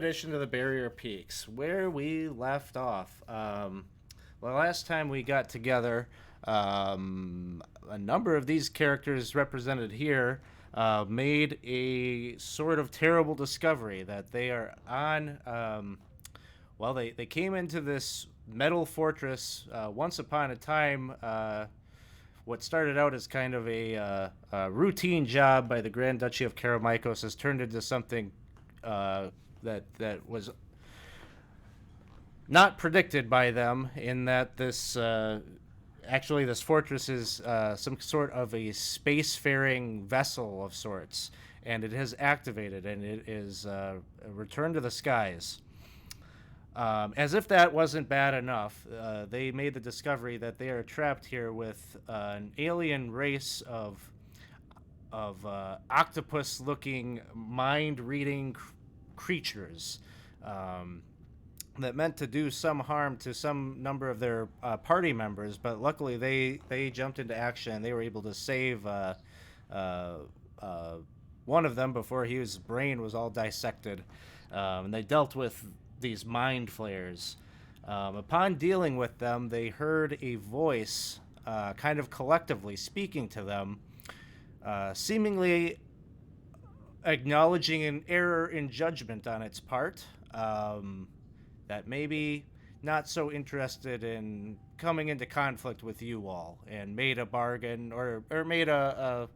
Expedition to the Barrier Peaks, where we left off. Well, last time we got together, a number of these characters represented here made a sort of terrible discovery that they are on. They came into this metal fortress once upon a time. What started out as kind of a routine job by the Grand Duchy of Karameikos has turned into something that was not predicted by them. In that this fortress is some sort of a spacefaring vessel of sorts, and it has activated, and it is returned to the skies. As if that wasn't bad enough, they made the discovery that they are trapped here with an alien race of octopus-looking, mind-reading creatures that meant to do some harm to some number of their party members. But luckily, they jumped into action. They were able to save uh, one of them before his brain was all dissected. And they dealt with these mind flayers. Upon dealing with them, they heard a voice, kind of collectively speaking to them, seemingly acknowledging an error in judgment on its part, that maybe not so interested in coming into conflict with you all, and made a bargain, or made a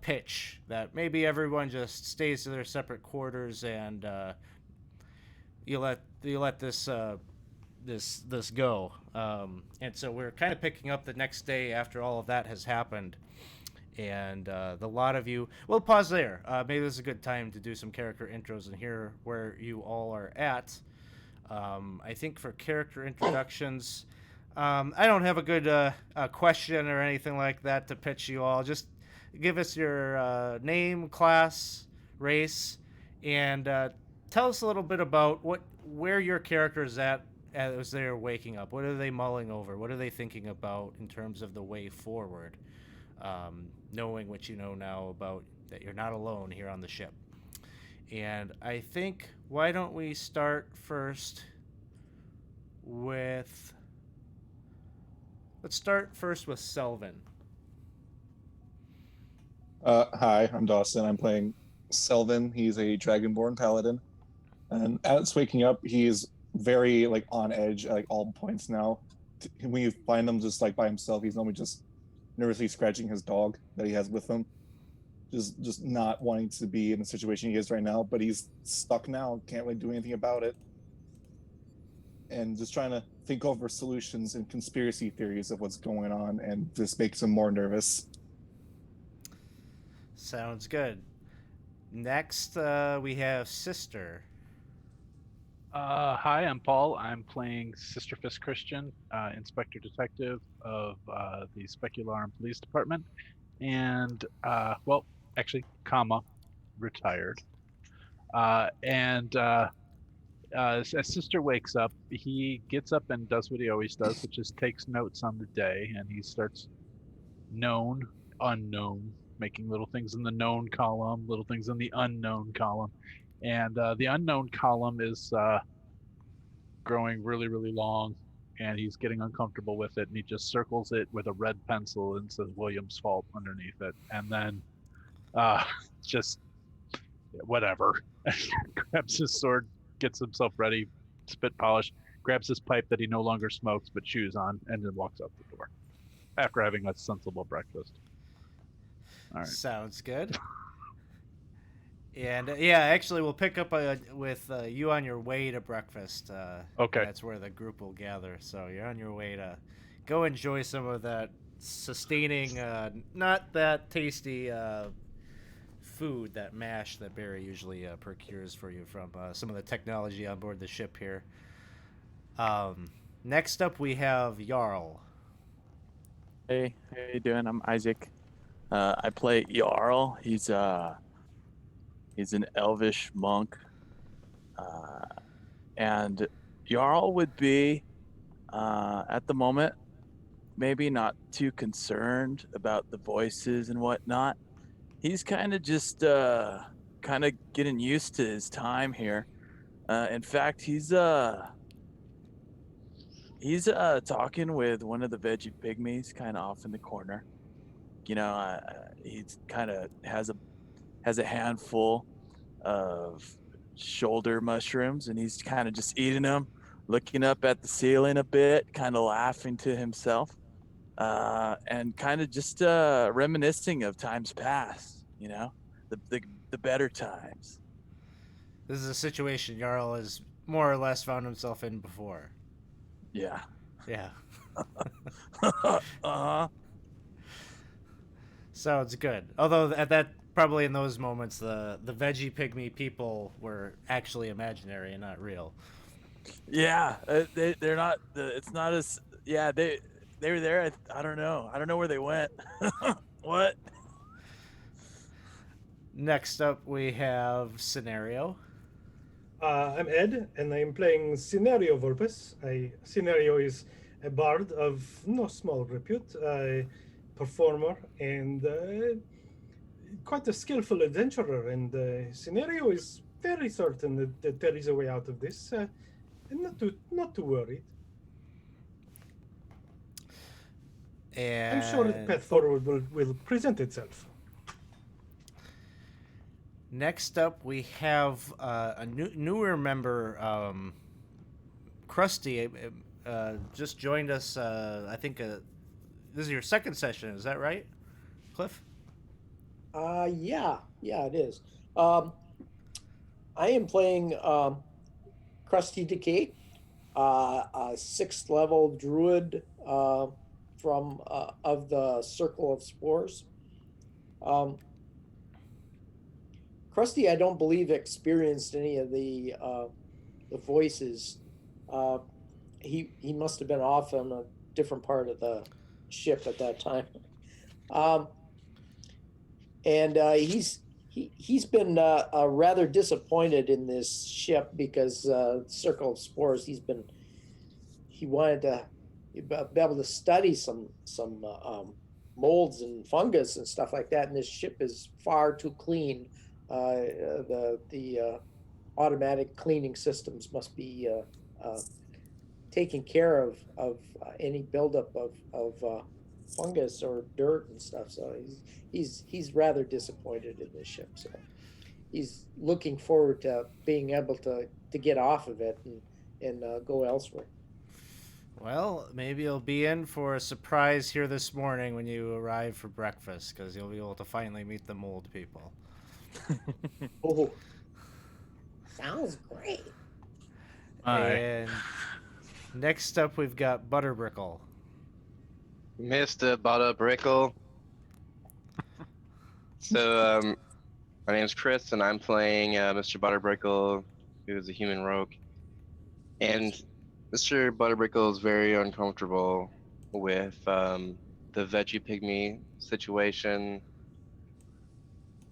pitch that maybe everyone just stays to their separate quarters, and you let this go. And so we're kind of picking up the next day after all of that has happened. And the lot of you, we'll pause there. Maybe this is a good time to do some character intros and hear where you all are at. I think for character introductions, I don't have a good question or anything like that to pitch you all. Just give us your name, class, race, and tell us a little bit about where your character is at as they're waking up. What are they mulling over? What are they thinking about in terms of the way forward? Knowing what you know now about that you're not alone here on the ship. And I think, why don't we start first with. Let's start first with Selvin. Hi, I'm Dawson. I'm playing Selvin. He's a Dragonborn paladin, and as waking up, he's very like on edge at like all points now. When you find him just like by himself, he's normally just nervously scratching his dog that he has with him, just not wanting to be in the situation he is right now. But he's stuck now, can't really do anything about it, and just trying to think over solutions and conspiracy theories of what's going on, and this makes him more nervous. Sounds good. Next, we have Sister. Hi, I'm Paul. I'm playing Sister Fist Christian, Inspector Detective of the Specularum Police Department, and actually, comma, retired. As Sister wakes up, he gets up and does what he always does, which is takes notes on the day, and he starts known, unknown, making little things in the known column, little things in the unknown column. And the unknown column is growing really, really long, and he's getting uncomfortable with it, and he just circles it with a red pencil and says William's fault underneath it. And then uh, just whatever. Grabs his sword, gets himself ready, spit polish, grabs his pipe that he no longer smokes but chews on, and then walks out the door after having a sensible breakfast. All right. Sounds good. And yeah, actually, we'll pick up with you on your way to breakfast. Okay. That's where the group will gather. So you're on your way to go enjoy some of that sustaining, not that tasty food, that mash that Barry usually procures for you from some of the technology on board the ship here. Next up, we have Jarl. Hey, how you doing? I'm Isaac. I play Jarl. He's an elvish monk, and Jarl would be at the moment maybe not too concerned about the voices and whatnot. He's kind of just kind of getting used to his time here. In fact, he's talking with one of the veggie pygmies, kind of off in the corner. He's kind of has a handful of shoulder mushrooms, and he's kind of just eating them, looking up at the ceiling a bit, kind of laughing to himself, and kind of just reminiscing of times past. The better times. This is a situation Jarl has more or less found himself in before. Yeah. Yeah. Uh-huh. Sounds good. Although at that probably in those moments the veggie pygmy people were actually imaginary and not real. Yeah, they're not. It's not as. Yeah, they were there. I don't know. I don't know where they went. What? Next up we have Scenario. I'm Ed, and I'm playing Scenario Vulpes. Scenario is a bard of no small repute, a performer, and quite a skillful adventurer. And Scenario is very certain that there is a way out of this, and not too worried. And I'm sure the path forward will present itself. next up we have a newer member, Krusty, just joined us. I think this is your second session. Is that right, Cliff? Yeah, it is. I am playing Krusty Decay, a sixth level druid from of the Circle of Spores. Krusty, I don't believe experienced any of the voices. He must have been off on a different part of the ship at that time. And he's been rather disappointed in this ship because Circle of Spores. He wanted to be able to study some molds and fungus and stuff like that, and this ship is far too clean. The automatic cleaning systems must be taking care of any buildup of fungus or dirt and stuff. So he's rather disappointed in this ship. So he's looking forward to being able to get off of it and go elsewhere. Well, maybe you'll be in for a surprise here this morning when you arrive for breakfast, because you'll be able to finally meet the mold people. Oh, sounds great. And next up, we've got Butterbrickle. Mr. Butterbrickle. So, my name's Chris, and I'm playing Mr. Butterbrickle, who's a human rogue. And Mr. Butterbrickle is very uncomfortable with the veggie pygmy situation.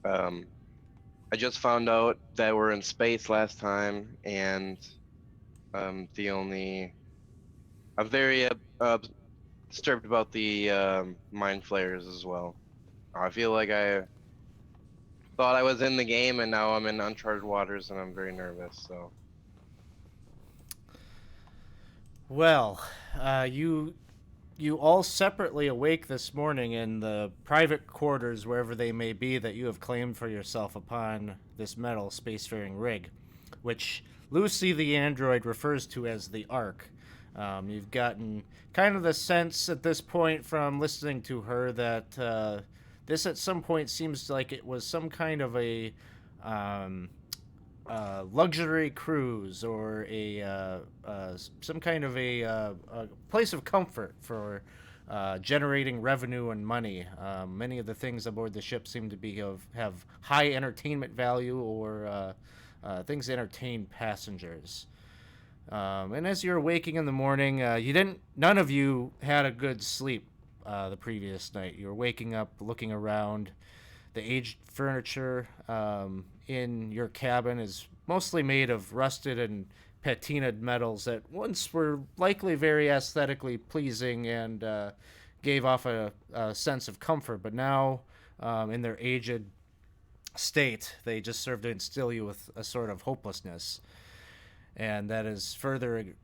I just found out that we're in space last time, and I'm very disturbed about the mind flayers as well. I feel like I thought I was in the game, and now I'm in uncharted waters, and I'm very nervous. So, Well, you all separately awake this morning in the private quarters, wherever they may be, that you have claimed for yourself upon this metal spacefaring rig, which Lucy the android refers to as the Ark. You've gotten kind of the sense at this point from listening to her that this at some point seems like it was some kind of a luxury cruise or some kind of a place of comfort for generating revenue and money. Many of the things aboard the ship seem to have high entertainment value or things to entertain passengers. And as you're waking in the morning, none of you had a good sleep the previous night. You were waking up, looking around. The aged furniture in your cabin is mostly made of rusted and patinaed metals that once were likely very aesthetically pleasing and gave off a sense of comfort, but now in their aged state, they just serve to instill you with a sort of hopelessness. and that is further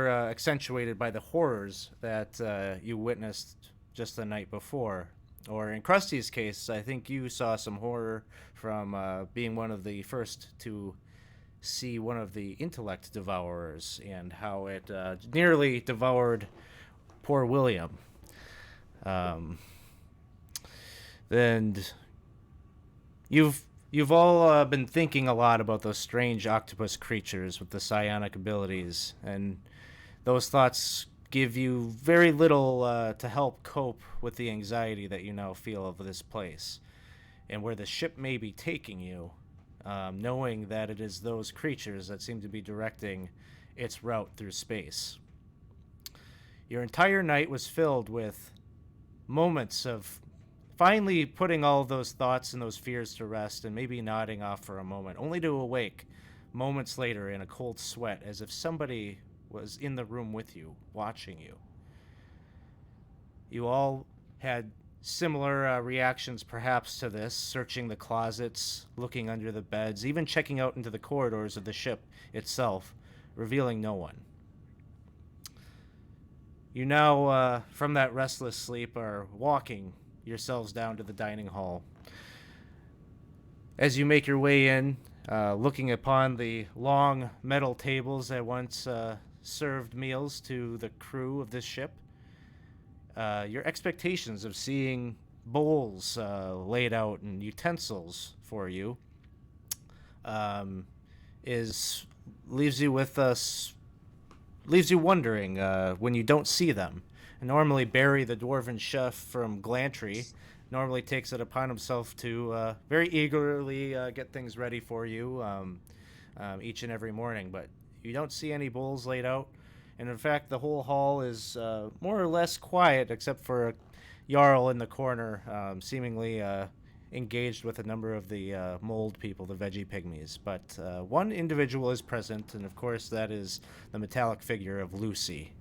accentuated by the horrors that you witnessed just the night before. Or in Krusty's case, I think you saw some horror from being one of the first to see one of the intellect devourers and how it nearly devoured poor William. And you've all been thinking a lot about those strange octopus creatures with the psionic abilities, and those thoughts give you very little to help cope with the anxiety that you now feel of this place and where the ship may be taking you, knowing that it is those creatures that seem to be directing its route through space. Your entire night was filled with moments of finally putting all of those thoughts and those fears to rest and maybe nodding off for a moment, only to awake moments later in a cold sweat as if somebody was in the room with you, watching you. You all had similar reactions perhaps to this, searching the closets, looking under the beds, even checking out into the corridors of the ship itself, revealing no one. You now, from that restless sleep, are walking yourselves down to the dining hall. As you make your way in, looking upon the long metal tables that once served meals to the crew of this ship, your expectations of seeing bowls laid out and utensils for you leaves you wondering when you don't see them. Normally, Barry, the dwarven chef from Glantry, normally takes it upon himself to very eagerly get things ready for you each and every morning. But you don't see any bowls laid out. And in fact, the whole hall is more or less quiet, except for a Jarl in the corner, seemingly engaged with a number of the mold people, the veggie pygmies. But one individual is present, and of course that is the metallic figure of Lucy,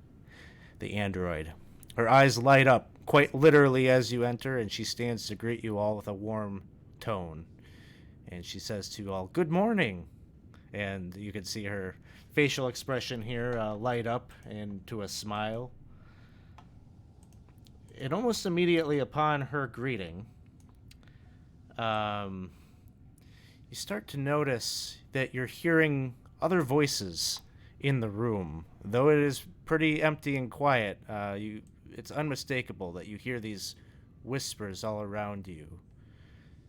the android. Her eyes light up, quite literally, as you enter, and she stands to greet you all with a warm tone. And she says to you all, "Good morning." And you can see her facial expression here light up into a smile. And almost immediately upon her greeting, you start to notice that you're hearing other voices in the room. Though it is pretty empty and quiet, it's unmistakable that you hear these whispers all around you.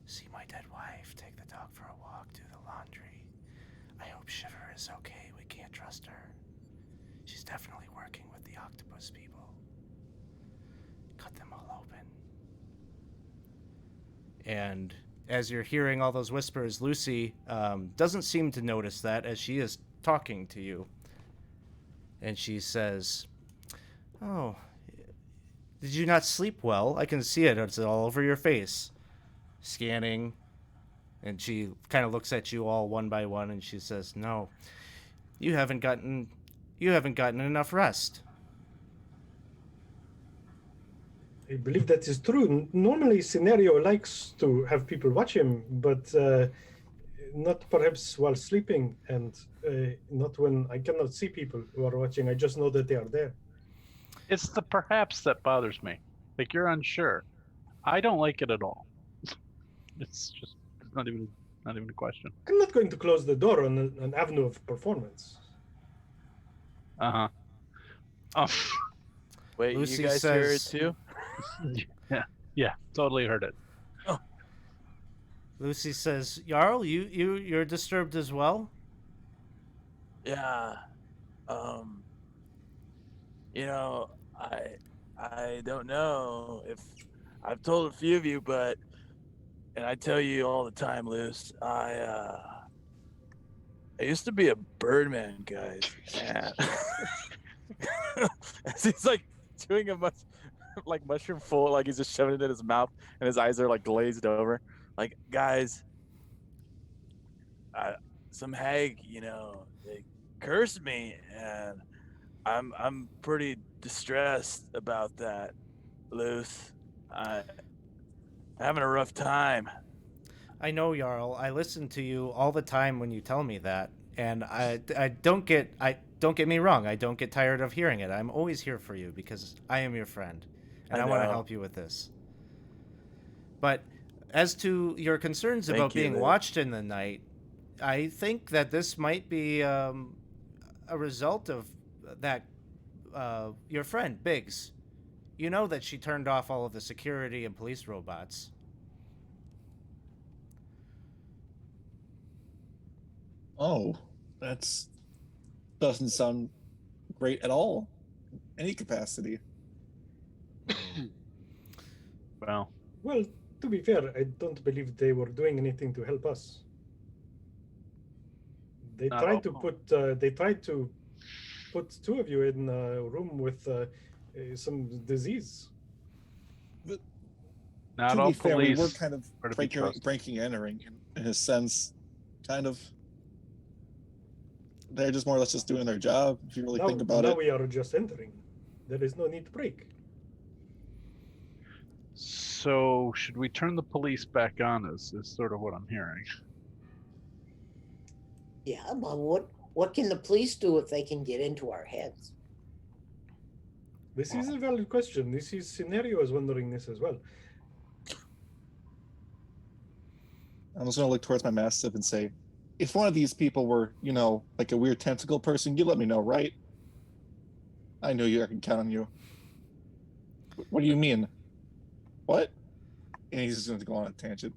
"See my dead wife, take the dog for a walk, do the laundry. I hope Shiver is okay, we can't trust her. She's definitely working with the octopus people. Cut them all open." And as you're hearing all those whispers, Lucy doesn't seem to notice that as she is talking to you. And she says, "Oh, did you not sleep well? I can see it. It's all over your face." Scanning. And she kind of looks at you all one by one and she says, "No, you haven't gotten enough rest." I believe that is true. Normally, Scenario likes to have people watch him, but not perhaps while sleeping, and not when I cannot see people who are watching. I just know that they are there. It's the perhaps that bothers me. Like, you're unsure. I don't like it at all. It's not even a question. I'm not going to close the door on an avenue of performance. Wait, Lucy you guys hear it says- too? Yeah, totally heard it. Lucy says, "Jarl, you're disturbed as well?" Yeah. You know, I don't know if I've told a few of you, and I tell you all the time, Luce, I used to be a birdman, guys. And as he's like doing a mushroom full, like he's just shoving it in his mouth, and his eyes are like glazed over. Like, guys, some hag, they cursed me, and I'm pretty distressed about that, Luce. I'm having a rough time. I know, Jarl. I listen to you all the time when you tell me that. And I don't get me wrong. I don't get tired of hearing it. I'm always here for you because I am your friend, and I I want to know. help you with this. But as to your concerns Thank about you, being Liv. watched in the night, I think that this might be a result of that. Your friend Biggs, you know that she turned off all of the security and police robots. Oh, that's doesn't sound great at all. Any capacity. Well, Well, to be fair, I don't believe they were doing anything to help us. They Not tried to all. put two of you in a room with some disease. But not to all be fair, we were police kind of are to be trusted. breaking and entering in a sense, kind of. They're just more or less just doing their job, if you really think about now it. we are just entering. There is no need to break. So should we turn the police back on? Is sort of what I'm hearing. Yeah, well, what can the police do if they can get into our heads? This is a valid question. This is Scenario is wondering this as well. I'm just gonna look towards my mastiff and say, if one of these people were, like a weird tentacle person, you let me know, right? I know I can count on you. What do you mean? What? And he's just going to go on a tangent.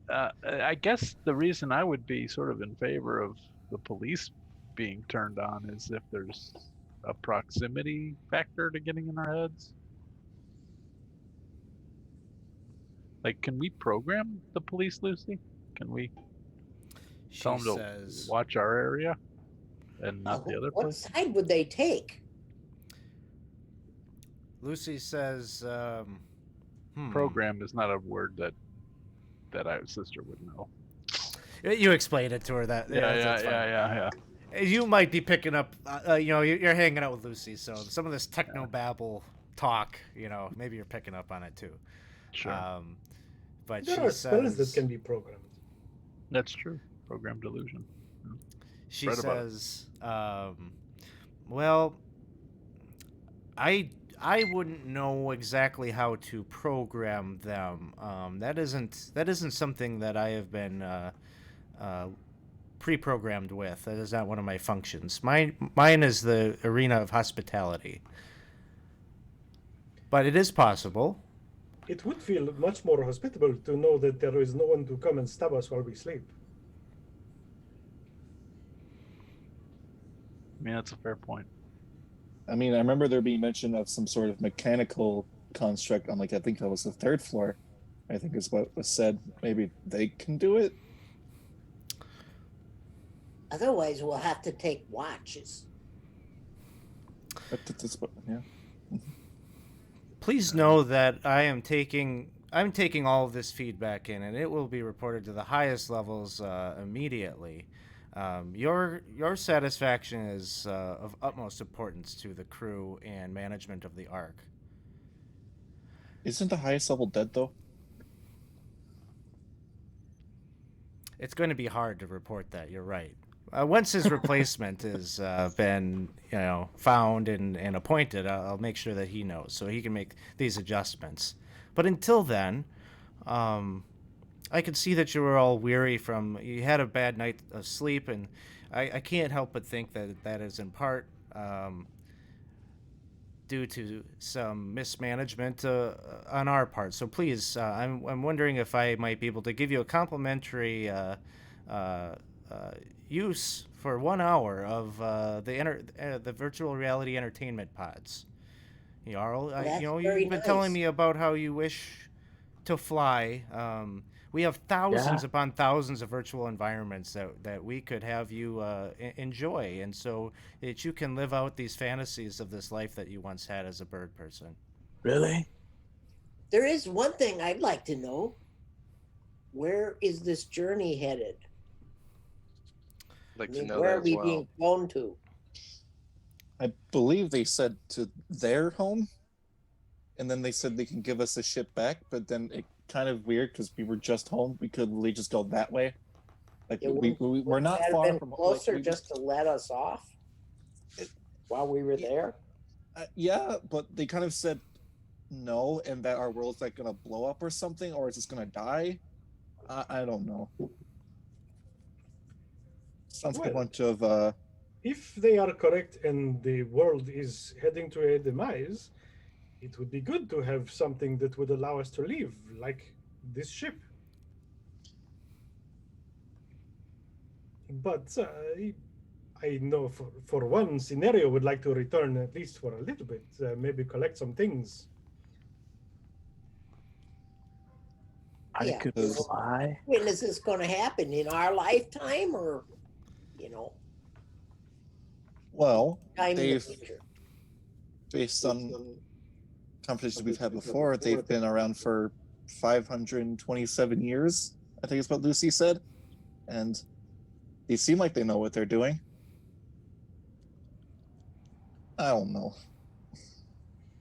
I guess the reason I would be sort of in favor of the police being turned on is if there's a proximity factor to getting in our heads. Like, can we program the police, Lucy? Can we She tell them to says, watch our area and not the other What place? side would they take? Lucy says, Program is not a word that our sister would know. You explained it to her. That's fine. Yeah. You might be picking up. You're hanging out with Lucy, so some of this techno babble talk. Maybe you're picking up on it too. Sure, But There she are spells that says, can be programmed. that's true. Program delusion. she Right about it. says, well, I wouldn't know exactly how to program them. That isn't something that I have been pre-programmed with. That is not one of my functions. Mine is the arena of hospitality. But it is possible. It would feel much more hospitable to know that there is no one to come and stab us while we sleep. I mean, that's a fair point. I mean, I remember there being mention of some sort of mechanical construct on, I think that was the third floor, I think is what was said. Maybe they can do it? Otherwise, we'll have to take watches. Yeah. Please know that I'm taking all of this feedback in, and it will be reported to the highest levels immediately. Your satisfaction is of utmost importance to the crew and management of the Ark. Isn't the highest level dead, though? It's going to be hard to report that. You're right. Once his replacement has been, found and appointed, I'll make sure that he knows so he can make these adjustments. But until then, I could see that you were all weary you had a bad night of sleep, and I can't help but think that is in part due to some mismanagement on our part. So please, I'm wondering if I might be able to give you a complimentary use for 1 hour of the virtual reality entertainment pods. Jarl, you've been telling me about how you wish to fly. We have thousands upon thousands of virtual environments that we could have you enjoy, and so that you can live out these fantasies of this life that you once had as a bird person. Really? There is one thing I'd like to know. Where is this journey headed? I'd like to know where that are as we well. being flown to? I believe they said to their home, and then they said they can give us a ship back, but then it kind of weird because we were just home. We could literally just go that way. Like It we're wouldn't not that have far been from closer like, just to let us off while we were there. yeah, but they kind of said no, and that our world's like gonna blow up or something, or it's just gonna die. I don't know. Sounds like a Well, bunch of if they are correct and the world is heading to a demise, it would be good to have something that would allow us to leave, like this ship. But I know for one scenario would like to return at least for a little bit, maybe collect some things. I Yeah. could Does- fly. When is this going to happen? In our lifetime, or well, time in the they've future? based on competitions we've had before, they've been around for 527 years. I think it's what Lucy said, and they seem like they know what they're doing. I don't know.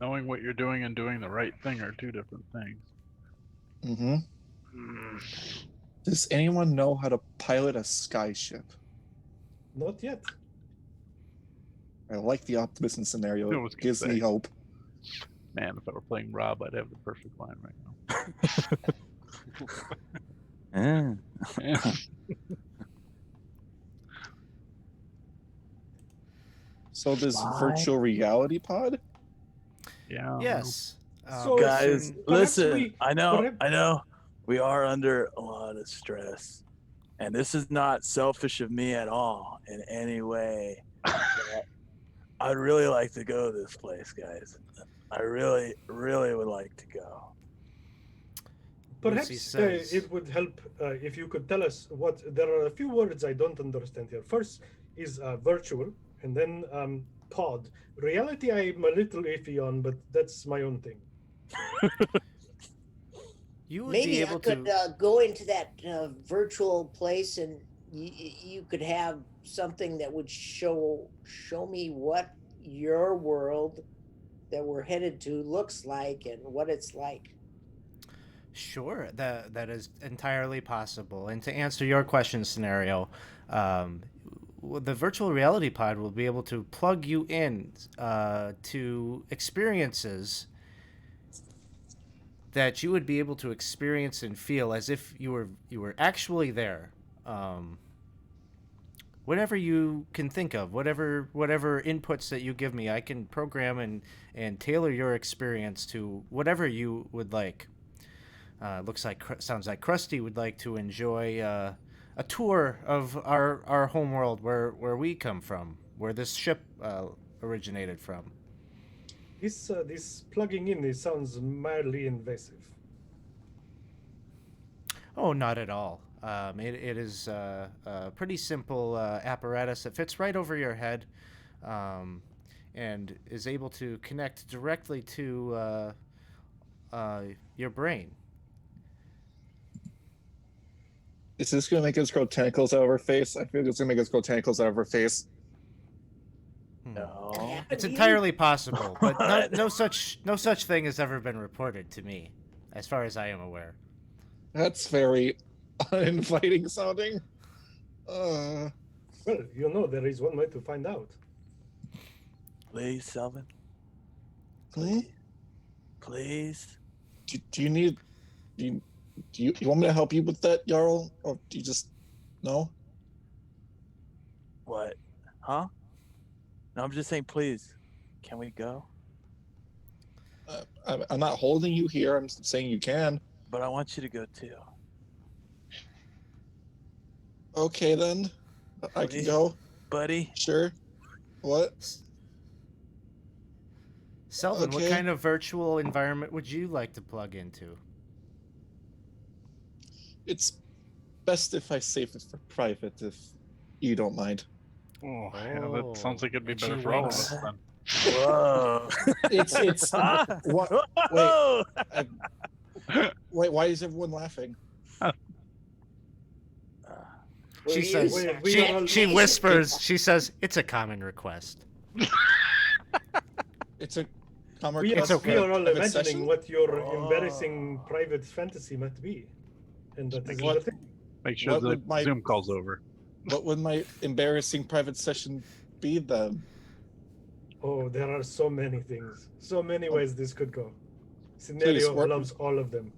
Knowing what you're doing and doing the right thing are two different things. Mm-hmm. Does anyone know how to pilot a skyship? Not yet. I like the optimism scenario. I It was gonna gives me say. hope. Man, if I were playing Rob, I'd have the perfect line right Yeah. now. So this Fly. virtual reality pod? Yeah. Yes. So, Guys, perhaps listen. we- I know. perhaps- I know. We are under a lot of stress, and this is not selfish of me at all in any way. But I'd really like to go to this place, guys. I really, really would like to go. Perhaps Lucy says- it would help if you could tell us what. There are a few words I don't understand here. First is virtual, and then pod. Reality, I'm a little iffy on, but that's my own thing. You would be Maybe I able could to. go into that virtual place, and you could have something that would show me what your world that we're headed to looks like and what it's like. Sure, that is entirely possible. And to answer your question scenario, the virtual reality pod will be able to plug you in to experiences that you would be able to experience and feel as if you were actually there. Whatever you can think of, whatever inputs that you give me, I can program and tailor your experience to whatever you would like. Sounds like Krusty would like to enjoy a tour of our homeworld where we come from, where this ship originated from. This plugging in, it sounds mildly invasive. Oh, not at all. It is a pretty simple apparatus that fits right over your head, and is able to connect directly to your brain. Is this gonna make us grow tentacles out of our face? I feel it's gonna make us grow tentacles out of our face. No. happened It's to you? entirely possible, but What? no such thing has ever been reported to me, as far as I am aware. That's very uninviting sounding. Well, there is one way to find out. Please, Selvin. Hmm? Please. Do you need? Do you want me to help you with that, Jarl, or do you just no? What? Huh? No, I'm just saying, please. Can we go? I'm not holding you here. I'm saying you can. But I want you to go too. Okay then, I can go. Buddy. Sure. What? Selvin, what Okay. kind of virtual environment would you like to plug into? It's best if I save it for private, if you don't mind. Oh, yeah, that sounds like it'd be And better she for all of winks. us then. Whoa. It's Huh? what? Whoa. Wait, why is everyone laughing? She We- says. we are all- She whispers. She says, "It's a common request." It's a common We, request It's okay. we are all private imagining session? what your Oh. embarrassing private fantasy might be. And that is What? the thing. Make sure What the would my- Zoom call's over. What would my embarrassing private session be then? Oh, there are so many things, so many Oh. ways this could go. Scenario or- loves all of them.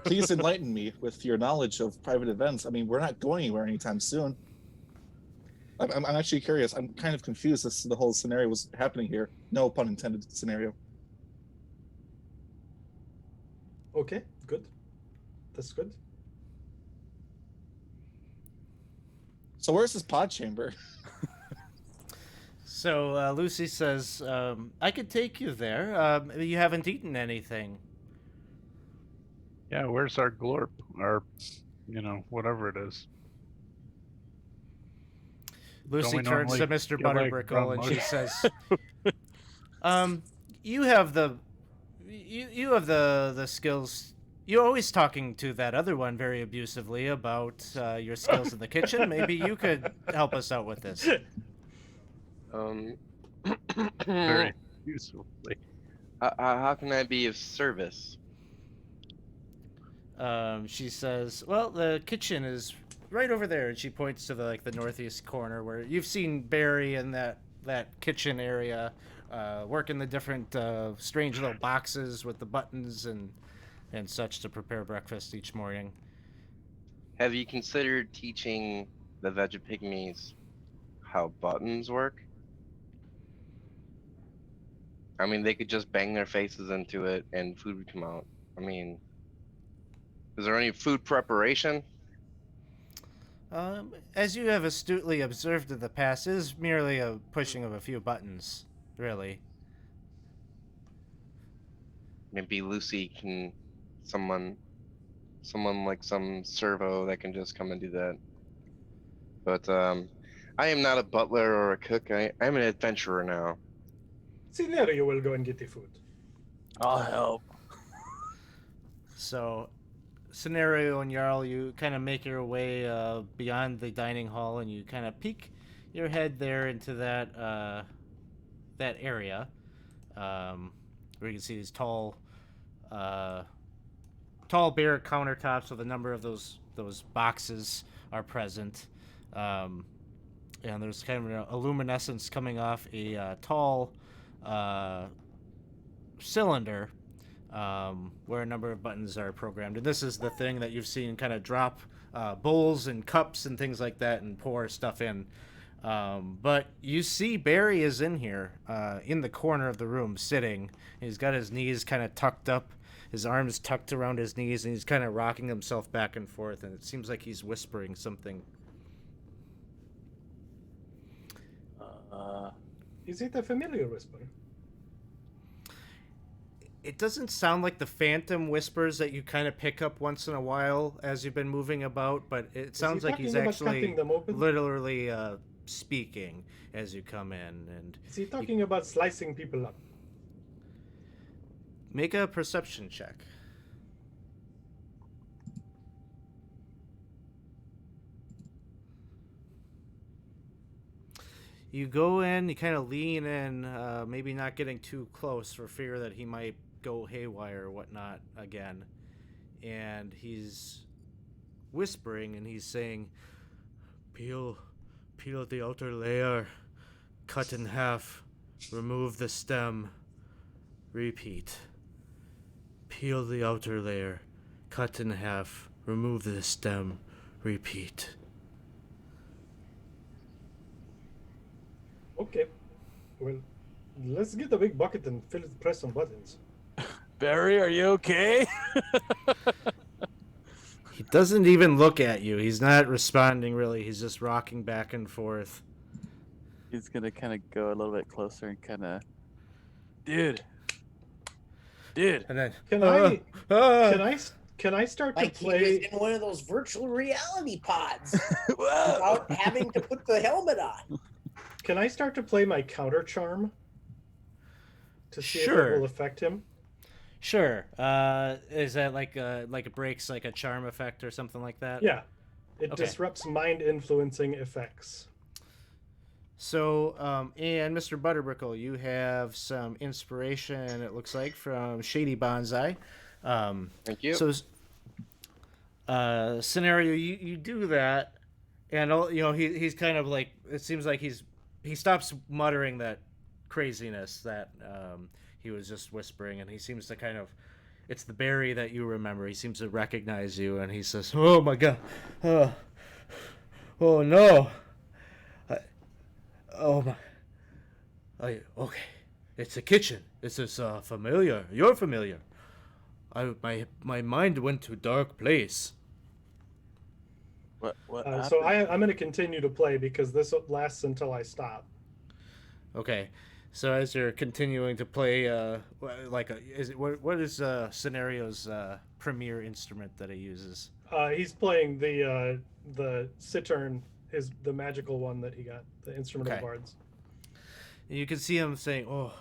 Please enlighten me with your knowledge of private events. I mean, we're not going anywhere anytime soon. I'm actually curious. I'm kind of confused as to the whole scenario was happening here. No pun intended scenario. Okay, good. That's good. So where's this pod chamber? So Lucy says, I could take you there. You haven't eaten anything. Yeah, where's our glorp? Our, whatever it is. Lucy we turns to normally Mr. get, like, Butterbrickle and she brown says, you have you have the skills. You're always talking to that other one very abusively about your skills in the kitchen. Maybe you could help us out with this. Very usefully. How can I be of service? She says, well, the kitchen is right over there, and she points to the northeast corner where you've seen Barry in that kitchen area, working the different strange little boxes with the buttons and such to prepare breakfast each morning. Have you considered teaching the Vegapygmies how buttons work? I mean, they could just bang their faces into it and food would come out. I mean, is there any food preparation? As you have astutely observed in the past, it is merely a pushing of a few buttons, really. Maybe Lucy can, someone like some servo that can just come and do that. But I am not a butler or a cook. I'm an adventurer now. Scenario will go and get the food. I'll help. So, Scenario and Jarl, you kind of make your way beyond the dining hall, and you kind of peek your head there into that area, where you can see these tall bare countertops with a number of those boxes are present, and there's kind of a luminescence coming off a tall cylinder. Where a number of buttons are programmed. And this is the thing that you've seen kind of drop bowls and cups and things like that and pour stuff in. But you see Barry is in here, in the corner of the room, sitting. He's got his knees kind of tucked up, his arms tucked around his knees, and he's kind of rocking himself back and forth, and it seems like he's whispering something. Is it a familiar whisper? It doesn't sound like the phantom whispers that you kind of pick up once in a while as you've been moving about, but it sounds like he's talking about actually cutting them open? literally speaking as you come in. And Is he talking about slicing people up? make a perception check. You go in, you kind of lean in, maybe not getting too close for fear that he might go haywire or whatnot again. And he's whispering and he's saying, peel the outer layer, cut in half, remove the stem, repeat. Peel the outer layer, cut in half, remove the stem, repeat. Okay. Well, let's get a big bucket and press some buttons. Barry, are you okay? He doesn't even look at you. He's not responding really. He's just rocking back and forth. He's gonna kind of go a little bit closer and kind of, dude. And then Can I start to Like he was play? in one of those virtual reality pods Whoa. without having to put the helmet on. Can I start to play my counter charm to see if Sure. it will affect him? Sure. Is that like it breaks like a charm effect or something like that? Yeah. It Okay. disrupts mind influencing effects. So, and Mr. Butterbrickle, you have some inspiration, it looks like, from Shady Bonsai. Thank you. So, Scenario, you do that, and he's kind of like, it seems like he stops muttering that craziness that he was just whispering, and he seems to kind of, it's the Barry that you remember. He seems to recognize you, and he says, "Oh my God, oh, oh no, I, oh my, okay, it's a kitchen. This is familiar. You're familiar. My mind went to a dark place." What So happened? I'm going to continue to play because this lasts until I stop. Okay, so as you're continuing to play, what is Scenario's premier instrument that he uses? He's playing the cittern, the magical one that he got, the instrument of Okay. the bards. And you can see him saying, "Oh,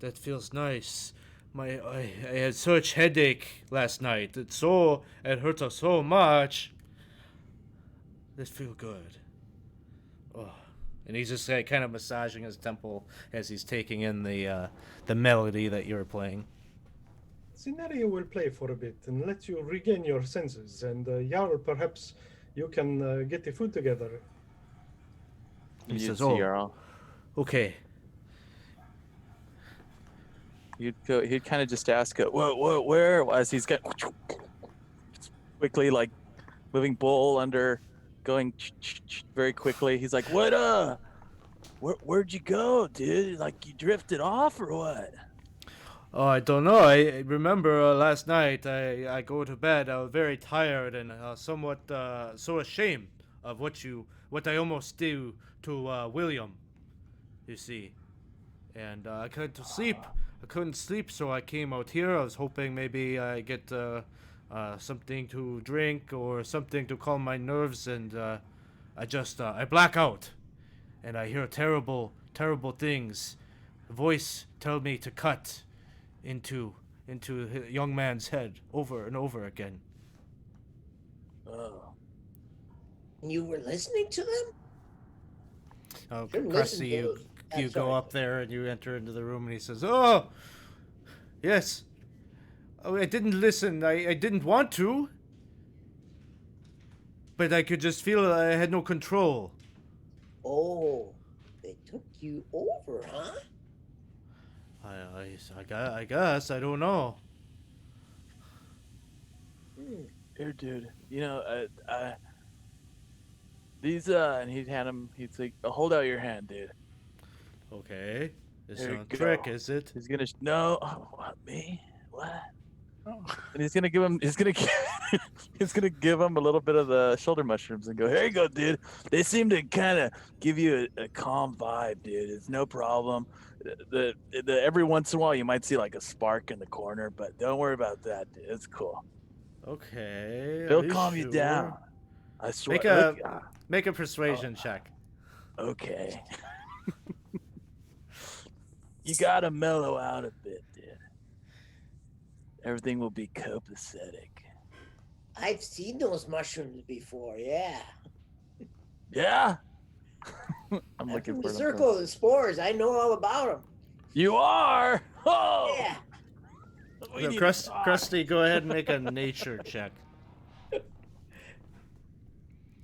that feels nice. I had such headache last night. It hurt us so much. This feel good. Oh." And he's just like, kind of massaging his temple as he's taking in the melody that you're playing. Scenario will play for a bit and let you regain your senses. And Jarl, perhaps you can get the food together. He You'd says, see "Oh, Jarl. okay." He'd kind of just ask, where? As he's got quickly like moving bowl under, going very quickly. He's like, what? Where'd you go, dude? Like you drifted off or what? Oh, I don't know. I remember last night I go to bed. I was very tired and somewhat so ashamed of what I almost did to William. You see, and I couldn't sleep. I couldn't sleep, so I came out here. I was hoping maybe I get something to drink or something to calm my nerves, and I black out, and I hear terrible, terrible things. The voice tell me to cut into a young man's head over and over again. Oh, You were listening to them? Oh, Shouldn't listen Krusty, to you those. you go Sorry. up there and you enter into the room, and he says, "Oh, yes. Oh, I didn't listen. I didn't want to, but I could just feel I had no control." Oh, they took you over, huh? I guess I don't know. here, dude. You know, these and he'd hand him. He'd say, hold out your hand, dude. Okay, it's There you not a trick, go. is it? He's gonna no. Oh, what me? What? Oh. And he's gonna give him. He's gonna he's gonna give him a little bit of the shoulder mushrooms and go, here you go, dude. They seem to kind of give you a calm vibe, dude. It's no problem. The every once in a while you might see like a spark in the corner, but don't worry about that, dude. It's cool. Okay, They'll are you calm you sure? down. I swear. Make a persuasion check. Okay. You gotta mellow out a bit, dude. Everything will be copacetic. I've seen those mushrooms before, yeah. Yeah. I'm I'm looking from for the them. circle of the spores. I know all about them. You are. Oh. Yeah. We So need to talk. Krusty, go ahead and make a nature check.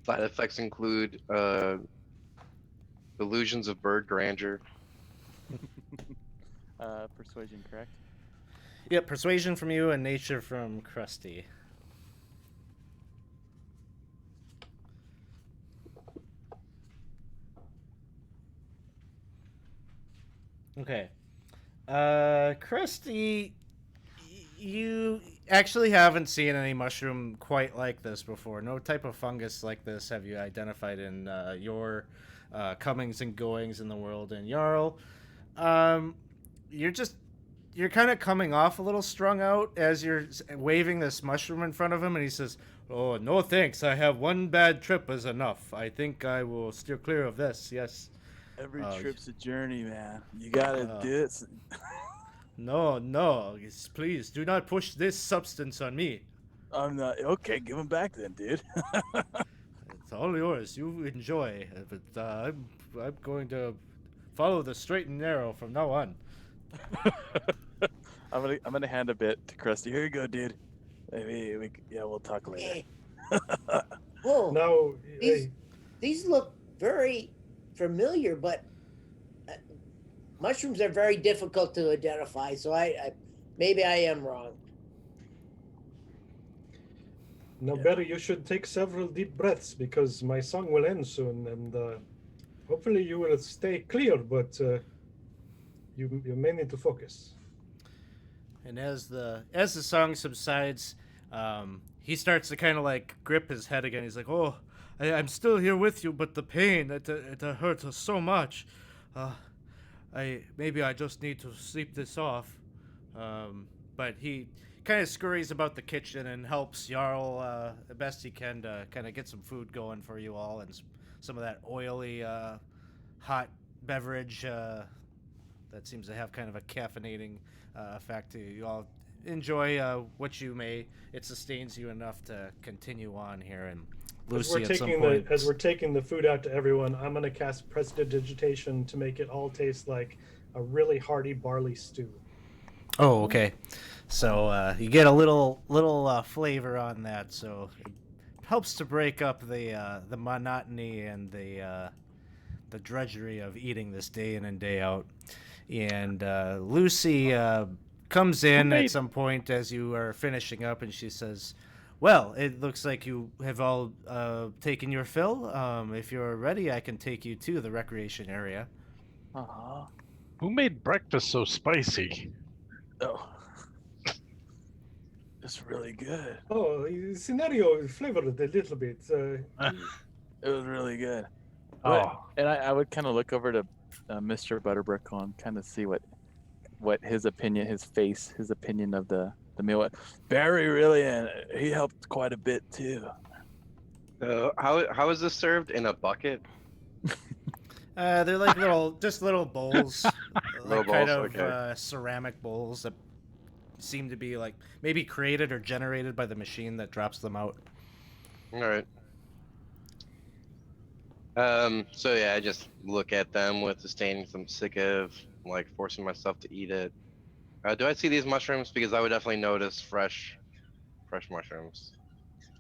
Side effects include illusions of bird grandeur. Persuasion, correct? Yep, persuasion from you and nature from Krusty. Okay. Krusty, you actually haven't seen any mushroom quite like this before. No type of fungus like this have you identified in your comings and goings in the world. And Jarl, you're kind of coming off a little strung out as you're waving this mushroom in front of him, and he says, "Oh, no thanks. I have one bad trip is enough. I think I will steer clear of this. Yes." Every Oh, trip's a journey, man. You gotta do it. No, please do not push this substance on me. I'm not okay. Give him back then, dude. It's all yours. You enjoy, but I'm going to follow the straight and narrow from now on. I'm gonna hand a bit to Krusty. Here you go, dude. Maybe we'll talk later. Whoa, Now, these look very familiar, but uh, mushrooms are very difficult to identify. So I maybe I am wrong. now, Yeah. Barry, you should take several deep breaths because my song will end soon, and hopefully you will stay clear. But you may need to focus. And as the song subsides, he starts to kind of like grip his head again. He's like, "Oh, I'm still here with you, but the pain it hurts so much. Uh, I just need to sleep this off." But he kind of scurries about the kitchen and helps Jarl the best he can to kind of get some food going for you all and some of that oily, hot beverage that seems to have kind of a caffeinating effect. You all enjoy what you may. It sustains you enough to continue on here. And Lucy, at some point, as we're taking the food out to everyone, I'm gonna cast Prestidigitation to make it all taste like a really hearty barley stew. Oh, okay. So you get a little flavor on that, so it helps to break up the monotony and the drudgery of eating this day in and day out. And Lucy comes in at some point as you are finishing up, and she says, "Well, it looks like you have all taken your fill. If you're ready, I can take you to the recreation area." Uh-huh. Who made breakfast so spicy? Oh. It's really good. Oh, scenario flavored it a little bit. It was really good. Oh, And I would kind of look over to Mr. Butterbrickle and kind of see what his opinion, his opinion of the meal. Barry really, and he helped quite a bit too. How is this served in a bucket? They're like little bowls, Little like kind bowls, of okay. ceramic bowls that seem to be like maybe created or generated by the machine that drops them out. All right. So yeah, I just look at them with disdain 'cause I'm sick of like forcing myself to eat it. Do I see these mushrooms? Because I would definitely notice fresh mushrooms.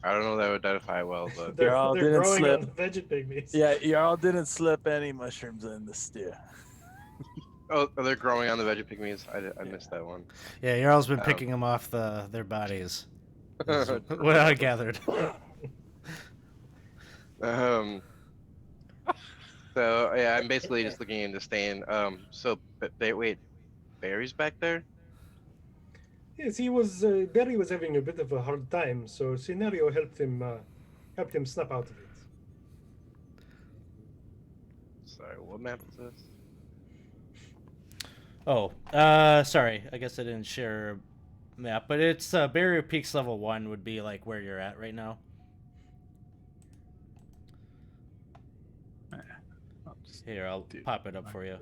I don't know that I would identify well, but they're Y'all they're didn't growing slip. on the veggie pygmies. Yeah, y'all didn't slip any mushrooms in the stew. oh, they're growing on the veggie pygmies. I missed that one. Yeah, Jarl's been Um, picking them off their bodies. Is what I gathered. um. So yeah, I'm basically just looking in disdain. So wait, Barry's back there. Yes, he was. Barry was having a bit of a hard time, so scenario helped him snap out of it. Sorry, what map is this? Oh, sorry. I guess I didn't share a map, but it's Barrier Peaks level 1 would be like where you're at right now. Here, I'll pop it up for you.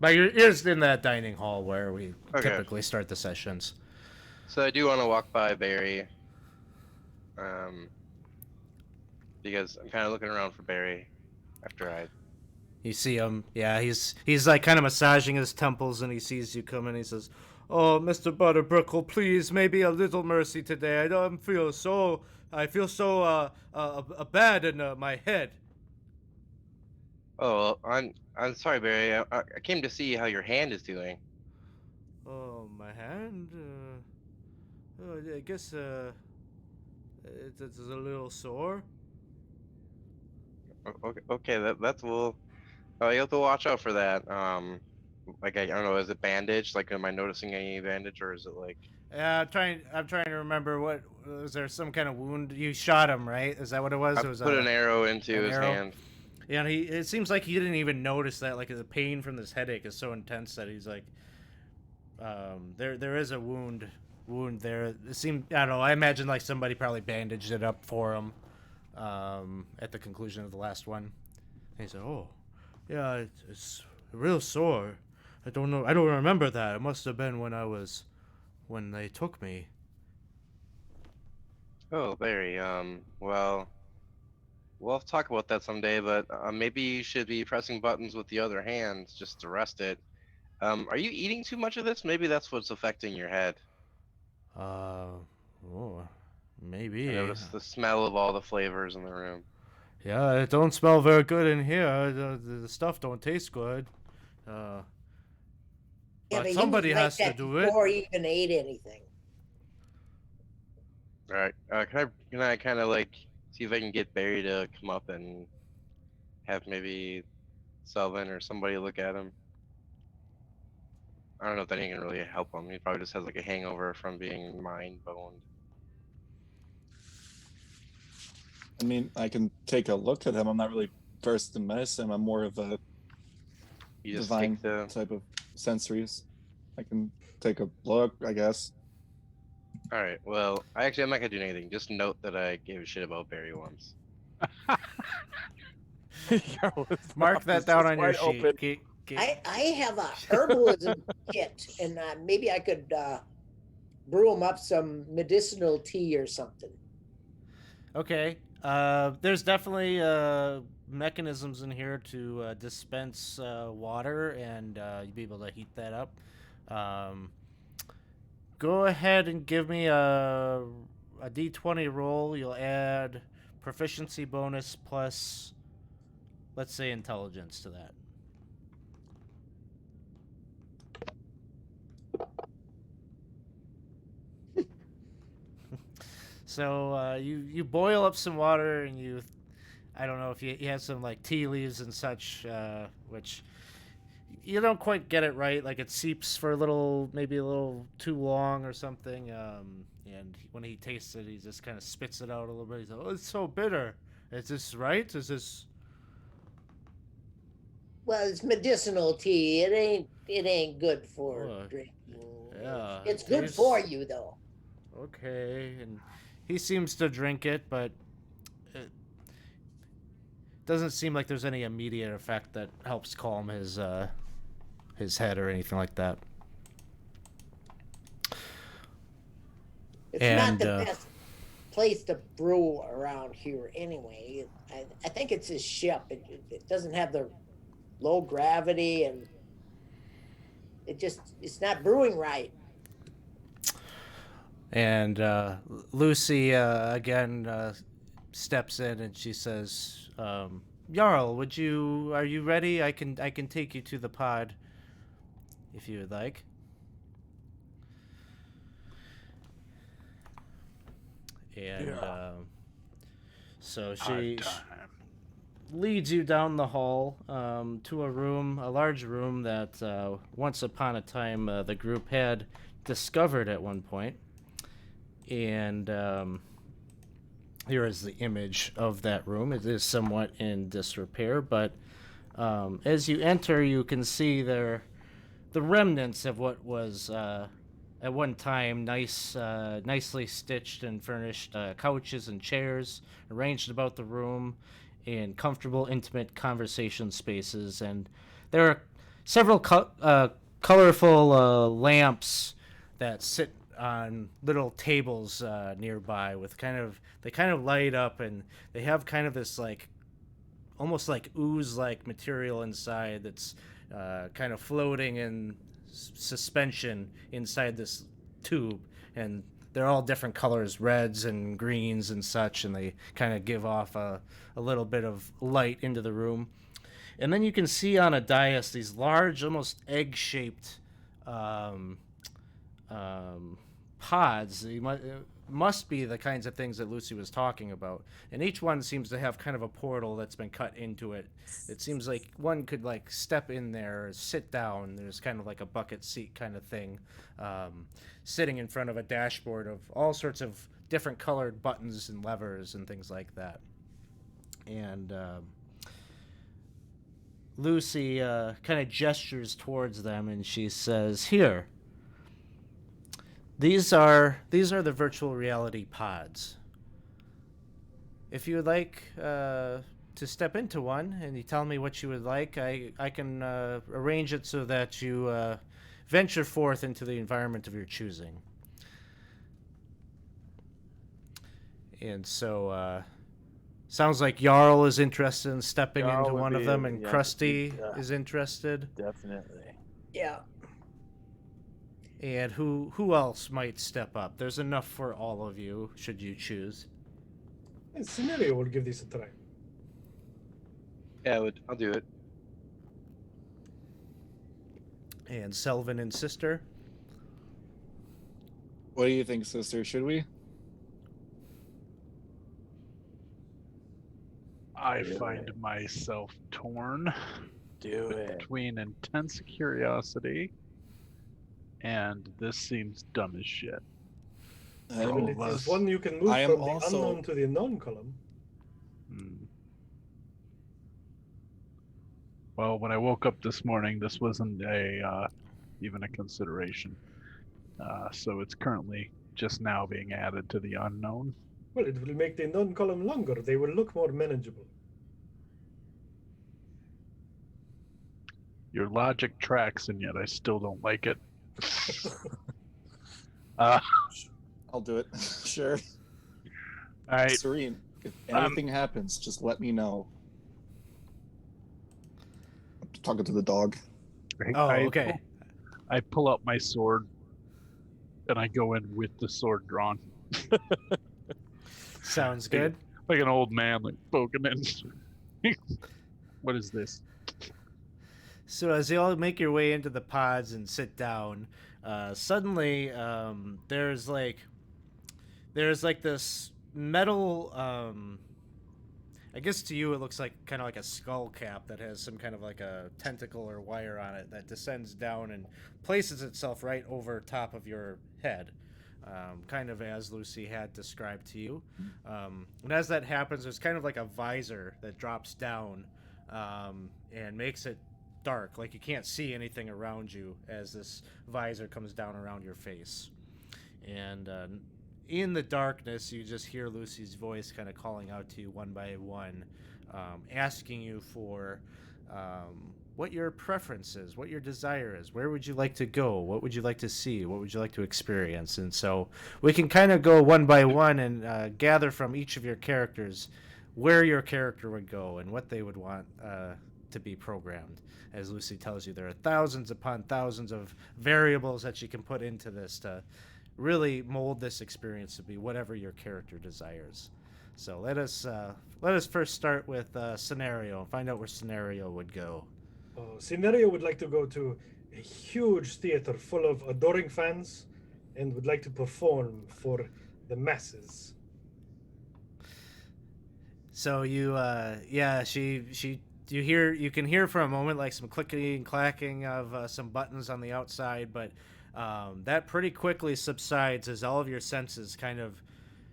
But you're just in that dining hall where we typically start the sessions. So I do want to walk by Barry, because I'm kind of looking around for Barry after I. You see him, yeah. He's like kind of massaging his temples, and he sees you coming. He says, "Oh, Mr. Butterbrickle, please, maybe a little mercy today. I feel so bad in my head." Oh, I'm sorry, Barry. I came to see how your hand is doing. Oh, my hand. I guess it's a little sore. Okay, that's well. You have to watch out for that. Like I don't know, is it bandaged? Like, am I noticing any bandage, or is it like? Yeah, I'm trying to remember what was there some kind of wound? You shot him, right? Is that what it was? I It was put an arrow into an his arrow? hand. Yeah, and it seems like he didn't even notice that. Like the pain from this headache is so intense that he's like, there is a wound there. It seemed, I don't know. I imagine like somebody probably bandaged it up for him, at the conclusion of the last one. And he said, "Oh, yeah, it's real sore. I don't know. I don't remember that. It must have been when they took me." Oh, Barry. Well, we'll have to talk about that someday. But maybe you should be pressing buttons with the other hand just to rest it. Are you eating too much of this? Maybe that's what's affecting your head. Uh, Oh, I maybe. noticed the smell of all the flavors in the room. Yeah, it don't smell very good in here. The stuff don't taste good. Uh, Yeah, but but he somebody was like has to that do it. before he even ate anything. All right. Can I kind of like see if I can get Barry to come up and have maybe Selvin or somebody look at him? I don't know if that ain't gonna really help him. He probably just has like a hangover from being mind boned. I mean, I can take a look at him. I'm not really versed in medicine. I'm more of a You just divine take the. type of sensories. I can take a look, I guess. All right. Well, I'm not gonna do anything. Just note that I gave a shit about Barry once. Yarla's Mark mouth that is down just on your wide sheet. open. I have a herbalism kit, and maybe I could brew him up some medicinal tea or something. Okay. There's definitely mechanisms in here to dispense water, and you'll be able to heat that up. Go ahead and give me a d20 roll. You'll add proficiency bonus plus, let's say, intelligence to that. So you boil up some water, and I don't know if you have some like tea leaves and such, which you don't quite get it right. Like it seeps for maybe a little too long or something. And when he tastes it, he just kind of spits it out a little bit. He's like, "Oh, it's so bitter. Is this right? Is this?" Well, it's medicinal tea. It ain't good for Oh, drinking. yeah, It's it good for tastes- you though. Okay, and he seems to drink it, but it doesn't seem like there's any immediate effect that helps calm his head or anything like that. It's And, not the best place to brew around here anyway. I think it's his ship. It doesn't have the low gravity, and it's not brewing right. And Lucy again steps in and she says, "Jarl, are you ready? I can take you to the pod if you would like." And Yeah. so Hard she time. leads you down the hall to a large room that once upon a time the group had discovered at one point. And here is the image of that room. It is somewhat in disrepair, but as you enter, you can see the remnants of what was at one time nicely stitched and furnished couches and chairs arranged about the room in comfortable, intimate conversation spaces. And there are several colorful lamps that sit on little tables nearby with they kind of light up, and they have kind of this like almost like ooze like material inside that's kind of floating in suspension inside this tube, and they're all different colors, reds and greens and such, and they kind of give off a little bit of light into the room. And then you can see on a dais these large, almost egg-shaped pods. Must be the kinds of things that Lucy was talking about. And each one seems to have kind of a portal that's been cut into it. It seems like one could like step in there, sit down. There's kind of like a bucket seat kind of thing, sitting in front of a dashboard of all sorts of different colored buttons and levers and things like that. And Lucy kind of gestures towards them, and she says, "Here. These are the virtual reality pods. If you would like to step into one, and you tell me what you would like, I can arrange it so that you venture forth into the environment of your choosing." And so sounds like Jarl is interested in stepping Jarl into would one of be them, a- and yeah, Krusty yeah. is interested. Definitely. Yeah. And who else might step up? There's enough for all of you, should you choose. And Scenario will give this a try. Yeah, I'll do it. And Selvin and Sister. What do you think, sister? Should we? I find myself torn Do it. between intense curiosity and this seems dumb as shit. Well, it Unless- is one you can move I am from the also- unknown to the known column. Well, when I woke up this morning, this wasn't even a consideration. So it's currently just now being added to the unknown. Well, it will make the known column longer. They will look more manageable. Your logic tracks, and yet I still don't like it. I'll do it. Sure. All right. Serene, if anything happens, just let me know. I'm talking to the dog. Oh, okay. I pull out my sword, and I go in with the sword drawn, Sounds good. like an old man, like poking in. What is this? So as you all make your way into the pods and sit down, suddenly there's like this metal. I guess to you it looks like kind of like a skull cap that has some kind of like a tentacle or wire on it that descends down and places itself right over top of your head, kind of as Lucy had described to you. And as that happens, there's kind of like a visor that drops down and makes it dark, like you can't see anything around you as this visor comes down around your face. And in the darkness, you just hear Lucy's voice kind of calling out to you one by one, asking you for what your preference is, what your desire is, where would you like to go, what would you like to see, what would you like to experience. And so we can kind of go one by one and gather from each of your characters where your character would go and what they would want to be programmed. As Lucy tells you, there are thousands upon thousands of variables that you can put into this to really mold this experience to be whatever your character desires. So let us first start with Scenario and find out where Scenario would go. Scenario would like to go to a huge theater full of adoring fans and would like to perform for the masses. So you you can hear for a moment like some clickety and clacking of some buttons on the outside, but that pretty quickly subsides as all of your senses kind of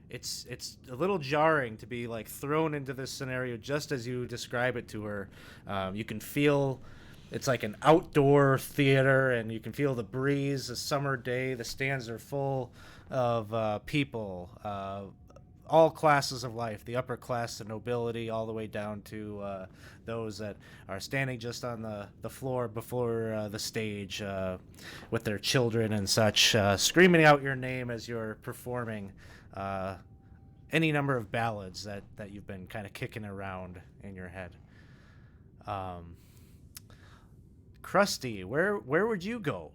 it's a little jarring to be like thrown into this scenario just as you describe it to her. You can feel it's like an outdoor theater, and you can feel the breeze, a summer day. The stands are full of people, all classes of life, the upper class, the nobility, all the way down to those that are standing just on the floor before the stage with their children and such, screaming out your name as you're performing any number of ballads that you've been kind of kicking around in your head. Krusty, where would you go?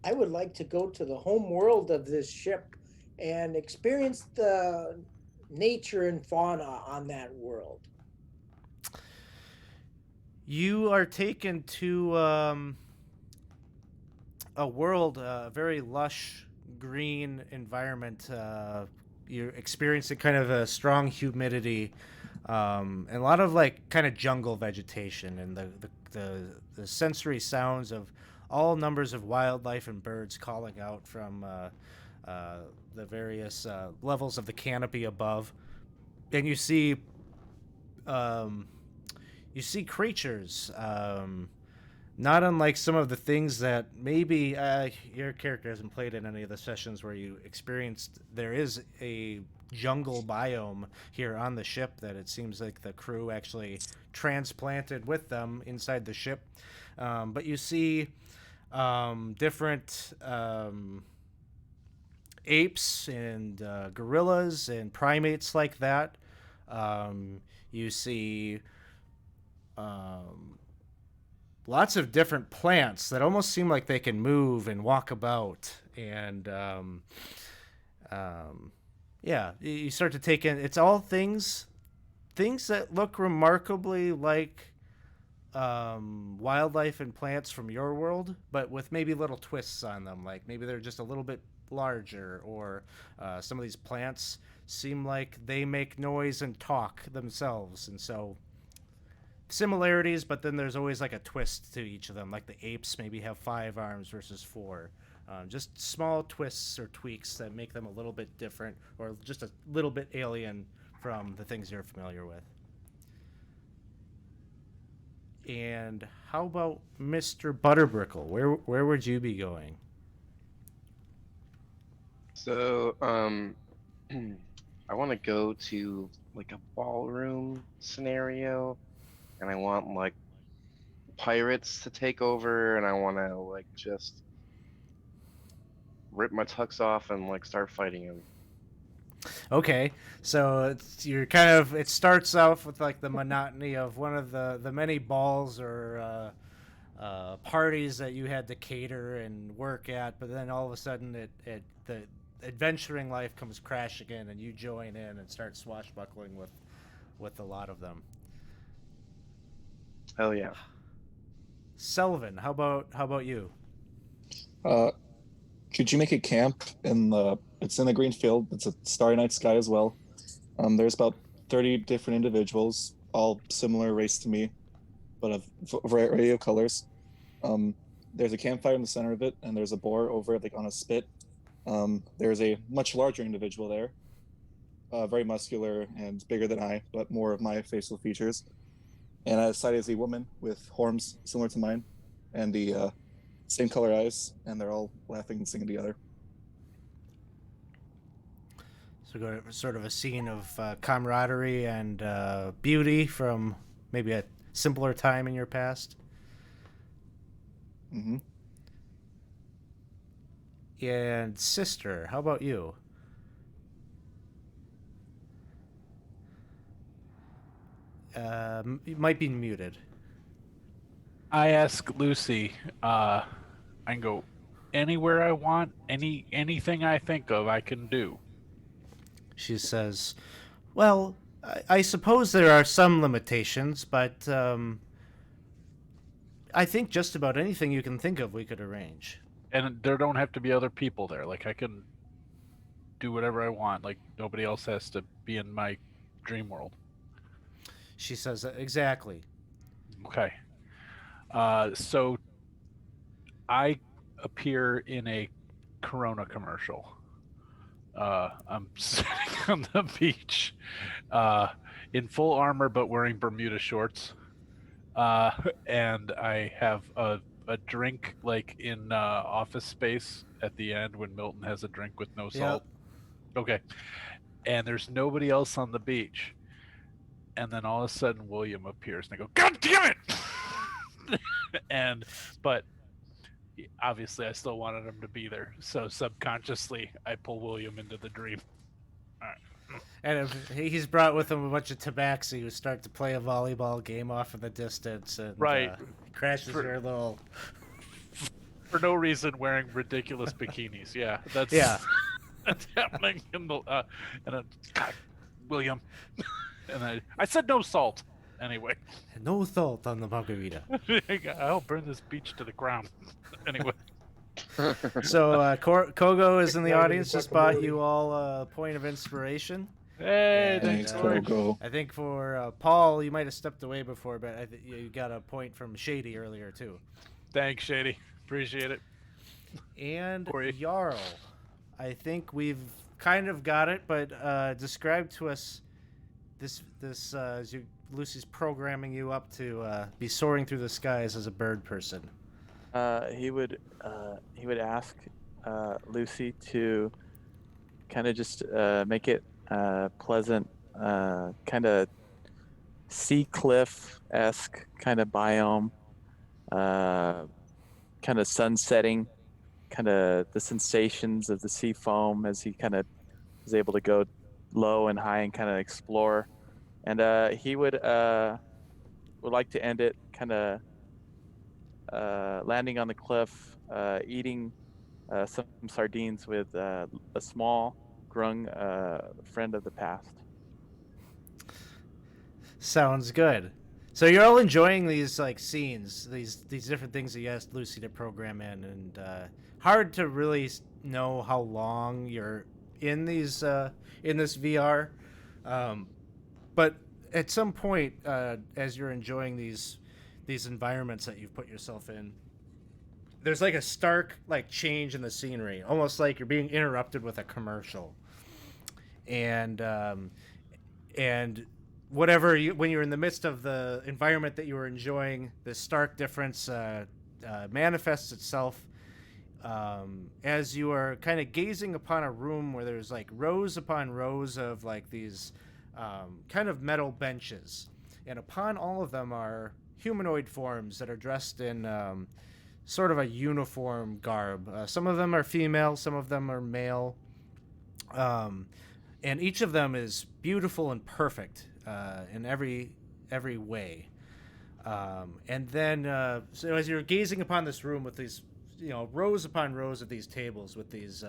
I would like to go to the home world of this ship and experience the nature and fauna on that world. You are taken to a world, a very lush green environment. You're experiencing kind of a strong humidity, and a lot of like kind of jungle vegetation, and the sensory sounds of all numbers of wildlife and birds calling out from the various levels of the canopy above. And you see creatures, not unlike some of the things that maybe your character hasn't played in any of the sessions where you experienced. There is a jungle biome here on the ship that it seems like the crew actually transplanted with them inside the ship. But you see different apes and gorillas and primates like that. You see lots of different plants that almost seem like they can move and walk about. And yeah, you start to take in. It's all things that look remarkably like wildlife and plants from your world, but with maybe little twists on them. Like maybe they're just a little bit larger, or some of these plants seem like they make noise and talk themselves, and so similarities, but then there's always like a twist to each of them. Like the apes maybe have 5 arms versus 4. Just small twists or tweaks that make them a little bit different, or just a little bit alien from the things you're familiar with. And how about Mr. Butterbrickle? Where would you be going? So, I want to go to like a ballroom scenario, and I want like pirates to take over, and I want to like just rip my tux off and like start fighting them. Okay, so you're kind of, it starts off with like the monotony of one of the many balls or parties that you had to cater and work at, but then all of a sudden the adventuring life comes crashing in, and you join in and start swashbuckling with a lot of them. Hell yeah. Selvin, how about you? Could you make a camp it's in the green field. It's a starry night sky as well. There's about 30 different individuals, all similar race to me, but of variety of colors. There's a campfire in the center of it, and there's a boar over it, like on a spit. There's a much larger individual there, very muscular and bigger than I, but more of my facial features. And at his side is a woman with horns similar to mine, and the same color eyes, and they're all laughing and singing together. So go to sort of a scene of camaraderie and beauty from maybe a simpler time in your past. Mm-hmm. And sister, how about you? You might be muted. I ask Lucy, I can go anywhere I want, anything I think of I can do. She says, well, I suppose there are some limitations, but I think just about anything you can think of we could arrange. And there don't have to be other people there. Like, I can do whatever I want. Like, nobody else has to be in my dream world. She says, exactly. Okay. So I appear in a Corona commercial. I'm sitting on the beach in full armor but wearing Bermuda shorts. And I have a drink like in Office Space at the end when Milton has a drink with no salt. Yep. Okay. And there's nobody else on the beach. And then all of a sudden William appears and I go, God damn it! But obviously I still wanted him to be there. So subconsciously I pull William into the dream. All right. And if he's brought with him a bunch of tabaxi who start to play a volleyball game off in the distance, and right. Crashes your little... For no reason wearing ridiculous bikinis. Yeah, that's that's happening in the and God, William. And I said no salt. Anyway. No salt on the margarita. I'll burn this beach to the ground. Anyway. So Kogo is in the audience. Just bought you all a point of inspiration. Hey, thanks, Kogo. I think for Paul, you might have stepped away before, but I think you got a point from Shady earlier too. Thanks, Shady. Appreciate it. And Jarl, I think we've kind of got it, but describe to us this as Lucy's programming you up to be soaring through the skies as a bird person. He would ask Lucy to kind of just make it pleasant, kind of sea cliff-esque kind of biome, kind of sun setting, kind of the sensations of the sea foam as he kind of is able to go low and high and kind of explore. And he would like to end it kind of landing on the cliff, eating some sardines with a small grung friend of the past. Sounds good. So you're all enjoying these like scenes, these different things that you asked Lucy to program in, and hard to really know how long you're in these in this VR, um, but at some point, as you're enjoying these environments that you've put yourself in, there's like a stark like change in the scenery, almost like you're being interrupted with a commercial, and and whatever you when you're in the midst of the environment that you were enjoying, this stark difference manifests itself as you are kind of gazing upon a room where there's like rows upon rows of like these kind of metal benches, and upon all of them are humanoid forms that are dressed in sort of a uniform garb. Some of them are female, some of them are male, and each of them is beautiful and perfect in every way. And then, so as you're gazing upon this room with these, rows upon rows of these tables with these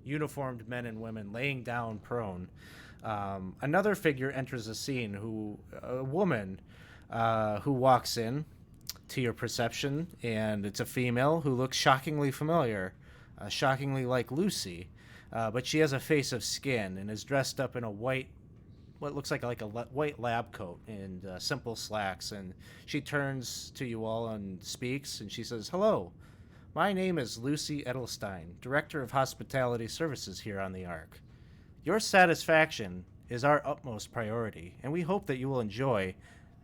uniformed men and women laying down prone, another figure enters the scene, a woman who walks in to your perception, and it's a female who looks shockingly familiar, shockingly like Lucy, but she has a face of skin and is dressed up in what looks like a white lab coat and simple slacks, and she turns to you all and speaks, and she says, "Hello, my name is Lucy Edelstein, Director of Hospitality Services here on the Ark. Your satisfaction is our utmost priority, and we hope that you will enjoy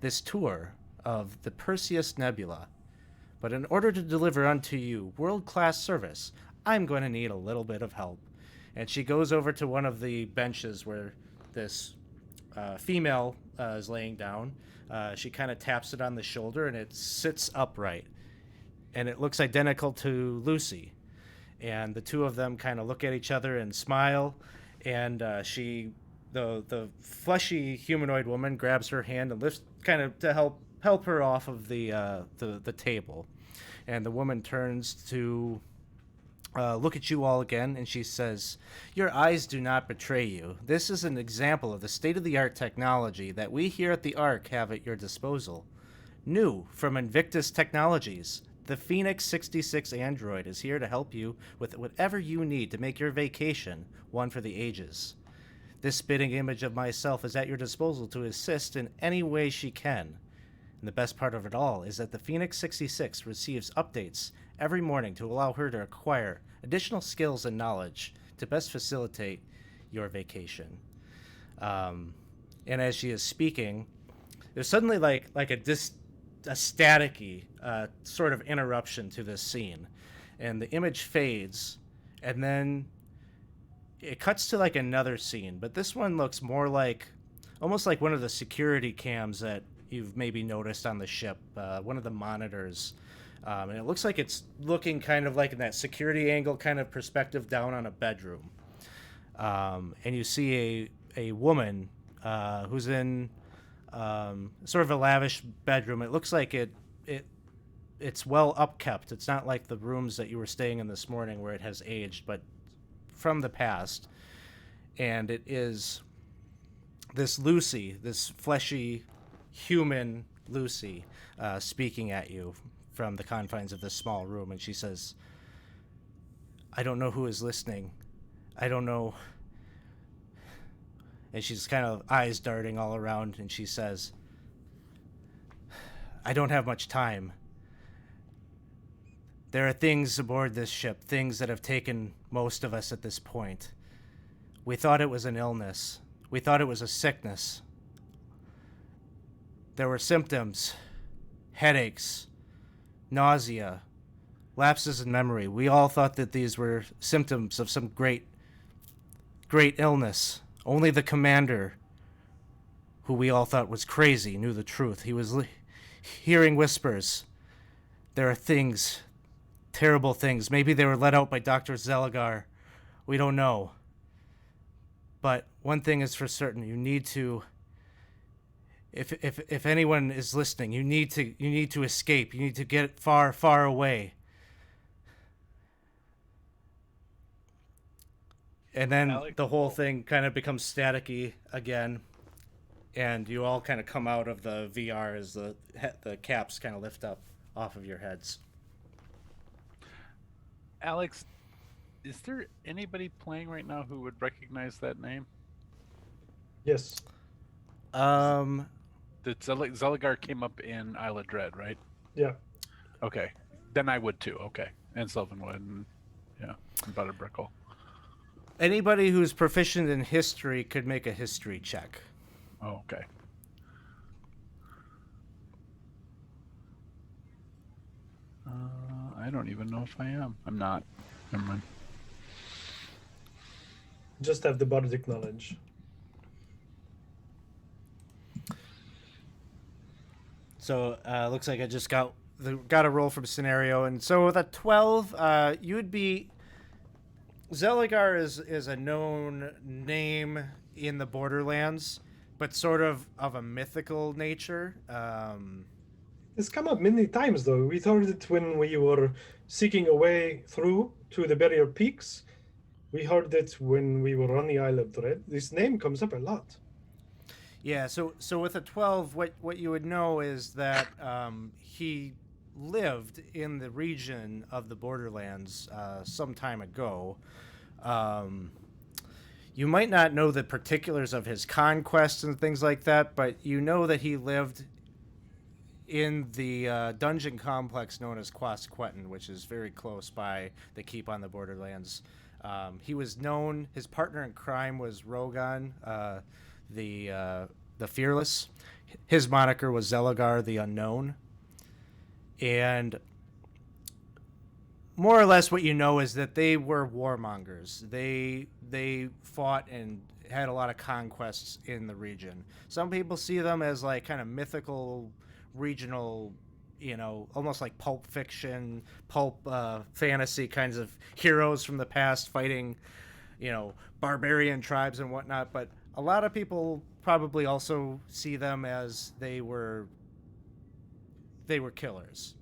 this tour of the Perseus Nebula. But in order to deliver unto you world-class service, I'm going to need a little bit of help." And she goes over to one of the benches where this female is laying down. She kind of taps it on the shoulder, and it sits upright. And it looks identical to Lucy. And the two of them kind of look at each other and smile. And the fleshy humanoid woman grabs her hand and lifts, kind of to help her off of the table. And the woman turns to look at you all again, and she says, "Your eyes do not betray you. This is an example of the state-of-the-art technology that we here at the Ark have at your disposal. New from Invictus Technologies, the Phoenix 66 android is here to help you with whatever you need to make your vacation one for the ages. This spitting image of myself is at your disposal to assist in any way she can. And the best part of it all is that the Phoenix 66 receives updates every morning to allow her to acquire additional skills and knowledge to best facilitate your vacation." And as she is speaking, there's suddenly like a staticky sort of interruption to this scene, and the image fades, and then it cuts to like another scene, but this one looks more like almost like one of the security cams that you've maybe noticed on the ship, one of the monitors. And it looks like it's looking kind of like in that security angle kind of perspective down on a bedroom. And you see a woman who's in sort of a lavish bedroom. It looks like it's well upkept. It's not like the rooms that you were staying in this morning where it has aged, but from the past. And it is this Lucy, this fleshy human Lucy, speaking at you from the confines of this small room, and she says, "I don't know who is listening. I don't know." And she's kind of eyes darting all around, and she says, "I don't have much time. There are things aboard this ship, things that have taken most of us at this point. We thought it was an illness. We thought it was a sickness. There were symptoms, headaches, nausea, lapses in memory. We all thought that these were symptoms of some great illness. Only the commander, who we all thought was crazy, knew the truth. He was hearing whispers. There are things, terrible things. Maybe they were let out by Dr. Zeligar. We don't know. But one thing is for certain. You need to If anyone is listening, you need to escape. You need to get far away. And then Alex, the whole thing kind of becomes staticky again, and you all kind of come out of the VR as the caps kind of lift up off of your heads. Alex, is there anybody playing right now who would recognize that name? Yes. The Zeligar came up in Isle of Dread, right? Yeah. Okay, then I would too. Okay, and Sylvan would, and and Butterbrickle. Anybody who's proficient in history could make a history check. Oh, okay. I don't even know if I am. I'm not. Never mind. Just have the bardic knowledge. So looks like I just got a roll from scenario, and so with a 12, you'd be. Zeligar is a known name in the Borderlands, but sort of a mythical nature. It's come up many times, though. We heard it when we were seeking a way through to the barrier peaks. We heard it when we were on the Isle of Dread. This name comes up a lot. Yeah, so with a 12, what you would know is that he lived in the region of the Borderlands some time ago. You might not know the particulars of his conquests and things like that, but you know that he lived in the dungeon complex known as Quasquetin, which is very close by the keep on the Borderlands. He was known. His partner in crime was Rogan, the Fearless. His moniker was Zeligar the Unknown. And more or less what you know is that they were warmongers. They fought and had a lot of conquests in the region. Some people see them as like kind of mythical regional, almost like pulp fiction, pulp fantasy kinds of heroes from the past fighting, barbarian tribes and whatnot. But a lot of people probably also see them as they were killers.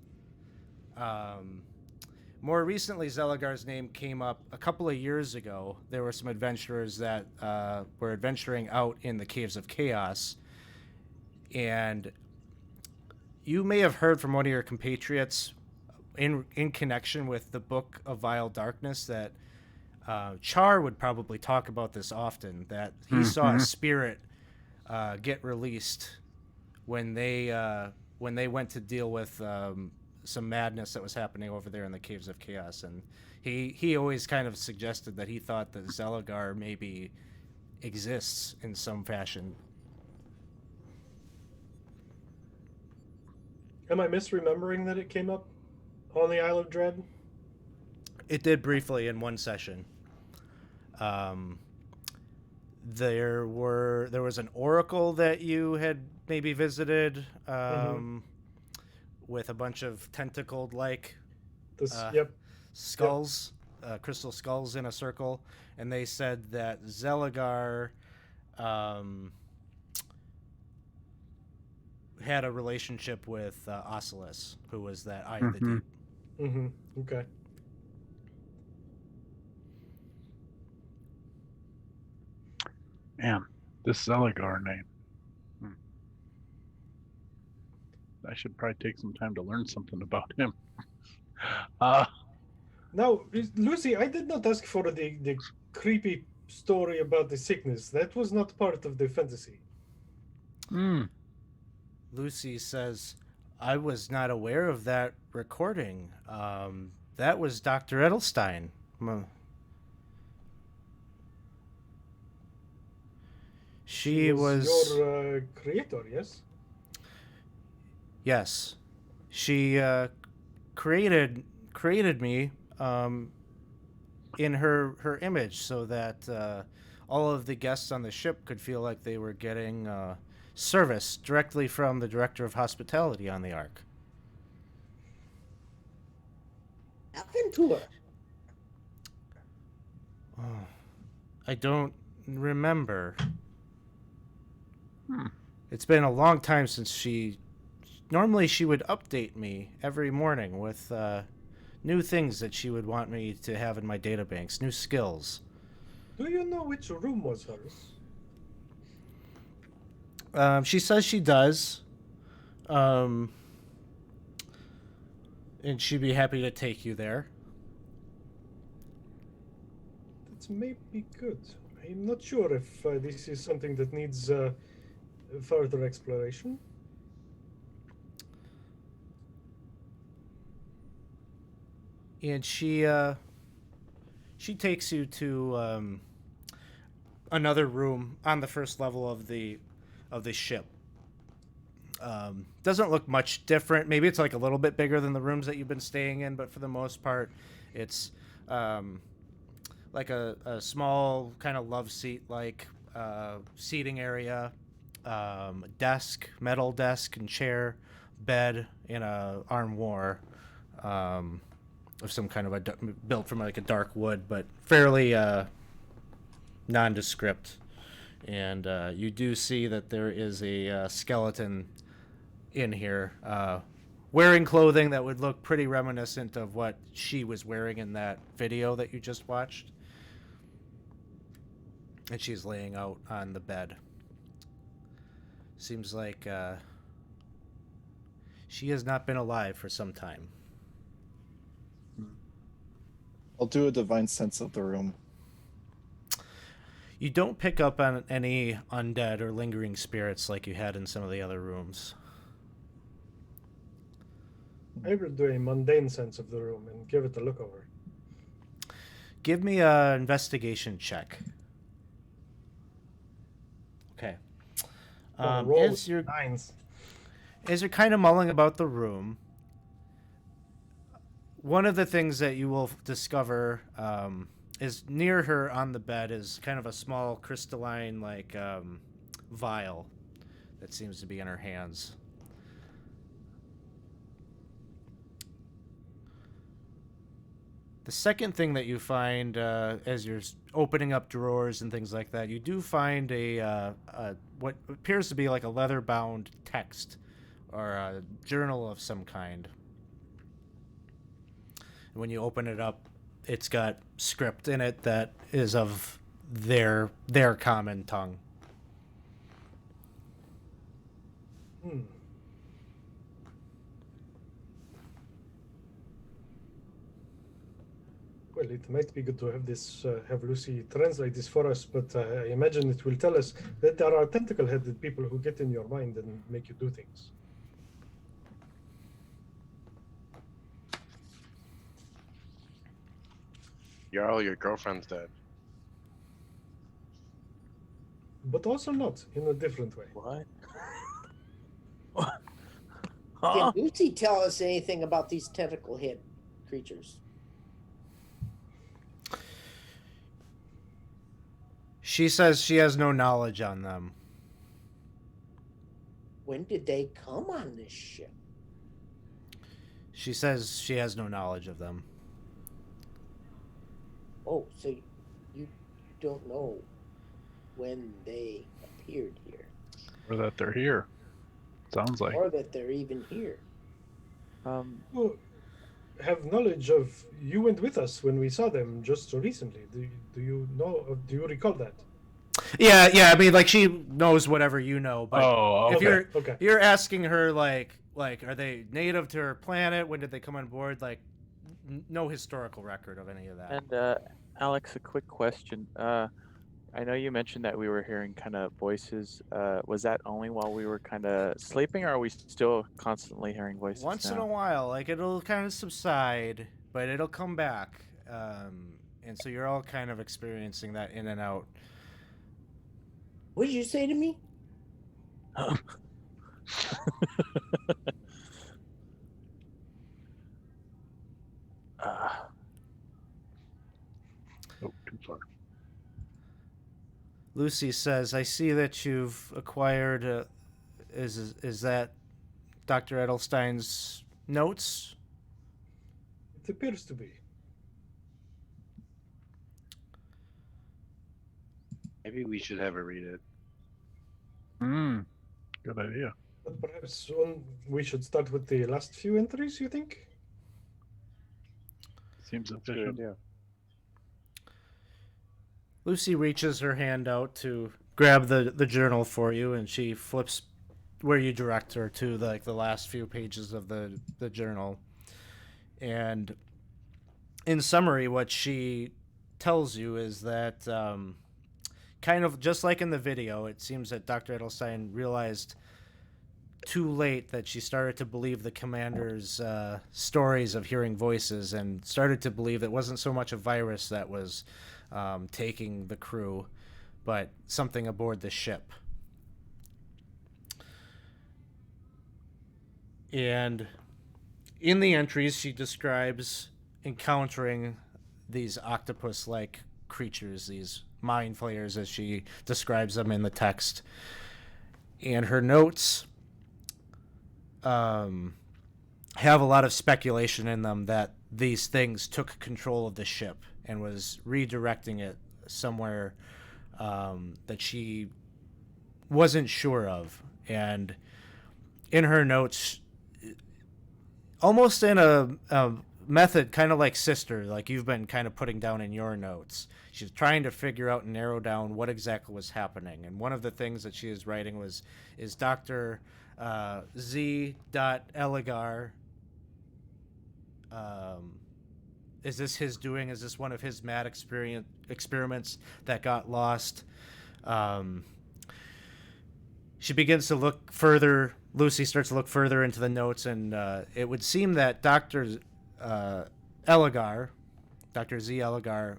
More recently, Zeligar's name came up a couple of years ago. There were some adventurers that were adventuring out in the Caves of Chaos, and you may have heard from one of your compatriots in connection with the Book of Vile Darkness that Char would probably talk about this often, that he saw a spirit get released when they went to deal with some madness that was happening over there in the Caves of Chaos. And he always kind of suggested that he thought that Zeligar maybe exists in some fashion. Am I misremembering that it came up on the Isle of Dread? It did briefly in one session. There was an oracle that you had maybe visited with a bunch of tentacled skulls, crystal skulls in a circle, and they said that Zeligar had a relationship with Oculus, who was that Eye of the Deep. Mm-hmm. Okay. Man, this Zeligar name. I should probably take some time to learn something about him. Now, Lucy, I did not ask for the creepy story about the sickness. That was not part of the fantasy. Lucy says, I was not aware of that recording. That was Dr. Edelstein. She was your creator, yes? Yes. She created me in her image so that all of the guests on the ship could feel like they were getting service directly from the director of hospitality on the Ark. Aventura. Oh, I don't remember. It's been a long time since she. Normally, she would update me every morning with new things that she would want me to have in my databanks, new skills. Do you know which room was hers? She says she does. Um, and she'd be happy to take you there. That may be good. I'm not sure if this is something that needs further exploration. And she takes you to another room on the first level of the ship. Doesn't look much different. Maybe it's like a little bit bigger than the rooms that you've been staying in, but for the most part, it's like a small kind of love seat like seating area, desk, metal desk and chair, bed in a armoire of some kind of built from like a dark wood, but fairly nondescript. And you do see that there is a skeleton in here, wearing clothing that would look pretty reminiscent of what she was wearing in that video that you just watched. And she's laying out on the bed. Seems like she has not been alive for some time. I'll do a divine sense of the room. You don't pick up on any undead or lingering spirits like you had in some of the other rooms. I will do a mundane sense of the room and give it a look over. Give me an investigation check. Okay. Rolls nines. As you're kind of mulling about the room, one of the things that you will discover is near her on the bed is kind of a small crystalline like vial that seems to be in her hands. The second thing that you find as you're opening up drawers and things like that, you do find a what appears to be like a leather-bound text or a journal of some kind. And when you open it up, it's got script in it that is of their common tongue. Well, it might be good to have this, have Lucy translate this for us, but I imagine it will tell us that there are tentacle-headed people who get in your mind and make you do things. Jarl, your girlfriend's dead. But also not, in a different way. What? Can Lucy tell us anything about these tentacle head creatures? She says she has no knowledge on them. When did they come on this ship? She says she has no knowledge of them. Oh, so you don't know when they appeared here. Or that they're here. Sounds like. Or that they're even here. Well, have knowledge of, you went with us when we saw them just so recently. Do you know, do you recall that? Yeah. I mean, like she knows whatever you know, but if okay. you're asking her like are they native to her planet? When did they come on board? Like, no historical record of any of that. And Alex, a quick question. I know you mentioned that we were hearing kind of voices. Was that only while we were kind of sleeping, or are we still constantly hearing voices Once now? in a while, like it'll kind of subside, but it'll come back, and so you're all kind of experiencing that in and out. What did you say to me? Oh, too far. Lucy says, "I see that you've acquired. Is that Dr. Edelstein's notes?" It appears to be. Maybe we should have her read it. Good idea. But perhaps we should start with the last few entries, you think? Seems That's a good efficient. idea. Lucy reaches her hand out to grab the journal for you, and she flips where you direct her to the last few pages of the journal. And in summary, what she tells you is that kind of just like in the video, it seems that Dr. Edelstein realized too late that she started to believe the commander's stories of hearing voices, and started to believe that it wasn't so much a virus that was taking the crew, but something aboard the ship. And in the entries, she describes encountering these octopus-like creatures, these mind flayers, as she describes them in the text. And her notes have a lot of speculation in them that these things took control of the ship and was redirecting it somewhere that she wasn't sure of. And in her notes, almost in a method kind of like Sister, like you've been kind of putting down in your notes, she's trying to figure out and narrow down what exactly was happening. And one of the things that she is writing is Dr. Z. Eligar. Is this his doing? Is this one of his mad experiments that got lost? She begins to look further. Lucy starts to look further into the notes, and it would seem that Dr. Eligar, Dr. Z. Eligar,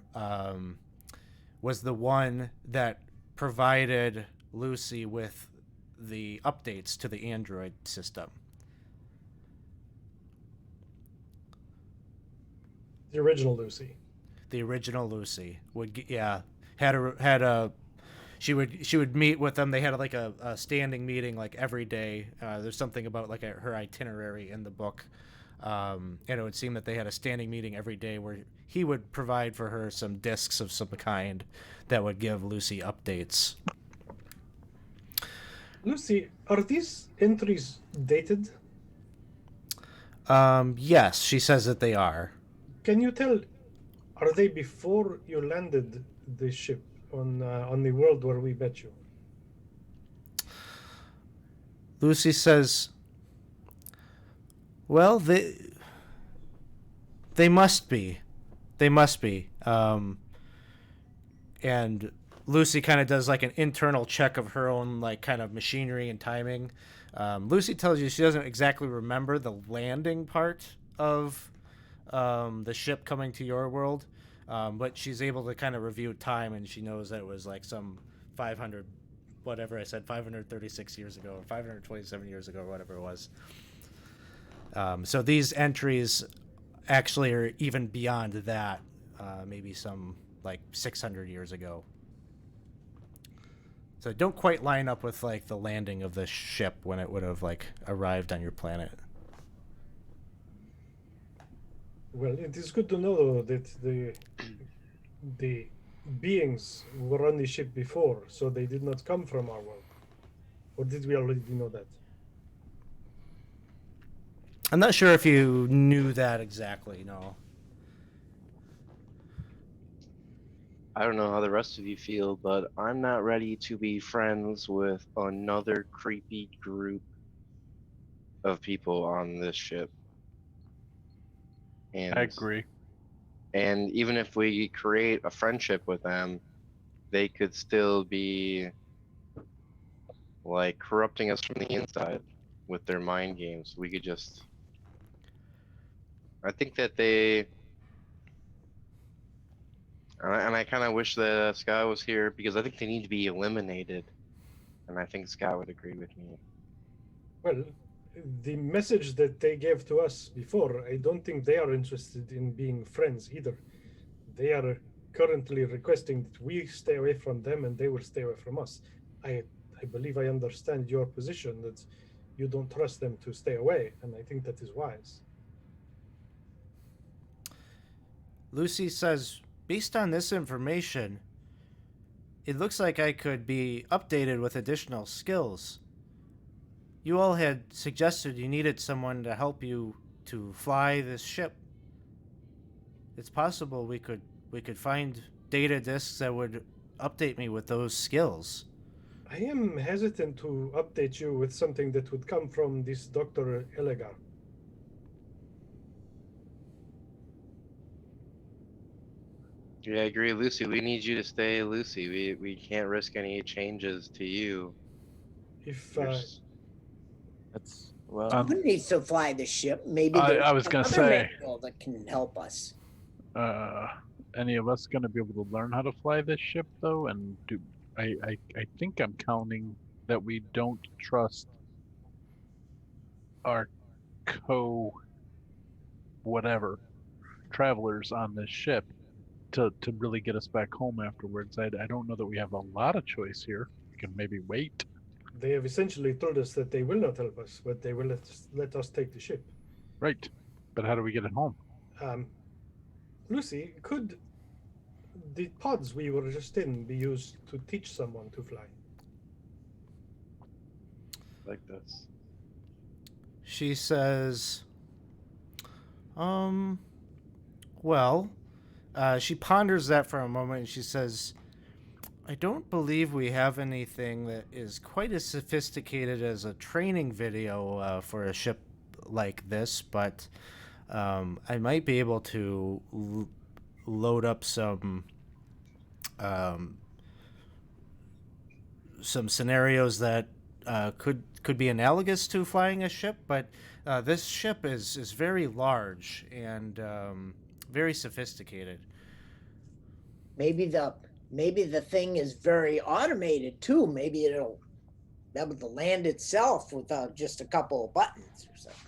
was the one that provided Lucy with the updates to the Android system. The original Lucy. The original Lucy she would meet with them. They had like a standing meeting like every day. There's something about like her itinerary in the book, and it would seem that they had a standing meeting every day where he would provide for her some discs of some kind that would give Lucy updates. Lucy, are these entries dated? Yes, she says that they are. Can you tell, are they before you landed the ship on the world where we met you? Lucy says, well, they must be. They must be. And Lucy kind of does like an internal check of her own like kind of machinery and timing. Lucy tells you she doesn't exactly remember the landing part of the ship coming to your world, but she's able to kind of review time, and she knows that it was like some 500, whatever I said, 536 years ago, or 527 years ago, or whatever it was. So these entries actually are even beyond that, maybe some like 600 years ago. So don't quite line up with like the landing of the ship when it would have like arrived on your planet. Well, it is good to know that the beings were on the ship before, so they did not come from our world. Or did we already know that? I'm not sure if you knew that exactly, no. I don't know how the rest of you feel, but I'm not ready to be friends with another creepy group of people on this ship. And I agree. And even if we create a friendship with them, they could still be like corrupting us from the inside with their mind games. We could just, I think that and I kind of wish that Scott was here, because I think they need to be eliminated. And I think Scott would agree with me. Well, the message that they gave to us before, I don't think they are interested in being friends either. They are currently requesting that we stay away from them and they will stay away from us. I believe I understand your position, that you don't trust them to stay away, and I think that is wise. Lucy says, based on this information, it looks like I could be updated with additional skills. you all had suggested you needed someone to help you to fly this ship. It's possible we could find data disks that would update me with those skills. I am hesitant to update you with something that would come from this Dr. Elegar. Yeah, I agree, Lucy. We need you to stay Lucy. We can't risk any changes to you. If You're s- That's well. Um, Who needs to fly the ship? Maybe I there's was gonna another say- manual that can help us. Any of us going to be able to learn how to fly this ship though? And do I think I'm counting that we don't trust our co whatever travelers on this ship to really get us back home afterwards. I don't know that we have a lot of choice here. We can maybe wait. they have essentially told us that they will not help us, but they will let us take the ship. Right. But how do we get it home? Lucy, could the pods we were just in be used to teach someone to fly? like this. She says, well, she ponders that for a moment and she says, I don't believe we have anything that is quite as sophisticated as a training video for a ship like this, but I might be able to load up some scenarios that could be analogous to flying a ship, but this ship is very large and very sophisticated. Maybe the thing is very automated too. Maybe it'll be able to land itself without just a couple of buttons or something.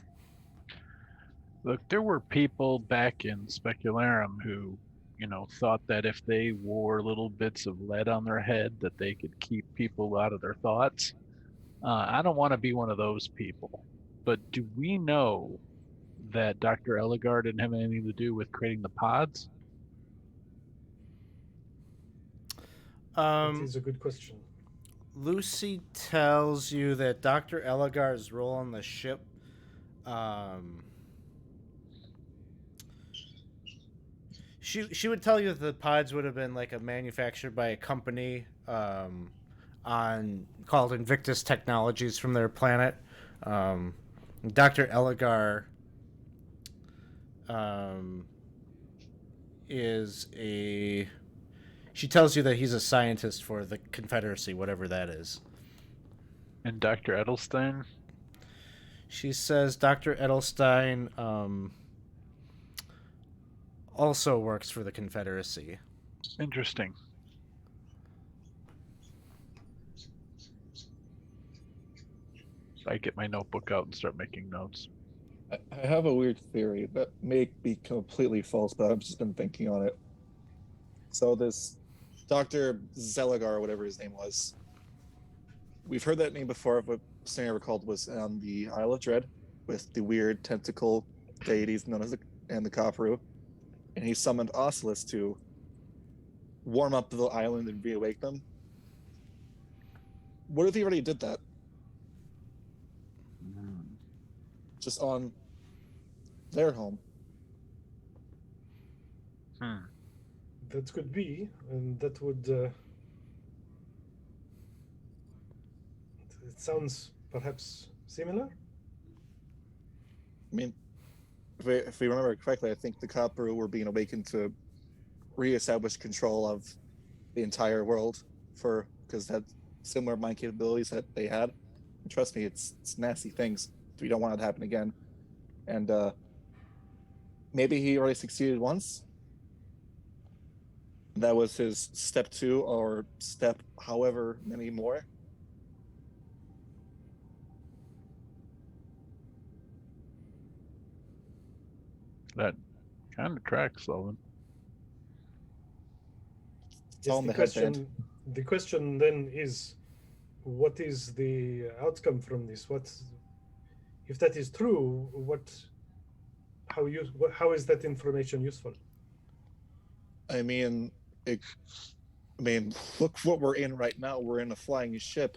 Look, there were people back in Specularum who, thought that if they wore little bits of lead on their head that they could keep people out of their thoughts. I don't want to be one of those people. But do we know that Dr. Elegar didn't have anything to do with creating the pods? That is a good question. Lucy tells you that Dr. Elegar's role on the ship she would tell you that the pods would have been like manufactured by a company on called Invictus Technologies from their planet. Dr. Elegar is a she tells you that he's a scientist for the Confederacy, whatever that is. And Dr. Edelstein? She says Dr. Edelstein also works for the Confederacy. Interesting. I get my notebook out and start making notes. I have a weird theory that may be completely false, but I've just been thinking on it. So this Dr. Zelagar, or whatever his name was, we've heard that name before, but something I recalled was on the Isle of Dread with the weird tentacle deities known as the Kaparu. And he summoned Oculus to warm up the island and reawake them. What if he already did that? Just on their home. That could be, and that would. It sounds perhaps similar. I mean, if we remember correctly, I think the Kaparu were being awakened to reestablish control of the entire world because they had similar mind capabilities that they had. And trust me, it's nasty things. We don't want it to happen again. And maybe he already succeeded once. That was his step 2 or step however many more. That kind of tracks, Sullivan. It's all in the headband. The question then is, what is the outcome from this? If that is true? How is that information useful? I mean, look what we're in right now. We're in a flying ship.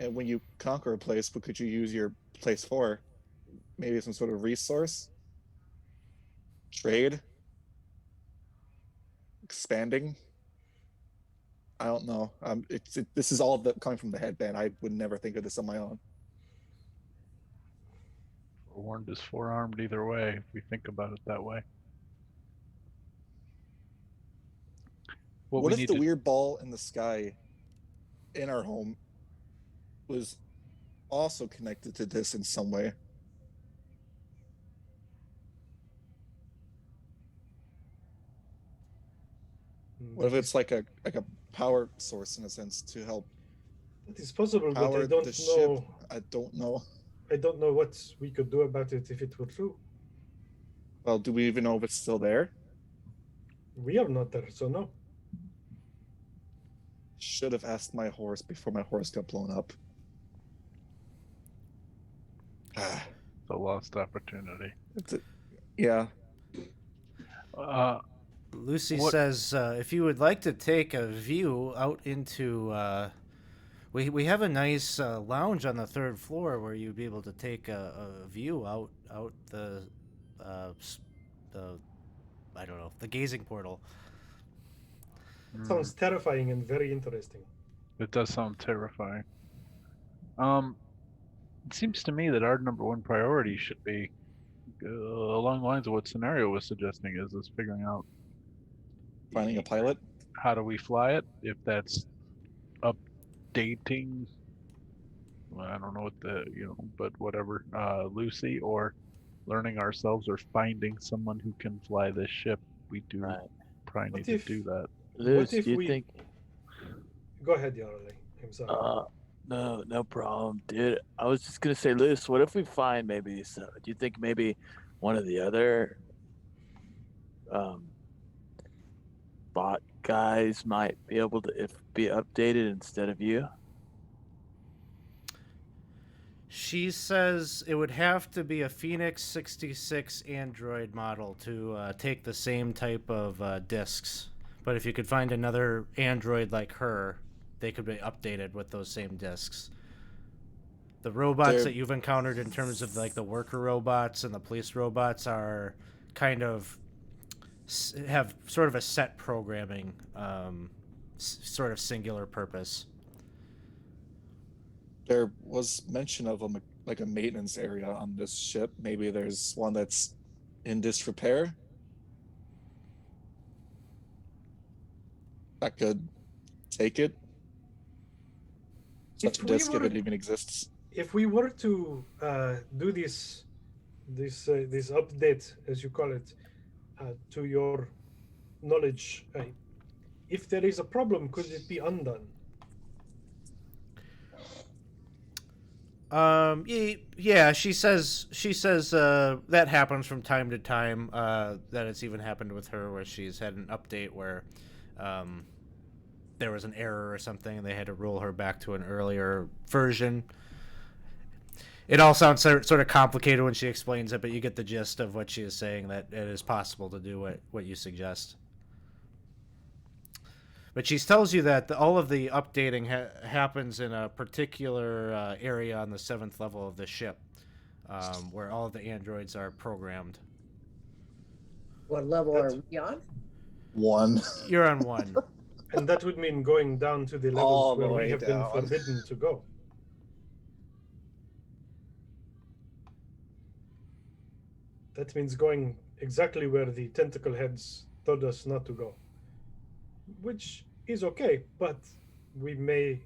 And when you conquer a place, what could you use your place for? Maybe some sort of resource, trade, expanding. I don't know. This is all coming from the headband. I would never think of this on my own. Warned is forearmed either way, if we think about it that way. What if the weird ball in the sky in our home was also connected to this in some way? What if it's like a power source in a sense to help It is possible, but I power don't the know. ship? I don't know. I don't know what we could do about it if it were true. Well, do we even know if it's still there? We are not there, so no. Should have asked my horse before my horse got blown up. It's a lost opportunity. Yeah. Lucy What- says, if you would like to take a view out into, we have a nice lounge on the third floor where you'd be able to take a view out the I don't know, the gazing portal. Sounds terrifying and very interesting. It does sound terrifying. It seems to me that our number one priority should be along the lines of what Scenario was suggesting, is figuring out Finding a pilot. how do we fly it, if that's updating, well, I don't know what but whatever, Lucy, or learning ourselves, or finding someone who can fly this ship. We do Right. probably What need if- to do that. Luce, if do you we- think? Go ahead, Yarley. I'm sorry. No problem, dude. I was just gonna say, Luce, what if we find maybe? Do you think maybe one of the other bot guys might be able to be updated instead of you? She says it would have to be a Phoenix 66 Android model to take the same type of discs. But if you could find another Android like her, they could be updated with those same discs. The robots that you've encountered in terms of like the worker robots and the police robots are kind of have sort of a set programming, sort of singular purpose. There was mention of like a maintenance area on this ship. Maybe there's one that's in disrepair. That could take it. Such a disc, if it even exists. If we were to do this update, as you call it, to your knowledge, if there is a problem, could it be undone? Yeah, she says that happens from time to time. That it's even happened with her where she's had an update where there was an error or something and they had to roll her back to an earlier version. It all sounds sort of complicated when she explains it, but you get the gist of what she is saying, that it is possible to do what you suggest. But she tells you that all of the updating happens in a particular area on the 7th level of the ship, where all of the androids are programmed. What level are we on? 1. You're on 1. And that would mean going down to the levels All the where we way have down. been forbidden to go. That means going exactly where the tentacle heads told us not to go. Which is okay, but we may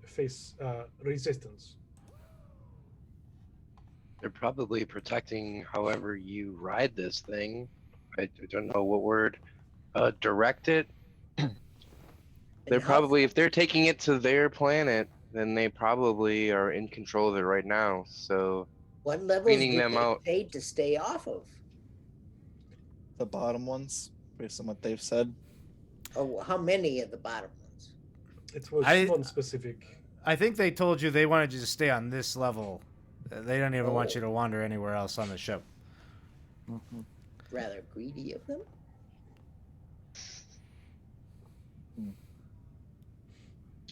face resistance. They're probably protecting however you ride this thing. I don't know what word. Direct it. They're And how probably, if they're taking it to their planet, then they probably are in control of it right now. So What levels cleaning get them they out. paid to stay off of? The bottom ones, based on what they've said. Oh, how many of the bottom ones? It was non-specific. I think they told you they wanted you to stay on this level. They don't even want you to wander anywhere else on the ship. Rather greedy of them?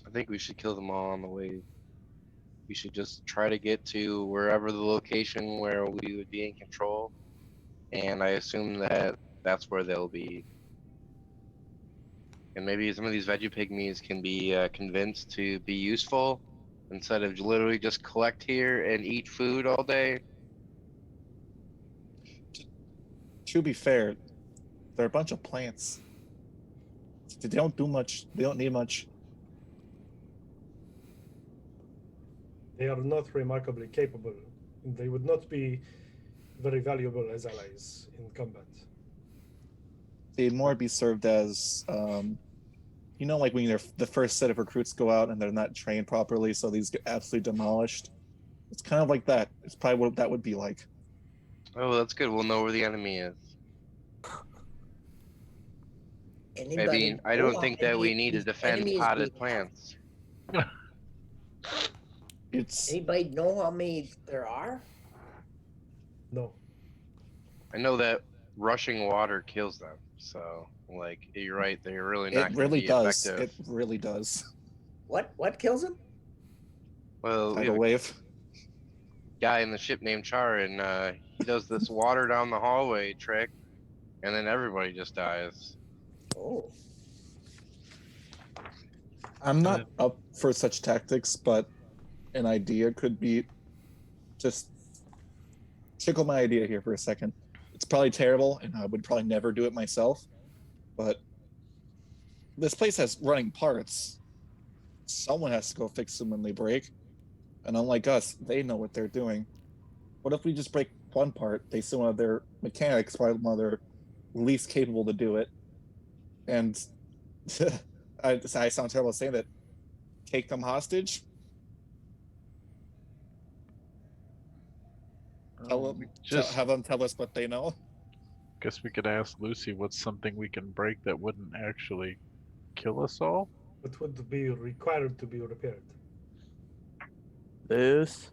I think we should kill them all on the way we should just try to get to wherever the location where we would be in control. And I assume that that's where they'll be. And maybe some of these veggie pygmies can be convinced to be useful instead of literally just collect here and eat food all day. To be fair, they're a bunch of plants. They don't do much. They don't need much. They are not remarkably capable. They would not be very valuable as allies in combat. They'd more be served as, like when the first set of recruits go out and they're not trained properly, so these get absolutely demolished. It's kind of like that. It's probably what that would be like. Oh, that's good. We'll know where the enemy is. Anybody Maybe I know don't how think that many we of need to these defend enemies potted we have? plants. It's Anybody know how many there are? No. I know that rushing water kills them. So, like, you're right. They're really not it going to really be does. effective. It really does. What kills them? Well, we have Tidal a wave. guy in the ship named Char, and he does this water down the hallway trick, and then everybody just dies. Oh, I'm not up for such tactics, but an idea could be just tickle my idea here for a second. It's probably terrible, and I would probably never do it myself, but this place has running parts. Someone has to go fix them when they break. And unlike us, they know what they're doing. What if we just break one part? They still have their mechanics, probably one of their least capable to do it. And I sound terrible saying that. Take them hostage. Have them tell us what they know. Guess we could ask Lucy what's something we can break that wouldn't actually kill us all. It would be required to be repaired. This.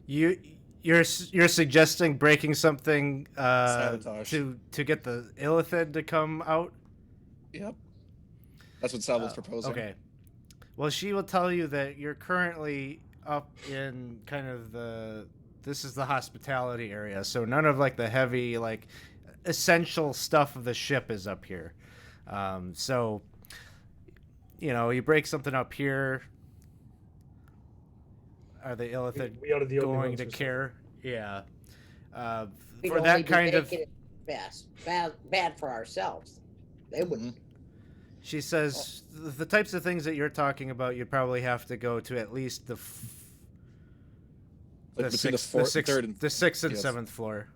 You're suggesting breaking something Sabotage. to get the illithid to come out? Yep. That's what Sal was proposing. Okay. Well, she will tell you that you're currently up in kind of this is the hospitality area, so none of like the heavy like essential stuff of the ship is up here. So you break something up here. Are the illithid We are the only going ones to who care? Yeah. we'd For only that be kind of, making it bad for ourselves. They wouldn't. she says, the types of things that you're talking about, you'd probably have to go to at least the Between the sixth and yes. seventh floor.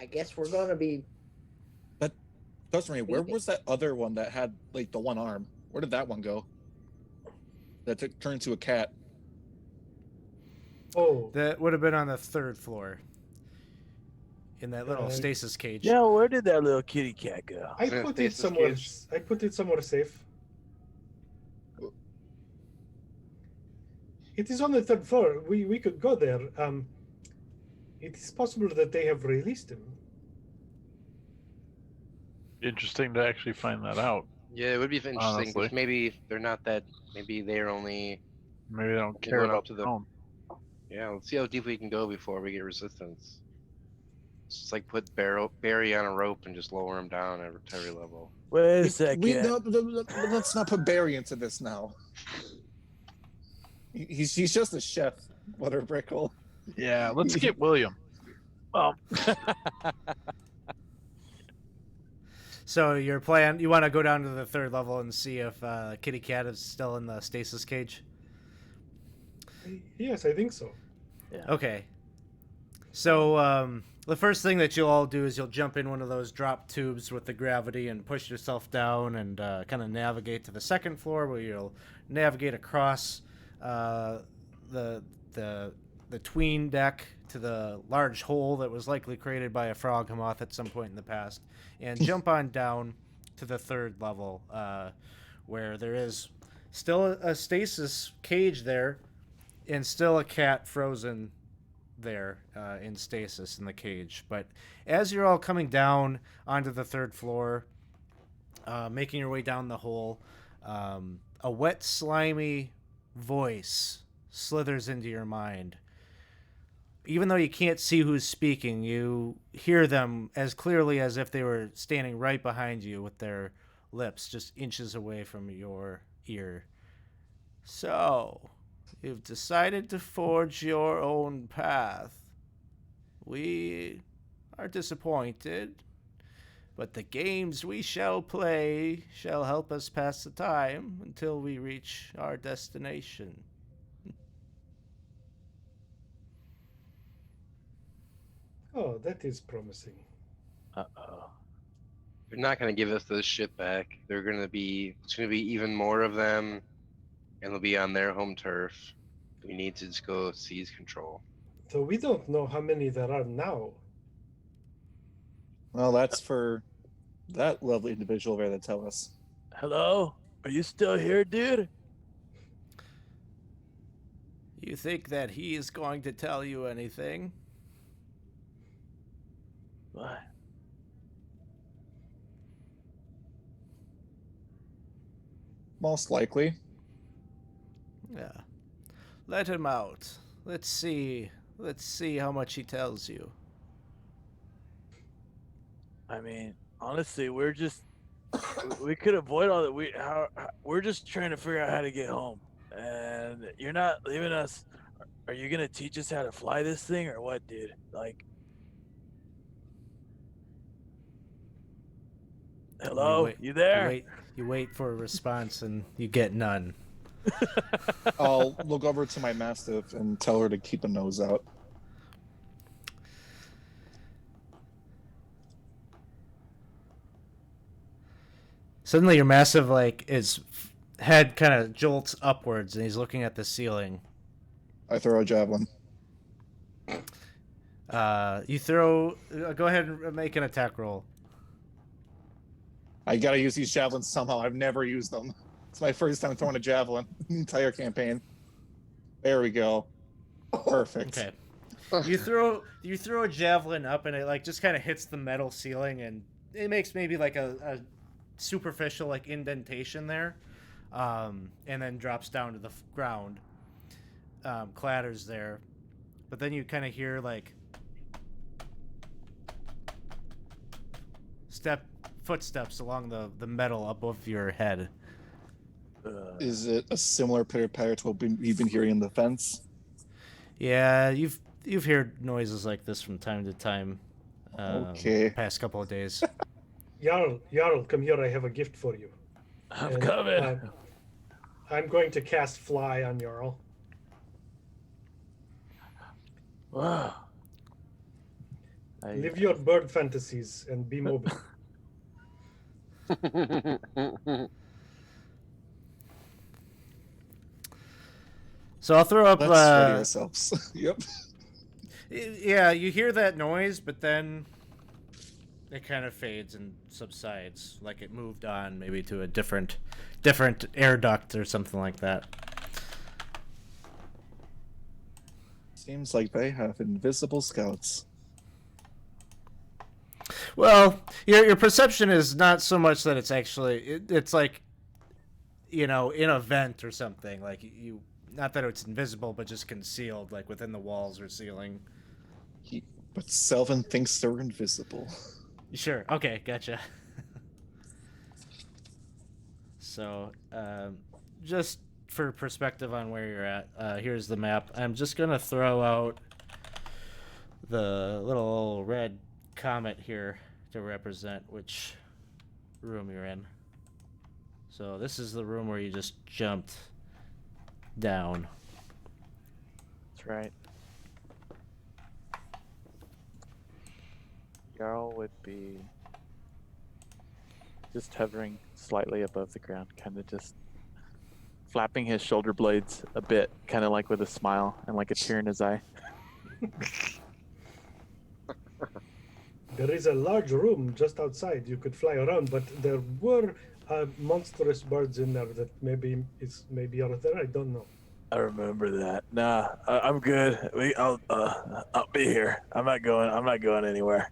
I guess we're gonna be. Trust me, where was that other one that had like the one arm? Where did that one go? That turned into a cat. Oh, That would have been on the third floor. In that little stasis cage. Yeah, where did that little kitty cat go? I Yeah, put it stasis somewhere. cage. I put it somewhere safe. It is on the third floor. We could go there. It is possible that they have released him. Interesting to actually find that out. Yeah, it would be interesting. Honestly. Because maybe they're not that. Maybe they're only. Maybe they don't We're care going up about to the the- home. Yeah, let's see how deep we can go before we get resistance. It's just like put Barry on a rope and just lower him down every level. Wait a second. Let's not put Barry into this now. He's just a chef, Butterbrickle. Yeah, let's get William. Well, So your plan, you want to go down to the third level and see if Kitty Cat is still in the stasis cage? Yes, I think so. Okay. So the first thing that you'll all do is you'll jump in one of those drop tubes with the gravity and push yourself down and kind of navigate to the second floor where you'll navigate across the tween deck to the large hole that was likely created by a frog moth at some point in the past, and jump on down to the third level where there is still a stasis cage there and still a cat frozen there in stasis in the cage. But as you're all coming down onto the third floor, making your way down the hole, A wet, slimy voice slithers into your mind. Even though you can't see who's speaking, you hear them as clearly as if they were standing right behind you with their lips just inches away from your ear. So, you've decided to forge your own path. We are disappointed, but the games we shall play shall help us pass the time until we reach our destination. Oh, that is promising. Uh-oh. They're not gonna give us this shit back. It's gonna be even more of them, and they'll be on their home turf. We need to just go seize control. So we don't know how many there are now. Well, that's for that lovely individual there to tell us. Hello? Are you still here, dude? You think that he is going to tell you anything? What? Most likely. Yeah. Let him out. Let's see. Let's see how much he tells you. I mean, honestly, we could avoid all that. We're just trying to figure out how to get home, and you're not leaving us. Are you gonna teach us how to fly this thing, or what, dude? Like, hello, you there? You wait for a response, and you get none. I'll look over to my mastiff and tell her to keep a nose out. Suddenly, your massive his head kind of jolts upwards, and he's looking at the ceiling. I throw a javelin. You throw. Go ahead and make an attack roll. I gotta use these javelins somehow. I've never used them. It's my first time throwing a javelin in the entire campaign. There we go. Perfect. Okay. You throw a javelin up, and it just kind of hits the metal ceiling, and it makes maybe a superficial indentation there, and then drops down to the ground. Clatters there, but then you kind of hear footsteps along the metal above your head. Is it a similar pitter-patter to what we've been hearing in the fence? Yeah, you've heard noises like this from time to time. Okay. Past couple of days. Jarl, come here. I have a gift for you. I'm And, coming. I'm going to cast Fly on Jarl. Wow. Live your bird fantasies and be mobile. So I'll throw up. Let's ready ourselves. Yep. Yeah, you hear that noise, but then it kind of fades and subsides, like it moved on maybe to a different air duct or something like that. Seems like they have invisible scouts. Well, your perception is not so much that it's actually it's like, in a vent or something, not that it's invisible, but just concealed, within the walls or ceiling. But Selvin thinks they're invisible. Sure. Okay. Gotcha. So, just for perspective on where you're at, here's the map. I'm just gonna throw out the little red comet here to represent which room you're in. So this is the room where you just jumped down. That's right. Jarl would be just hovering slightly above the ground, kind of just flapping his shoulder blades a bit, kind of like with a smile and like a tear in his eye. There is a large room just outside. You could fly around, but there were monstrous birds in there that maybe are there. I don't know. I remember that. Nah, I'm good. I'll be here. I'm not going anywhere.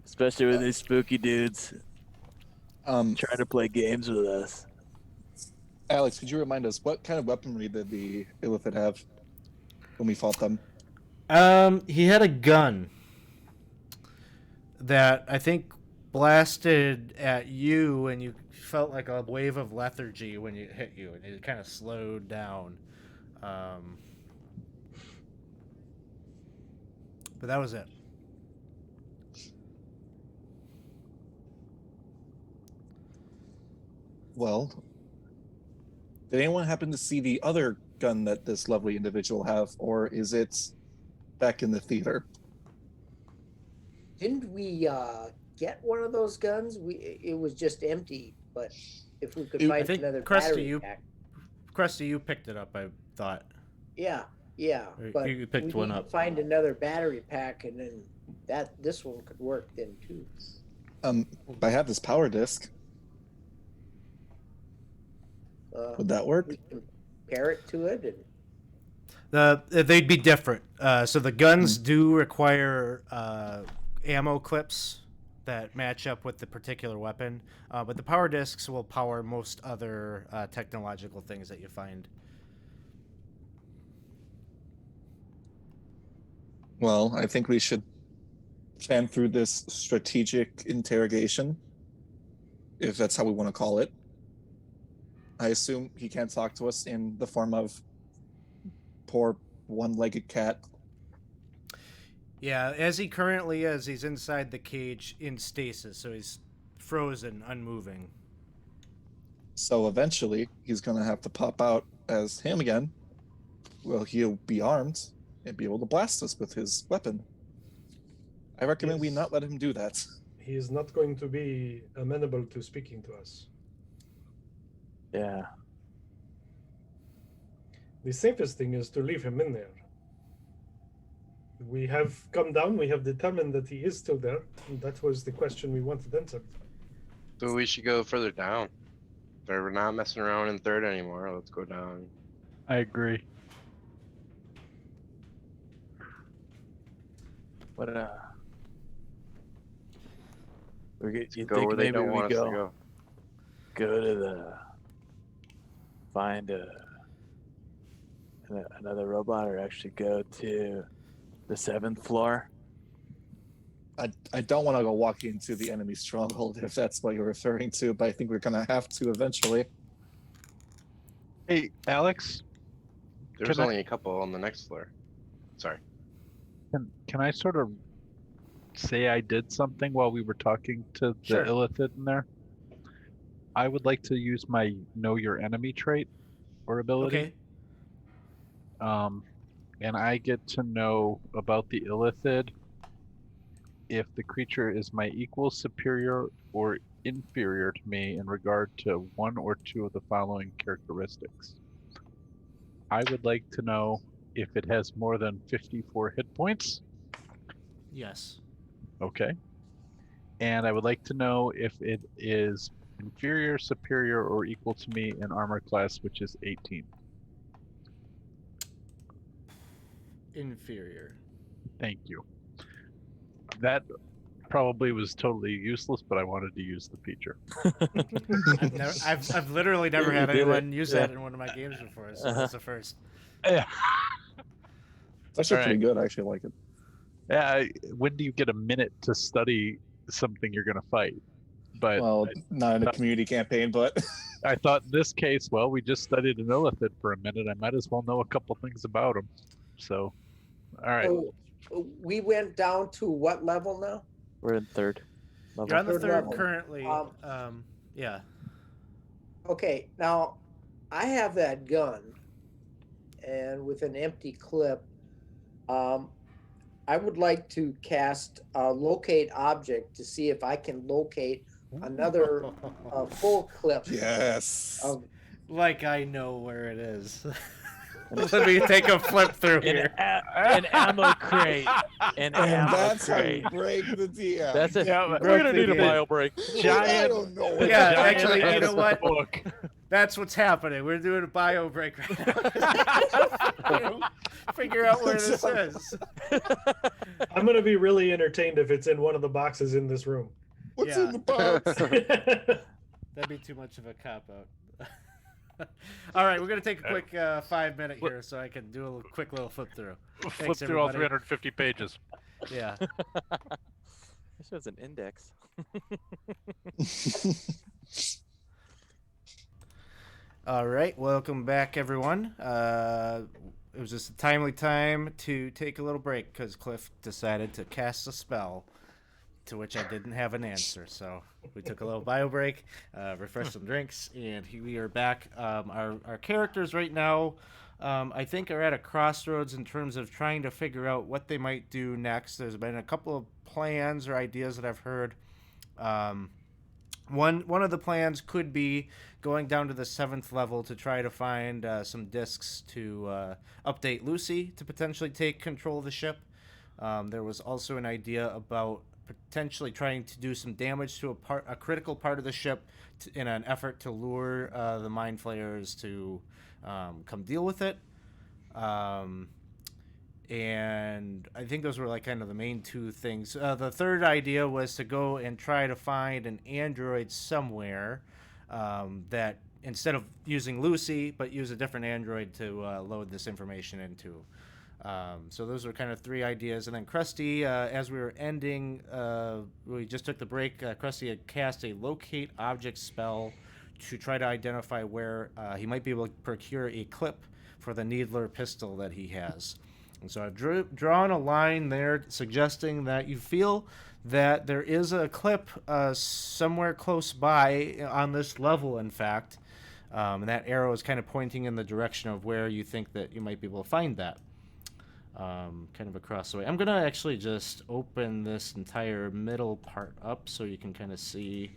Especially with these spooky dudes Um, trying to play games with us. Alex, could you remind us what kind of weaponry did the Illithid have when we fought them? He had a gun that I think blasted at you, and you felt like a wave of lethargy when it hit you, and it kind of slowed down. But that was it. Well, did anyone happen to see the other gun that this lovely individual have, or is it back in the theater? Didn't we get one of those guns? It was just empty, but if we could I find think, another Krusty, battery pack. Krusty, you picked it up, I thought. Yeah, Or but you picked we one need to up. find another battery pack, and then this one could work then too. I have this power disc. Would that work? We can pair it to it, and They'd be different. So the guns do require ammo clips that match up with the particular weapon, but the power discs will power most other technological things that you find. Well, I think we should plan through this strategic interrogation, if that's how we want to call it. I assume he can't talk to us in the form of poor one-legged cat. Yeah, as he currently is, he's inside the cage in stasis, so he's frozen, unmoving. So eventually, he's going to have to pop out as him again. Well, he'll be armed and be able to blast us with his weapon. I recommend we Yes. not let him do that. He is not going to be amenable to speaking to us. Yeah. The safest thing is to leave him in there. We have come down, we have determined that he is still there. And that was the question we wanted answered. So we should go further down. We're not messing around in third anymore. Let's go down. I agree. What you Go think where they maybe don't we want us to go to find another robot, or actually go to the 7th floor? I don't want to go walking into the enemy stronghold if that's what you're referring to, but I think we're going to have to eventually. Hey, Alex, There's Can I- only a couple on the next floor. Sorry. can I sort of say I did something while we were talking to the Sure. Illithid in there? I would like to use my Know Your Enemy trait or ability. Okay. And I get to know about the Illithid if the creature is my equal, superior, or inferior to me in regard to one or two of the following characteristics. I would like to know if it has more than 54 hit points. Yes. Okay. And I would like to know if it is inferior, superior, or equal to me in armor class, which is 18. Inferior. Thank you. That probably was totally useless, but I wanted to use the feature. I've literally never You had did it. anyone use that Yeah. in one of my games before, so that's the first. Yeah. It's actually All pretty good. I actually like it. Yeah. When do you get a minute to study something you're going to fight? But Well, not in a community campaign, but I thought in this case, well, we just studied an Illithid for a minute. I might as well know a couple things about him. So, all right. so we went down to what level now? We're in 3rd level. You're on the Third third level. currently. Yeah. Okay, now I have that gun, and with an empty clip, I would like to cast locate object to see if I can locate another full clip yes. of. Like I know where it is. Let me take a flip through here. An ammo crate. An And ammo that's how crate. you break the DM. That's it. Yeah, We're gonna need a Yeah. bio break. I Giant. don't know. Yeah, giant actually, you know ass what? book. That's what's happening. We're doing a bio break right now. Figure out where this is. I'm going to be really entertained if it's in one of the boxes in this room. What's Yeah. in the box? That'd be too much of a cop out. All right, we're gonna take a quick 5-minute here so I can do a quick little flip through. Flip Thanks, through all everybody. 350 pages. Yeah. This was an index. All right, welcome back, everyone. It was just a timely time to take a little break because Cliff decided to cast a spell, to which I didn't have an answer. So we took a little bio break, refreshed some drinks, and here we are back. Our characters right now, I think, are at a crossroads in terms of trying to figure out what they might do next. There's been a couple of plans or ideas that I've heard. One of the plans could be going down to the 7th level to try to find some discs to update Lucy to potentially take control of the ship. There was also an idea about potentially trying to do some damage to a critical part of the ship in an effort to lure the mind flayers to come deal with it. And I think those were like kind of the main two things. The third idea was to go and try to find an android somewhere that instead of using Lucy, but use a different android to load this information into. So those were kind of 3 ideas. And then Krusty, as we were ending, we just took the break. Krusty had cast a locate object spell to try to identify where he might be able to procure a clip for the Needler pistol that he has. And so I've drawn a line there suggesting that you feel that there is a clip somewhere close by on this level, in fact. And that arrow is kind of pointing in the direction of where you think that you might be able to find that. Kind of across the way. I'm going to actually just open this entire middle part up so you can kind of see.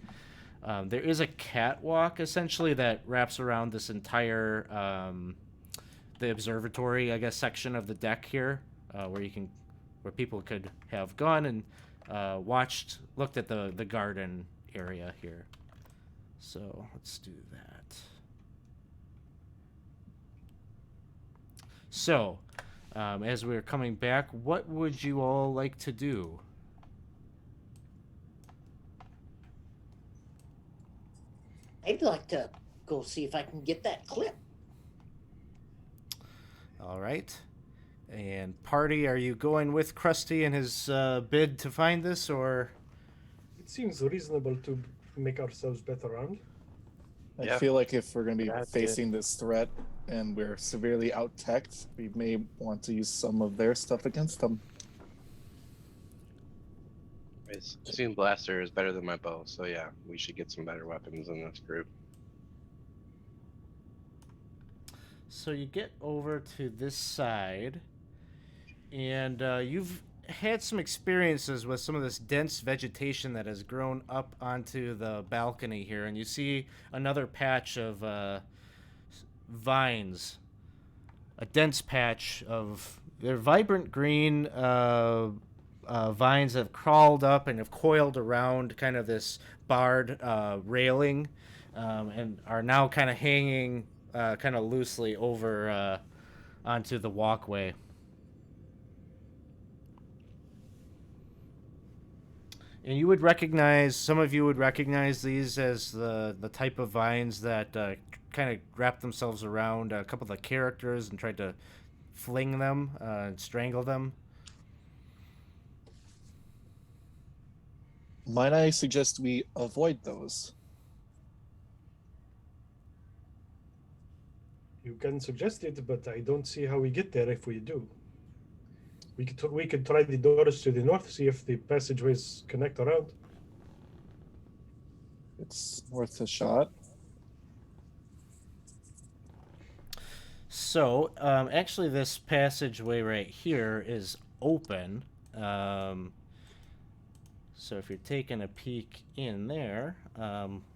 There is a catwalk, essentially, that wraps around this entire... the observatory, I guess, section of the deck here, where people could have gone and looked at the garden area here. So let's do that. So, as we're coming back, what would you all like to do? I'd like to go see if I can get that clip. All right. And Party, are you going with Krusty in his bid to find this, or? It seems reasonable to make ourselves better armed. I feel like if we're going to be That's facing this threat and we're severely out-teched, we may want to use some of their stuff against them. Assume blaster is better than my bow, so yeah, we should get some better weapons in this group. So you get over to this side, and you've had some experiences with some of this dense vegetation that has grown up onto the balcony here, and you see another patch of vines, a dense patch of they're vibrant green vines that have crawled up and have coiled around kind of this barred railing, and are now kind of hanging kind of loosely over onto the walkway. And you would recognize, some of you would recognize these as the type of vines that kind of wrap themselves around a couple of the characters and tried to fling them and strangle them. Might I suggest we avoid those? You can suggest it, but I don't see how we get there if we do. We could try the doors to the north, see if the passageways connect around. It's worth a shot. So, actually, this passageway right here is open. So if you're taking a peek in there,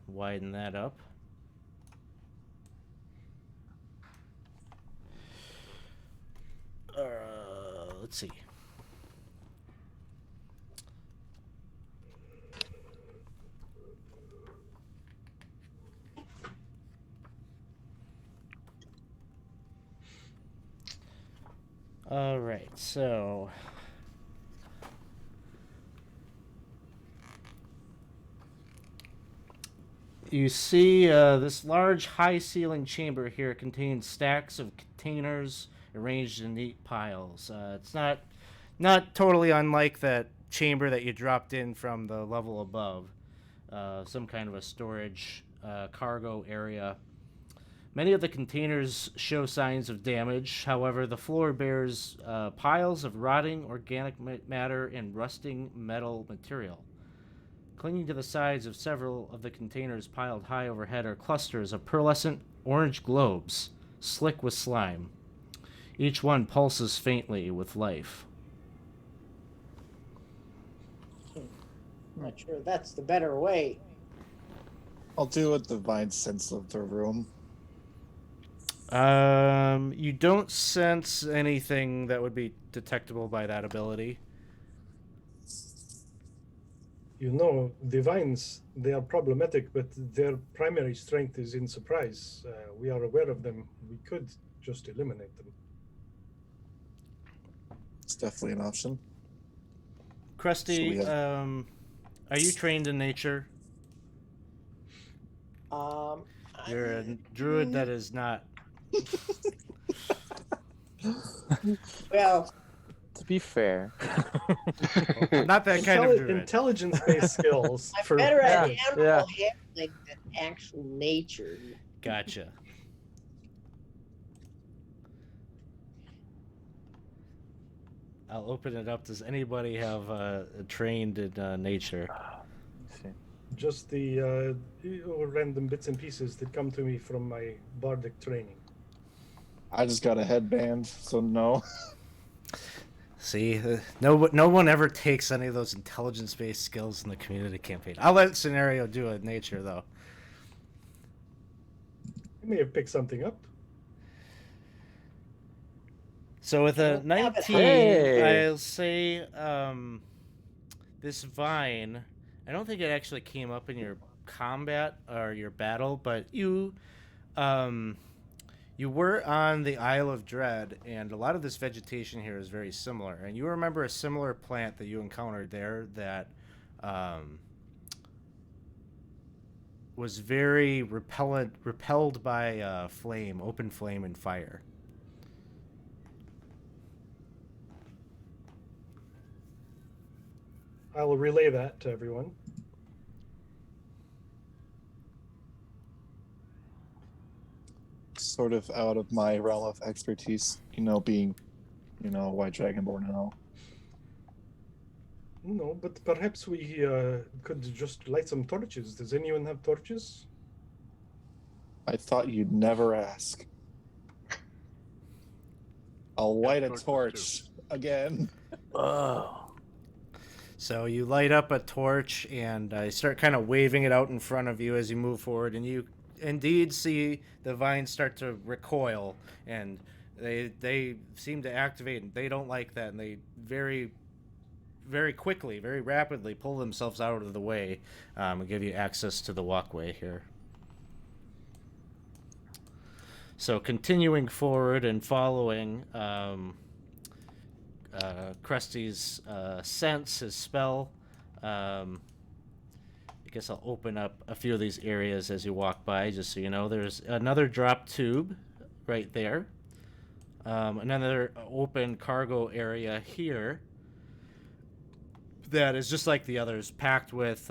widen that up. Let's see. All right, so you see this large, high-ceiling chamber here contains stacks of containers arranged in neat piles. It's not totally unlike that chamber that you dropped in from the level above. Some kind of a storage cargo area. Many of the containers show signs of damage. However, the floor bears piles of rotting organic matter and rusting metal material. Clinging to the sides of several of the containers piled high overhead are clusters of pearlescent orange globes, slick with slime. Each one pulses faintly with life. I'm not sure that's the better way. I'll do a divine sense of the room. You don't sense anything that would be detectable by that ability. You know, divines, they are problematic, but their primary strength is in surprise. We are aware of them. We could just eliminate them. It's definitely an option. Krusty, So are you trained in nature? You're a druid that is not. Well, To be fair. I'm not that kind of druid. Intelligence-based skills. I'm better at Yeah, animal handling than actual nature. Gotcha. I'll open it up. Does anybody have trained in nature? Let's see. Just the random bits and pieces that come to me from my bardic training. I just got a headband, so no. See, no one ever takes any of those intelligence-based skills in the community campaign. I'll let Scenario do it in nature, though. I may have picked something up. So with a Don't have it. 19, Hey. I'll say this vine, I don't think it actually came up in your combat or your battle, but you were on the Isle of Dread, and a lot of this vegetation here is very similar. And you remember a similar plant that you encountered there that was very repelled by flame, open flame, and fire. I'll relay that to everyone. Sort of out of my realm of expertise, being, white dragonborn and all. No, but perhaps we could just light some torches. Does anyone have torches? I thought you'd never ask. I'll light a torches torch again. Oh. So you light up a torch and start kind of waving it out in front of you as you move forward, and you indeed see the vines start to recoil, and they seem to activate, and they don't like that, and they very, very quickly, very rapidly pull themselves out of the way and give you access to the walkway here. So continuing forward and following Krusty's sense, his spell. I guess I'll open up a few of these areas as you walk by, just so you know. There's another drop tube right there. Another open cargo area here that is just like the others, packed with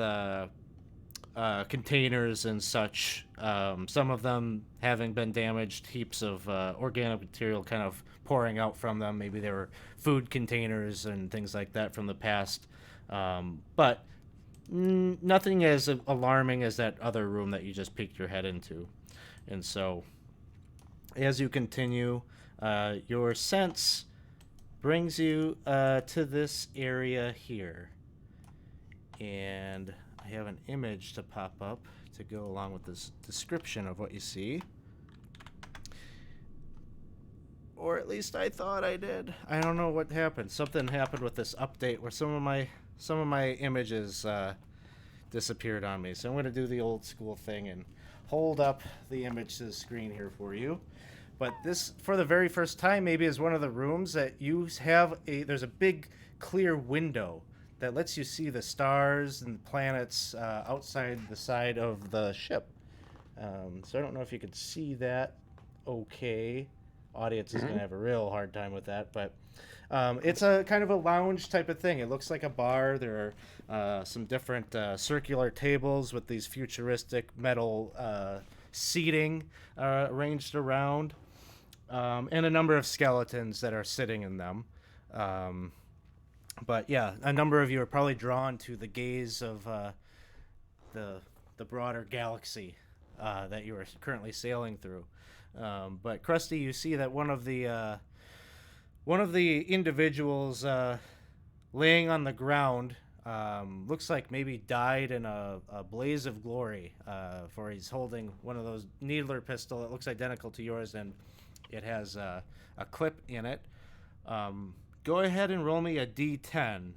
containers and such. Some of them having been damaged, heaps of organic material kind of pouring out from them. Maybe they were food containers and things like that from the past. But nothing as alarming as that other room that you just peeked your head into. And so as you continue, your sense brings you to this area here. And I have an image to pop up to go along with this description of what you see. Or at least I thought I did. I don't know what happened. Something happened with this update where some of my images disappeared on me. So I'm going to do the old school thing and hold up the image to the screen here for you. But this, for the very first time, maybe is one of the rooms that you have there's a big clear window that lets you see the stars and planets outside the side of the ship. So I don't know if you could see that. Okay, audience is Mhm. gonna have a real hard time with that, but it's a kind of a lounge type of thing. It looks like a bar. There are some different circular tables with these futuristic metal seating arranged around, and a number of skeletons that are sitting in them. Um, but yeah, a number of you are probably drawn to the gaze of the the broader galaxy that you are currently sailing through. But Krusty, you see that one of the individuals laying on the ground looks like maybe died in a blaze of glory. For he's holding one of those needler pistol that looks identical to yours, and it has a clip in it. Go ahead and roll me a D10.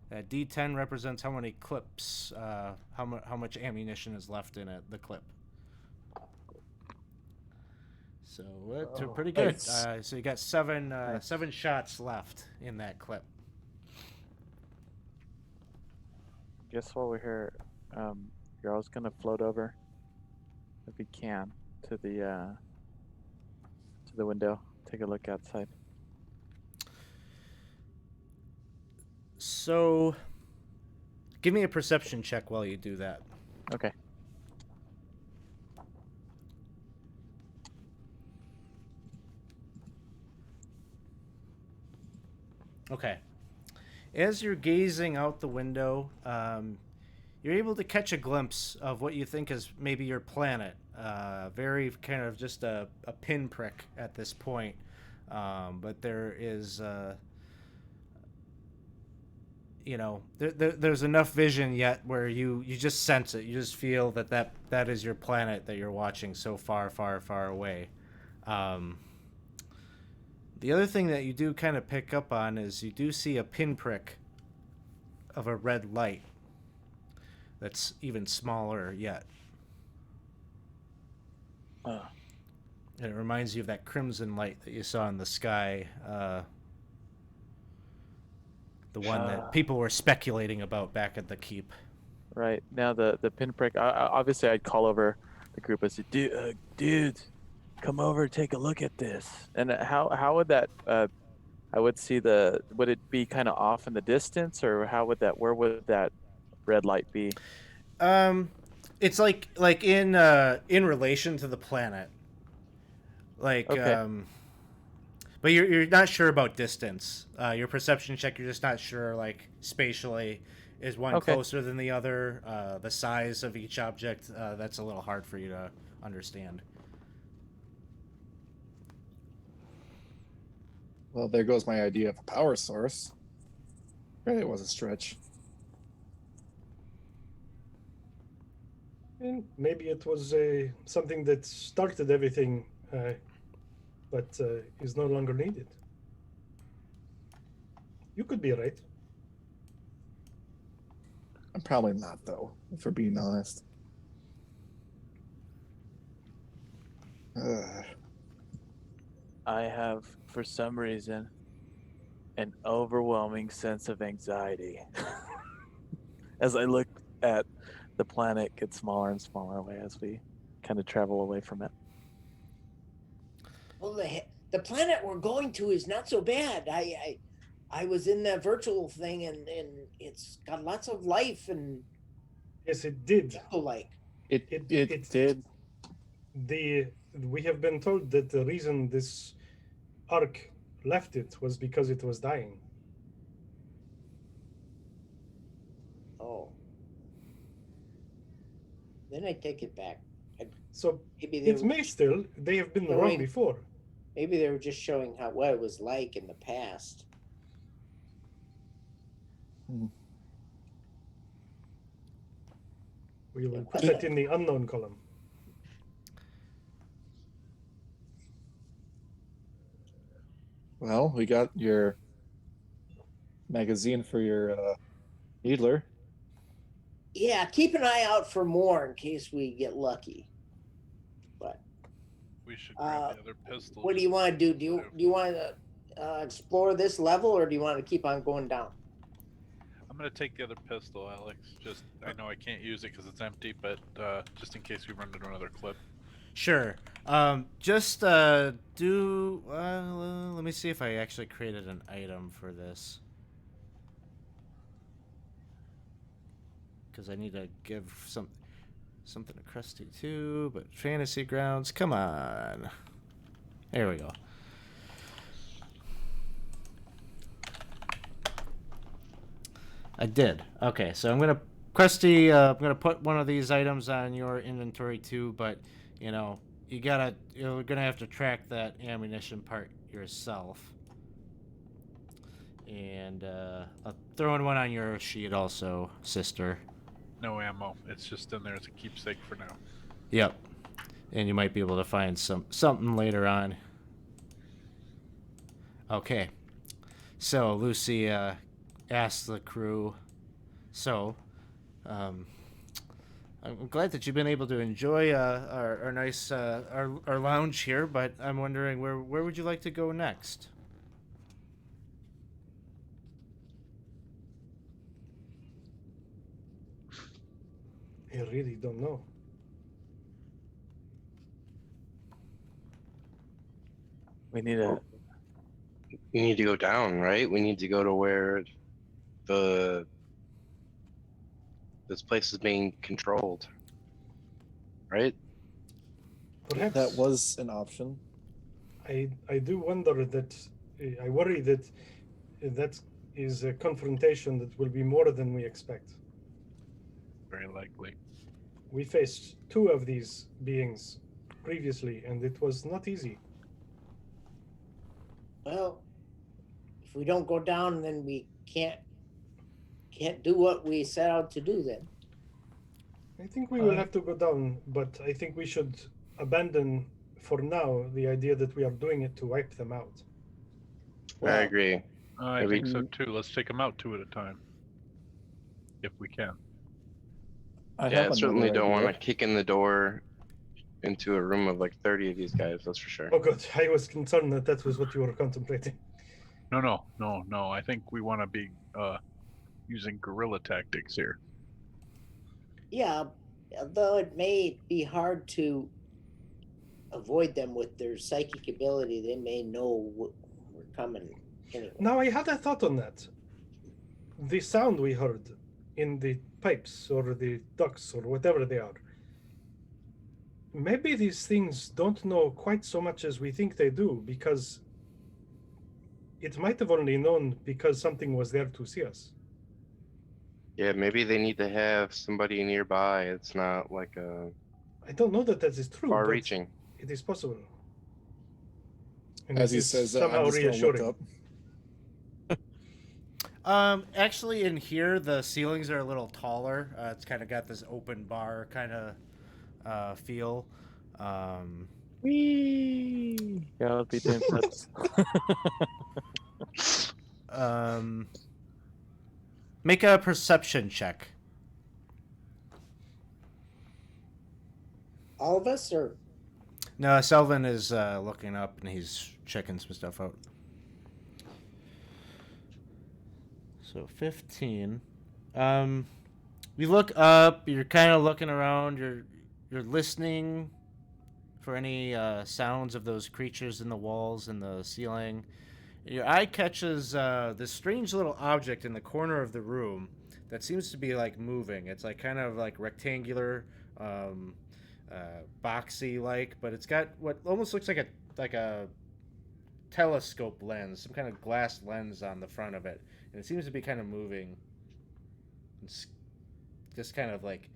That D10 represents how many clips, how much ammunition is left in it, the clip. So it's pretty good. Nice. So you got seven shots left in that clip. Guess while we're here, you're always gonna float over, if you can, to the window. Take a look outside. So give me a perception check while you do that. Okay. Okay. As you're gazing out the window, you're able to catch a glimpse of what you think is maybe your planet. Very kind of just a pinprick at this point. But there is, there's enough vision yet where you just sense it. You just feel that is your planet that you're watching so far, far, far away. The other thing that you do kind of pick up on is you do see a pinprick of a red light that's even smaller yet. And it reminds you of that crimson light that you saw in the sky, the one that people were speculating about back at the keep. Right now, the pinprick. Obviously, I'd call over the group. I said, "Dudes, come over, take a look at this." And how would that? I would see the. Would it be kind of off in the distance, or how would that? Where would that red light be? It's like in relation to the planet, like Okay. but you're not sure about distance. Your perception check, you're just not sure, like spatially, is one Okay. closer than the other. The size of each object, that's a little hard for you to understand. Well, there goes my idea of a power source. It was a stretch. And maybe it was something that started everything, but is no longer needed. You could be right. I'm probably not, though, if we're being honest. I have, for some reason, an overwhelming sense of anxiety as I look at the planet get smaller and smaller away as we kind of travel away from it. Well, the planet we're going to is not so bad. I was in that virtual thing, and it's got lots of life and Yes, it did. like. It did. We have been told that the reason this ark left it was because it was dying. Oh. Then I take it back. So Maybe it may still. They have been wrong Knowing- before. maybe they were just showing what it was like in the past. We will put that in the unknown column. Well, we got your magazine for your needler. Yeah, keep an eye out for more in case we get lucky. But We should grab the other pistol. what do you want to do? Do you want to explore this level, or do you want to keep on going down? I'm gonna take the other pistol, Alex. Just I know I can't use it because it's empty, but just in case we run into another clip. Sure. Just do. Let me see if I actually created an item for this. Because I need to give something to Krusty too. But Fantasy Grounds, come on. There we go. I did. Okay, so I'm gonna Krusty. I'm gonna put one of these items on your inventory too, but you're gonna have to track that ammunition part yourself. And I'll throw in one on your sheet also, sister. No ammo. It's just in there as a keepsake for now. Yep. And you might be able to find something later on. Okay. So Lucy asked the crew. So, I'm glad that you've been able to enjoy our nice our lounge here. But I'm wondering where would you like to go next? I really don't know. We need a. We need to go down, right? We need to go to where this place is being controlled, right? Perhaps That was an option. I do wonder that I worry that that is a confrontation that will be more than we expect. Very likely. We faced 2 of these beings previously, and it was not easy. Well, if we don't go down, then we can't do what we set out to do. Then I think we will have to go down, but I think we should abandon for now the idea that we are doing it to wipe them out. I agree. I Maybe- think so too. Let's take them out 2 at a time, if we can. I Yeah, I have certainly another don't want to idea. kick in the door into a room of like 30 of these guys. That's for sure. Oh, good. I was concerned that that was what you were contemplating. No. I think we want to be using guerrilla tactics here. yeah, although it may be hard to avoid them with their psychic ability, they may know we're coming anyway. Now, I had a thought on that. The sound we heard in the pipes or the ducts or whatever they are. Maybe these things don't know quite so much as we think they do, because it might have only known because something was there to see us. Yeah, maybe they need to have somebody nearby. It's not like a I don't know that that is true. but far-reaching. It is possible. And As it he is says that, somehow I'm just gonna look reassuring. up. Actually, in here the ceilings are a little taller. It's kind of got this open bar kind of feel. Whee! Gotta be doing flips. Make a perception check. All of us, or No, Selvin is looking up and he's checking some stuff out. So 15. You look up. You're kind of looking around. You're listening for any sounds of those creatures in the walls and the ceiling. Your eye catches this strange little object in the corner of the room that seems to be like moving. It's like kind of like rectangular, boxy like, but it's got what almost looks like a telescope lens, some kind of glass lens on the front of it, and it seems to be kind of moving. It's just kind of like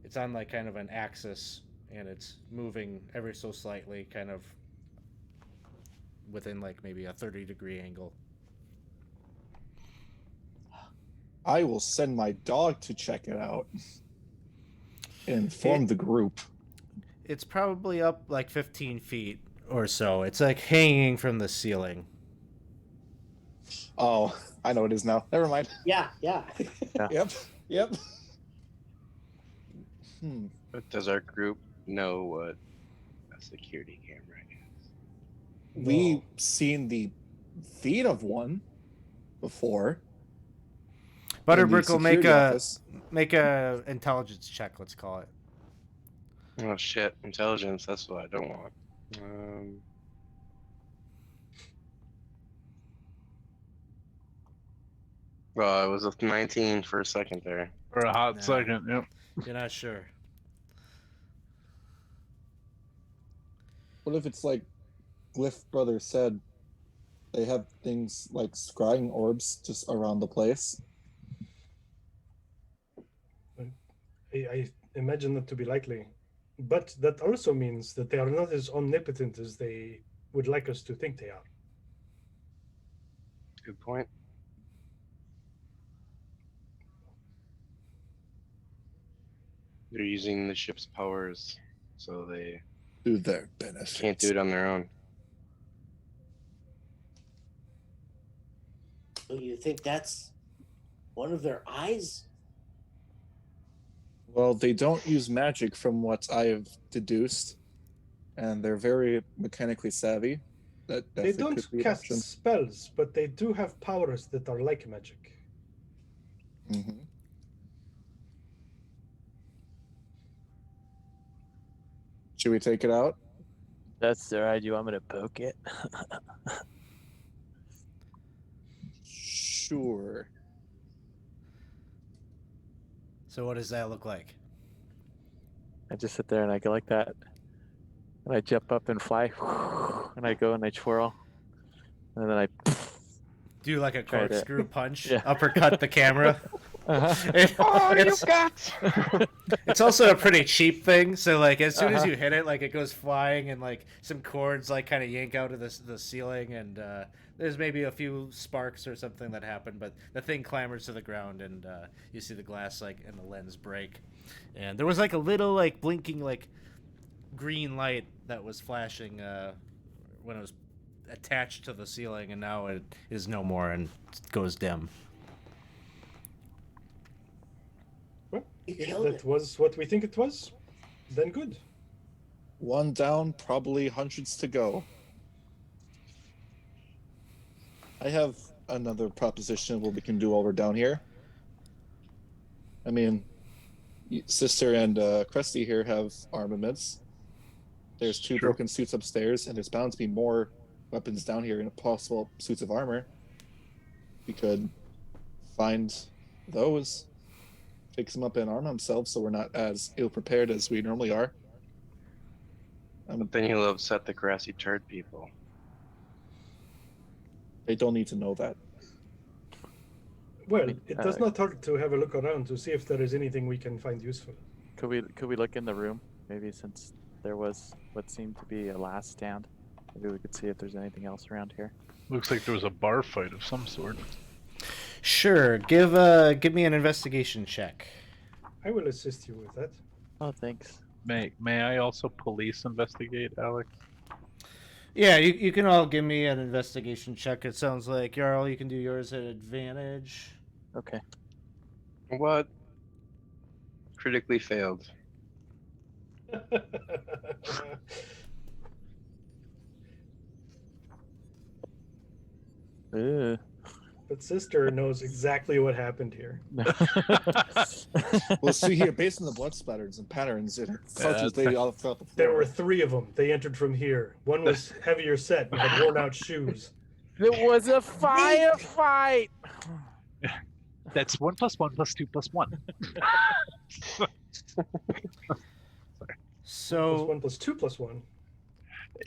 it's on like kind of an axis, and it's moving ever so slightly, kind of within like maybe a 30-degree angle. I will send my dog to check it out and inform the group. It's probably up like 15 feet or so. It's like hanging from the ceiling. Oh, I know it is now. Never mind. yeah. Yep. But does our group know what a security camera is? We've seen the feet of one before. Butterbrick will make security a office. intelligence check. Let's call it. Oh shit, intelligence. That's what I don't want. Well, it was a 19 for a second there. For a hot Nah. second, yep. You're not sure. What if it's like Glyph Brothers said? They have things like scrying orbs just around the place. I imagine that to be likely. But that also means that they are not as omnipotent as they would like us to think they are. Good point. They're using the ship's powers, so they To their benefit. can't do it on their own. So you think that's one of their eyes? Well, they don't use magic from what I have deduced, and they're very mechanically savvy. That They definitely don't could be an cast option. spells, but they do have powers that are like magic. Mm-hmm. Should we take it out? That's all right. You want me to poke it? Sure. So what does that look like? I just sit there and I go like that, and I jump up and fly, and I go and I twirl, and then I. Do like a Try to- corkscrew punch, Yeah. uppercut the camera. Uh-huh. Oh, you it's, got! it's also a pretty cheap thing, so like as soon as you hit it, like it goes flying, and like some cords like kind of yank out of the ceiling, and there's maybe a few sparks or something that happen, but the thing clambers to the ground, and you see the glass like and the lens break, and there was like a little like blinking like green light that was flashing when it was attached to the ceiling, and now it is no more and goes dim. Well, You if killed that it. was what we think it was, then good. One down, probably hundreds to go. I have another proposition of what we can do while we're down here. I mean, Sister and Krusty here have armaments. There's two Sure. broken suits upstairs, and there's bound to be more weapons down here and possible suits of armor. We could find those, fix them up and arm themselves so we're not as ill prepared as we normally are. But then you'll upset the grassy turd people. They don't need to know that. Well, it does not hurt to have a look around to see if there is anything we can find useful. Could we look in the room? Maybe since there was what seemed to be a last stand, maybe we could see if there's anything else around here. Looks like there was a bar fight of some sort. Sure, give me an investigation check. I will assist you with that. Oh, thanks. May I also police investigate, Alex? Yeah, you can all give me an investigation check. It sounds like Jarl, you can do yours at advantage. Okay. What? Critically failed. Ew. But Sister knows exactly what happened here. Well, see here, based on the blood splatters and patterns, it crouches lady all throughout the floor. There were 3 of them. They entered from here. One was heavier set and had worn out shoes. It was a firefight. That's 1 + 1 + 2 + 1. Plus So 1 + 2 + 1.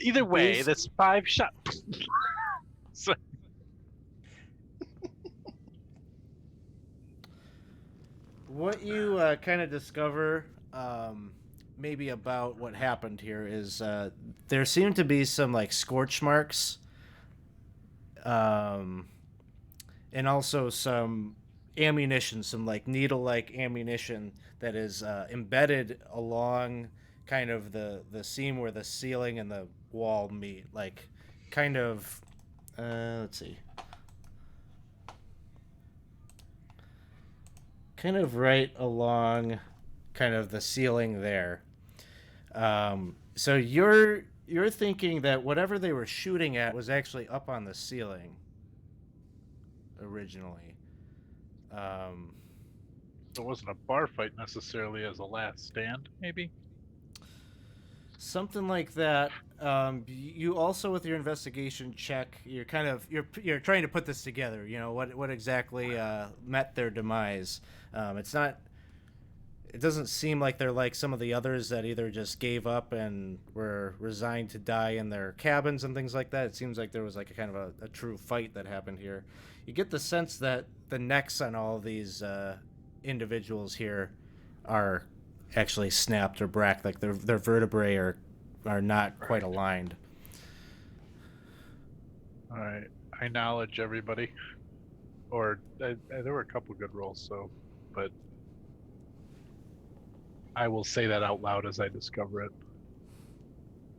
Either way, These- that's 5 shots. So, what you kind of discover maybe about what happened here is there seem to be some like scorch marks and also some ammunition, some like needle-like ammunition that is embedded along kind of the seam where the ceiling and the wall meet, like kind of let's see, kind of right along kind of the ceiling there. So you're thinking that whatever they were shooting at was actually up on the ceiling originally. So it wasn't a bar fight necessarily as a last stand, maybe? Something like that. You also, with your investigation check, you're trying to put this together. You know what exactly met their demise. It's not. It doesn't seem like they're like some of the others that either just gave up and were resigned to die in their cabins and things like that. It seems like there was like a kind of a true fight that happened here. You get the sense that the necks on all of these individuals here are actually snapped or bracked, like their vertebrae are not quite aligned. All right. I acknowledge everybody. Or there were a couple good rolls, so, but I will say that out loud as I discover it.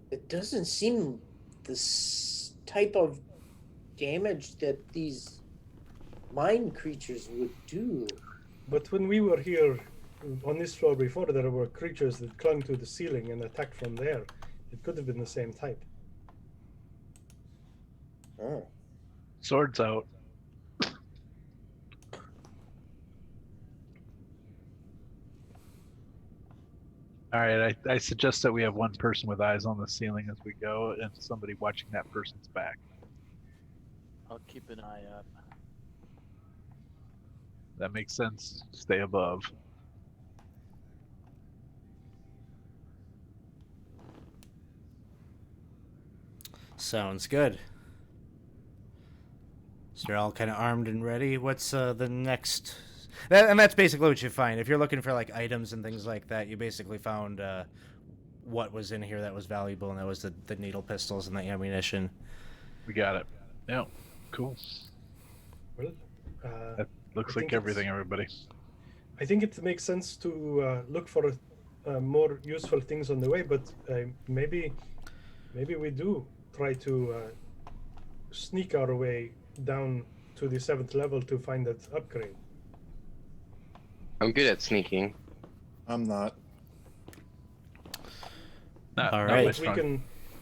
It doesn't seem this type of damage that these mind creatures would do. But when we were here on this floor before, there were creatures that clung to the ceiling and attacked from there. It could have been the same type. Oh. Swords out. All right, I suggest that we have one person with eyes on the ceiling as we go, and somebody watching that person's back. I'll keep an eye up. That makes sense. Stay above. Sounds good. So you're all kind of armed and ready. What's the next? And that's basically what you find. If you're looking for like items and things like that, you basically found what was in here that was valuable, and that was the needle pistols and the ammunition. We got it. Yeah, cool. Well, That looks I like think everything, everybody. I think it makes sense to look for more useful things on the way, but maybe we do try to sneak our way down to the 7th level to find that upgrade. I'm good at sneaking. I'm not. All right. my We strong-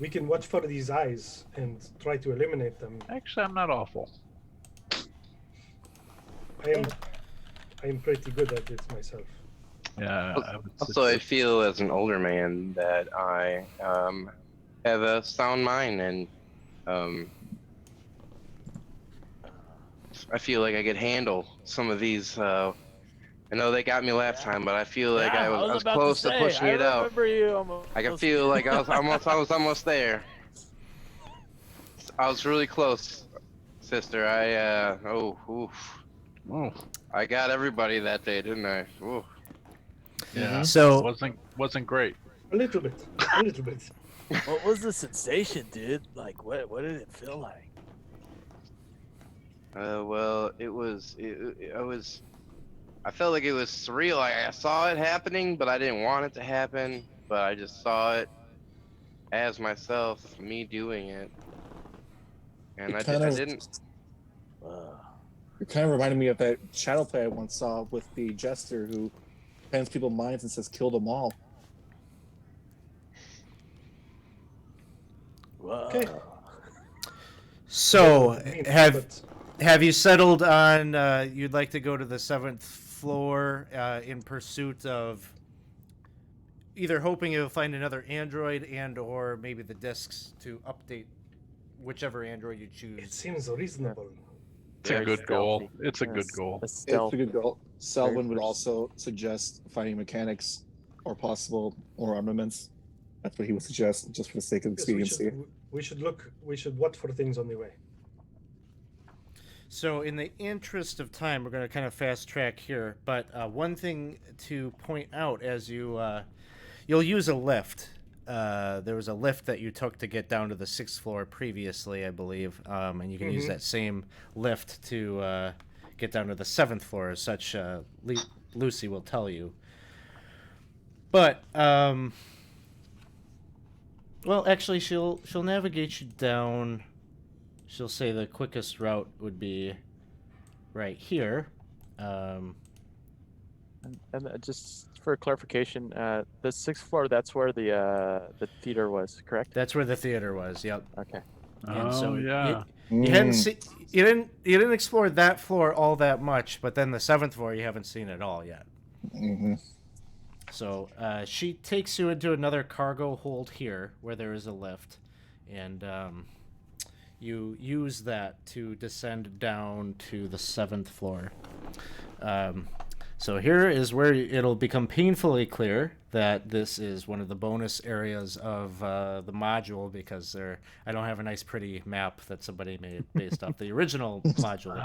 can watch for these eyes and try to eliminate them. Actually, I'm not awful. I am pretty good at it myself. Yeah. I would Also, I suggest- feel as an older man that I have a sound mind, and I feel like I could handle some of these. I know they got me last time, but I feel like I was about close to say, pushing I it out. remember you almost I can feel like I was almost there. I was really close, sister. I got everybody that day, didn't I? Ooh. Yeah. So wasn't great. A little bit. What was the sensation, dude? Like, what did it feel like? Well, I felt like it was surreal. I saw it happening, but I didn't want it to happen. But I just saw it as myself, me doing it, and I didn't. It kind of reminded me of that shadow play I once saw with the jester who pens people's minds and says, "Kill them all." Okay. So But have you settled on you'd like to go to the 7th floor in pursuit of either hoping you'll find another android and or maybe the discs to update whichever android you it choose? seems reasonable. It's a Very good goal. stealthy. It's a good goal. A It's stealth. a good goal. Selwyn would Very also suggest finding mechanics or possible or armaments. That's what he would suggest, just for the sake of Yes, we expediency. should watch for things on the way. So, in the interest of time, we're going to kind of fast track here. But one thing to point out as you'll use a lift. There was a lift that you took to get down to the 6th floor previously, I believe, and you can use that same lift to get down to the 7th floor, as such Lucy will tell you. But well, actually, she'll navigate you down. She'll say the quickest route would be right here. And just for clarification, the 6th floor, that's where the theater was, correct? That's where the theater was. Yep. Okay. And Oh so yeah. You hadn't seen. You didn't explore that floor all that much, but then the 7th floor you haven't seen at all yet. Mm-hmm. So she takes you into another cargo hold here, where there is a lift, and you use that to descend down to the 7th floor. So here is where it'll become painfully clear that this is one of the bonus areas of the module, because I don't have a nice pretty map that somebody made based off the original module.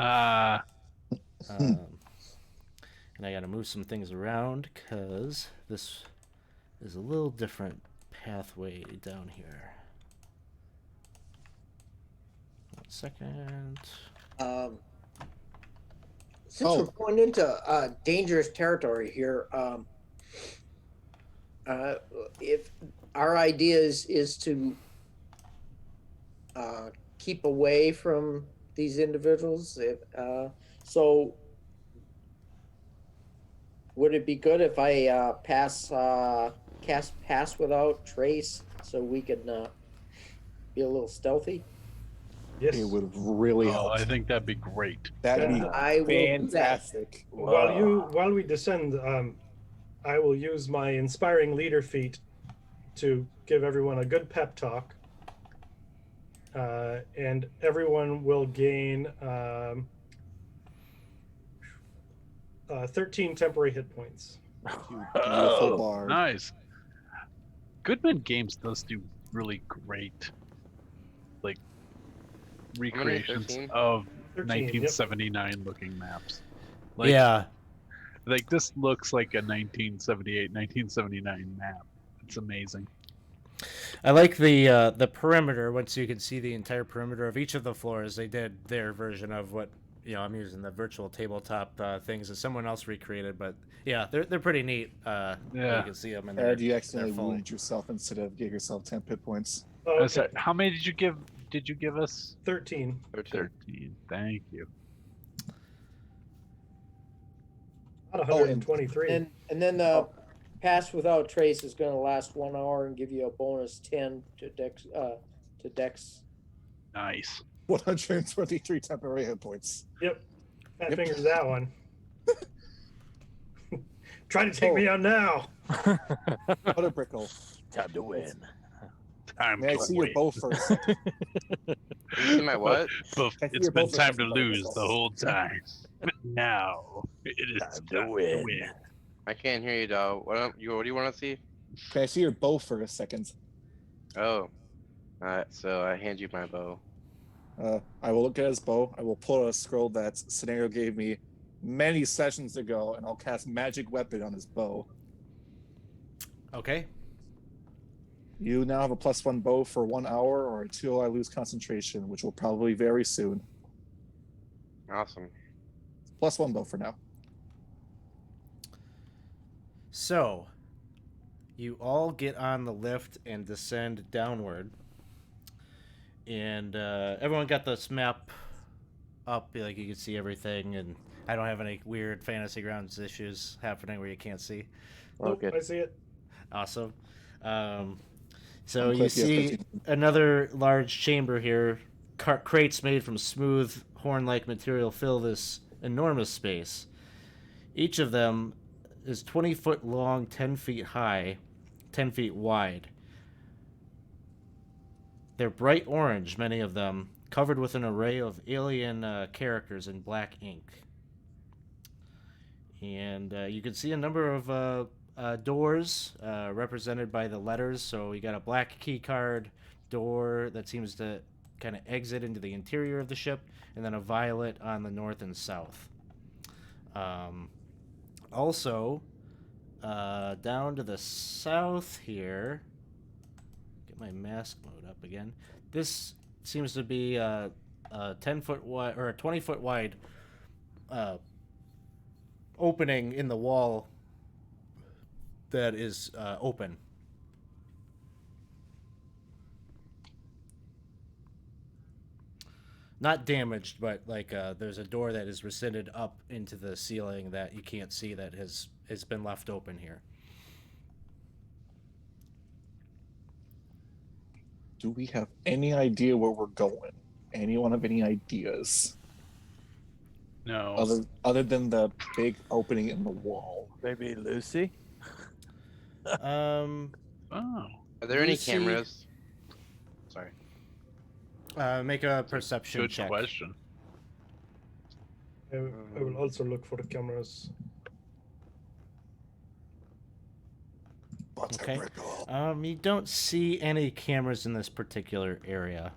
And I gotta move some things around because this is a little different pathway down here. 1 second. Since we're going into dangerous territory here, if our idea is to keep away from these individuals, so would it be good if I cast pass without trace so we could be a little stealthy? Yes. It would really help. I think that'd be great. That'd be I will do that. fantastic. While we descend, I will use my inspiring leader feat to give everyone a good pep talk, and everyone will gain 13 temporary hit points. You beautiful bard. Nice. Goodman Games does do really great, like, recreations 13? of 13, 1979 looking maps. Like, Yeah. like this looks like a 1978, 1979 map. It's amazing. I like the perimeter. Once you can see the entire perimeter of each of the floors, they did their version of what, I'm using the virtual tabletop things that someone else recreated, but yeah, they're pretty neat. Yeah. You can see them in Ed, you accidentally they're full. wounded yourself instead of gave yourself 10 hit points. Oh, okay. Sorry, how many did you give? Did you give us? 13. 13. Thank you. Not 123. And then the pass without trace is going to last 1 hour and give you a bonus 10 to dex. Nice. 123 temporary hit points. Yep. Fat Yep. fingers that one. Try to take me out now. Butterbrickle. Time to win. Time May I to see your win. bow first? You see my what? But I see it's your been both time to versus lose Butterbrickle. the whole time. But now it is Time time to to win. win. I can't hear you, dog. What do you want to see? Can I see your bow for a second? Oh. Alright, so I hand you my bow. I will look at his bow. I will pull out a scroll that Scenario gave me many sessions ago, and I'll cast Magic Weapon on his bow. Okay. You now have a +1 bow for 1 hour, or until I lose concentration, which will probably very soon. Awesome. +1 bow for now. So, you all get on the lift and descend downward. And everyone got this map up, like you can see everything, and I don't have any weird Fantasy Grounds issues happening where you can't see. Nope, Okay. I see it. Awesome. So I'm you quick, yes, see 13. another large chamber here. Crates made from smooth horn-like material fill this enormous space. Each of them is 20 foot long, 10 feet high, 10 feet wide. They're bright orange, many of them, covered with an array of alien characters in black ink. And you can see a number of doors represented by the letters. So you got a black key card door that seems to kind of exit into the interior of the ship, and then a violet on the north and south. Also, down to the south here, get my mask mode up again. This seems to be a 10-foot wide or a 20-foot wide opening in the wall that is open. Not damaged, but like there's a door that is rescinded up into the ceiling that you can't see that has been left open here. Do we have any idea where we're going? anyone have any ideas No. other than the big opening in the wall? Maybe Lucy. Um, Oh. Are there any Lucy- cameras? Sorry. make a That's a perception good check. question. I will also look for the cameras. Okay. You don't see any cameras in this particular area.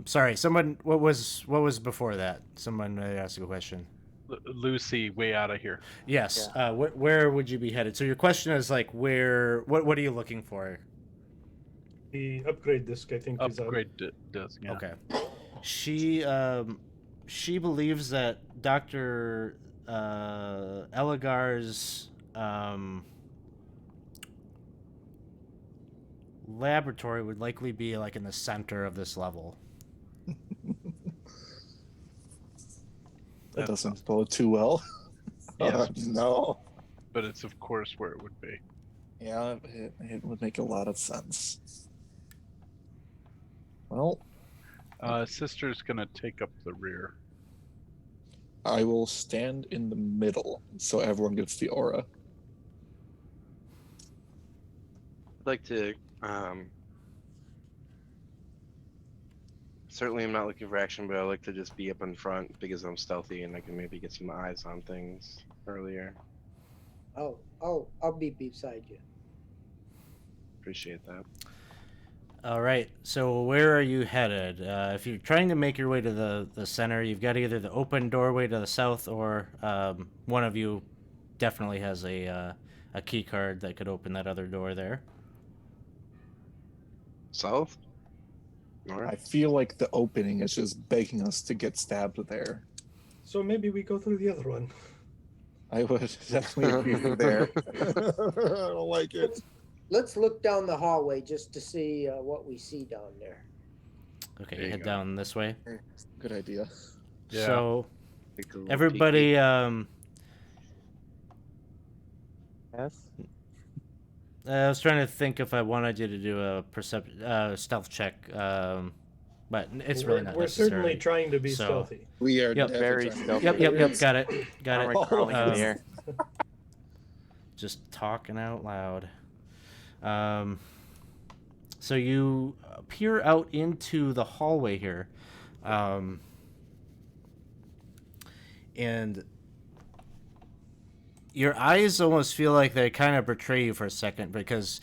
Sorry, someone. What was before that? Someone asked a question. Lucy, way out of here. Yes. Where would you be headed? So your question is like, where? What are you looking for? The upgrade disc, I think, is out. Upgrade disc. Yeah. Okay. She believes that Dr. Eligar's laboratory would likely be like in the center of this level. That doesn't bode too well. Yes. No. But it's of course where it would be. Yeah, it would make a lot of sense. Well, Sister's gonna take up the rear. I will stand in the middle so everyone gets the aura. I'd like to. Certainly, I'm not looking for action, but I like to just be up in front because I'm stealthy and I can maybe get some eyes on things earlier. I'll be beside you. Appreciate that. All right. So where are you headed? If you're trying to make your way to the center, you've got either the open doorway to the south, or one of you definitely has a key card that could open that other door there. South? North? I feel like the opening is just begging us to get stabbed there. So maybe we go through the other one. I would definitely agree with there. I don't like it. Let's look down the hallway just to see what we see down there. Okay, There you you head go. down this way. Good idea. Yeah. So Take a little everybody, peeky. Yes. I was trying to think if I wanted you to do a stealth check, but it's really not We're necessary. certainly trying to be So- stealthy. We are Yep. definitely Very trying to- stealthy. Yep. Got it. Armor crawling in the air. Just talking out loud. So you peer out into the hallway here, and your eyes almost feel like they kind of betray you for a second, because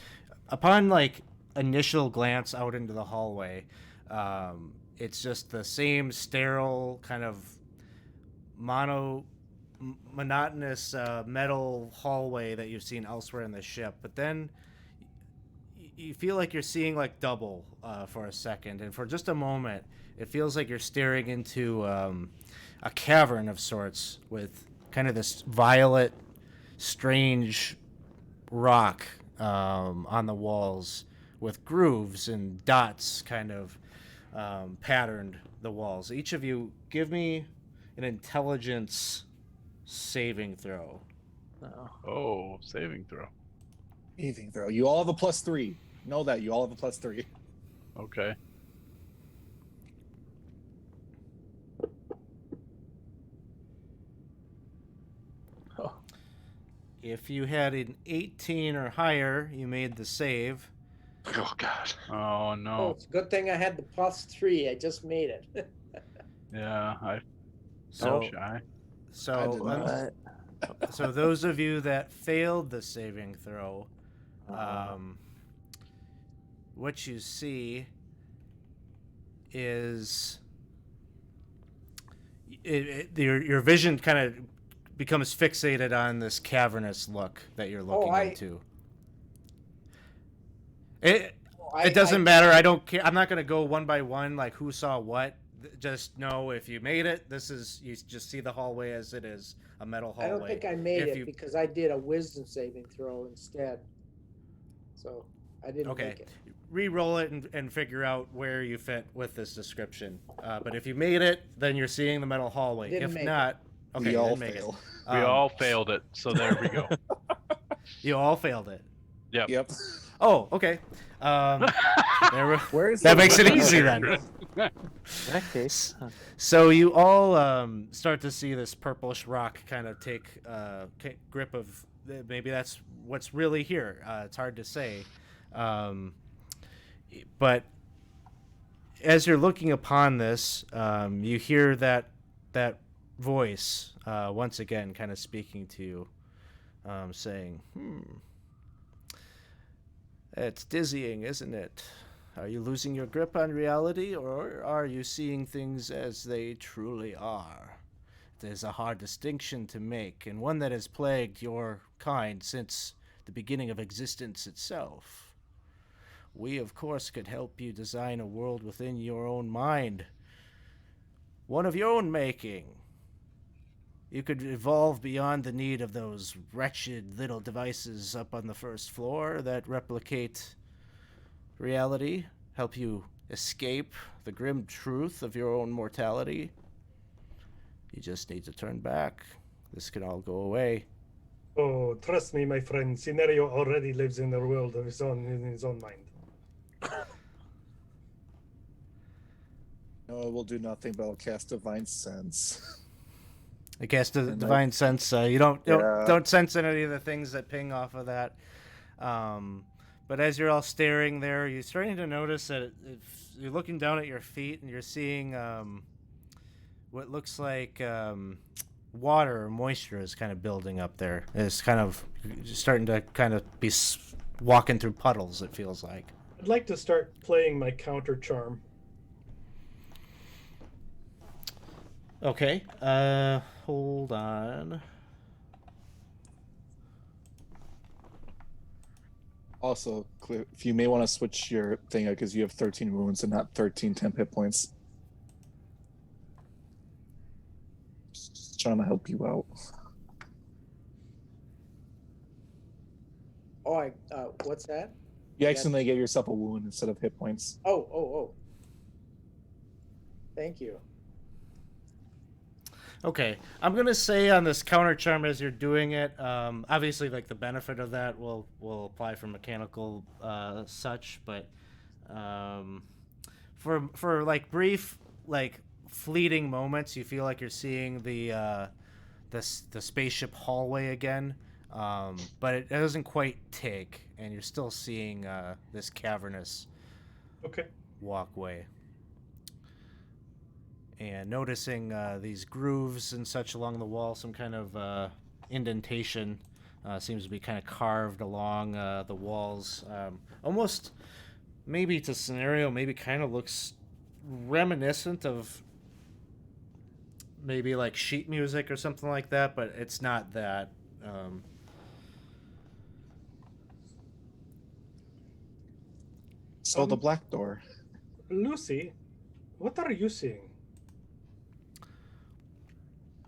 upon like initial glance out into the hallway, it's just the same sterile kind of monotonous metal hallway that you've seen elsewhere in the ship. But then you feel like you're seeing like double for a second, and for just a moment it feels like you're staring into a cavern of sorts with kind of this violet strange rock on the walls with grooves and dots kind of patterned the walls. Each of you give me an intelligence saving throw. Oh, saving throw. Saving throw. You all have a +3. Know that you all have a +3. Okay. If you had an 18 or higher, you made the save. Oh God. Oh Oh, no. it's a good thing I had the +3. I just made it. Yeah, I So, felt shy. I did so, not. so those of you that failed the saving throw, what you see is your vision kind of becomes fixated on this cavernous look that you're looking into. It doesn't matter. I don't care. I'm not going to go one by one like who saw what. Just know if you made it, you just see the hallway as it is, a metal I hallway. don't think I made If it you- because I did a wisdom saving throw instead. So I didn't Okay. make it. Re-roll it and figure out where you fit with this description. But if you made it, then you're seeing the metal hallway. Didn't If make not, okay, We you all didn't make fail. it. We all failed it, so there we go. You all failed it. Yep. Yep. Oh, okay. Where is That the makes it weapon? easy then. In that case, So you all start to see this purplish rock kind of take grip of. Maybe that's what's really here. It's hard to say, but as you're looking upon this, you hear that voice once again, kind of speaking to you, saying, "It's dizzying, isn't it? Are you losing your grip on reality, or are you seeing things as they truly are? There's a hard distinction to make, and one that has plagued your kind since the beginning of existence itself. We, of course, could help you design a world within your own mind, one of your own making. You could evolve beyond the need of those wretched little devices up on the first floor that replicate reality, help you escape the grim truth of your own mortality. You just need to turn back. This can all go away." Oh, trust me, my friend. Scenario already lives in the world of his own, in his own mind. No, it will do nothing, but I'll cast Divine Sense. I guess the And divine sense, you don't Yeah. sense any of the things that ping off of that. But as you're all staring there, you're starting to notice that you're looking down at your feet and you're seeing what looks like water or moisture is kind of building up there. It's kind of starting to kind of be walking through puddles, it feels like. I'd like to start playing my counter charm. Okay, hold on. Also, if you may want to switch your thing out because you have 13 wounds and not 13 temp hit points. Just trying to help you out. Oh, what's that? You accidentally gave yourself a wound instead of hit points. Oh. Thank you. Okay, I'm gonna say on this counter charm as you're doing it, obviously like the benefit of that will apply for mechanical such, but for like brief, like fleeting moments, you feel like you're seeing the spaceship hallway again, but it doesn't quite take, and you're still seeing this cavernous walkway. And noticing these grooves and such along the wall, some kind of indentation seems to be kind of carved along the walls. Almost, maybe to scenario, maybe kind of looks reminiscent of maybe like sheet music or something like that, but it's not that. So the black door. Lucy, what are you seeing?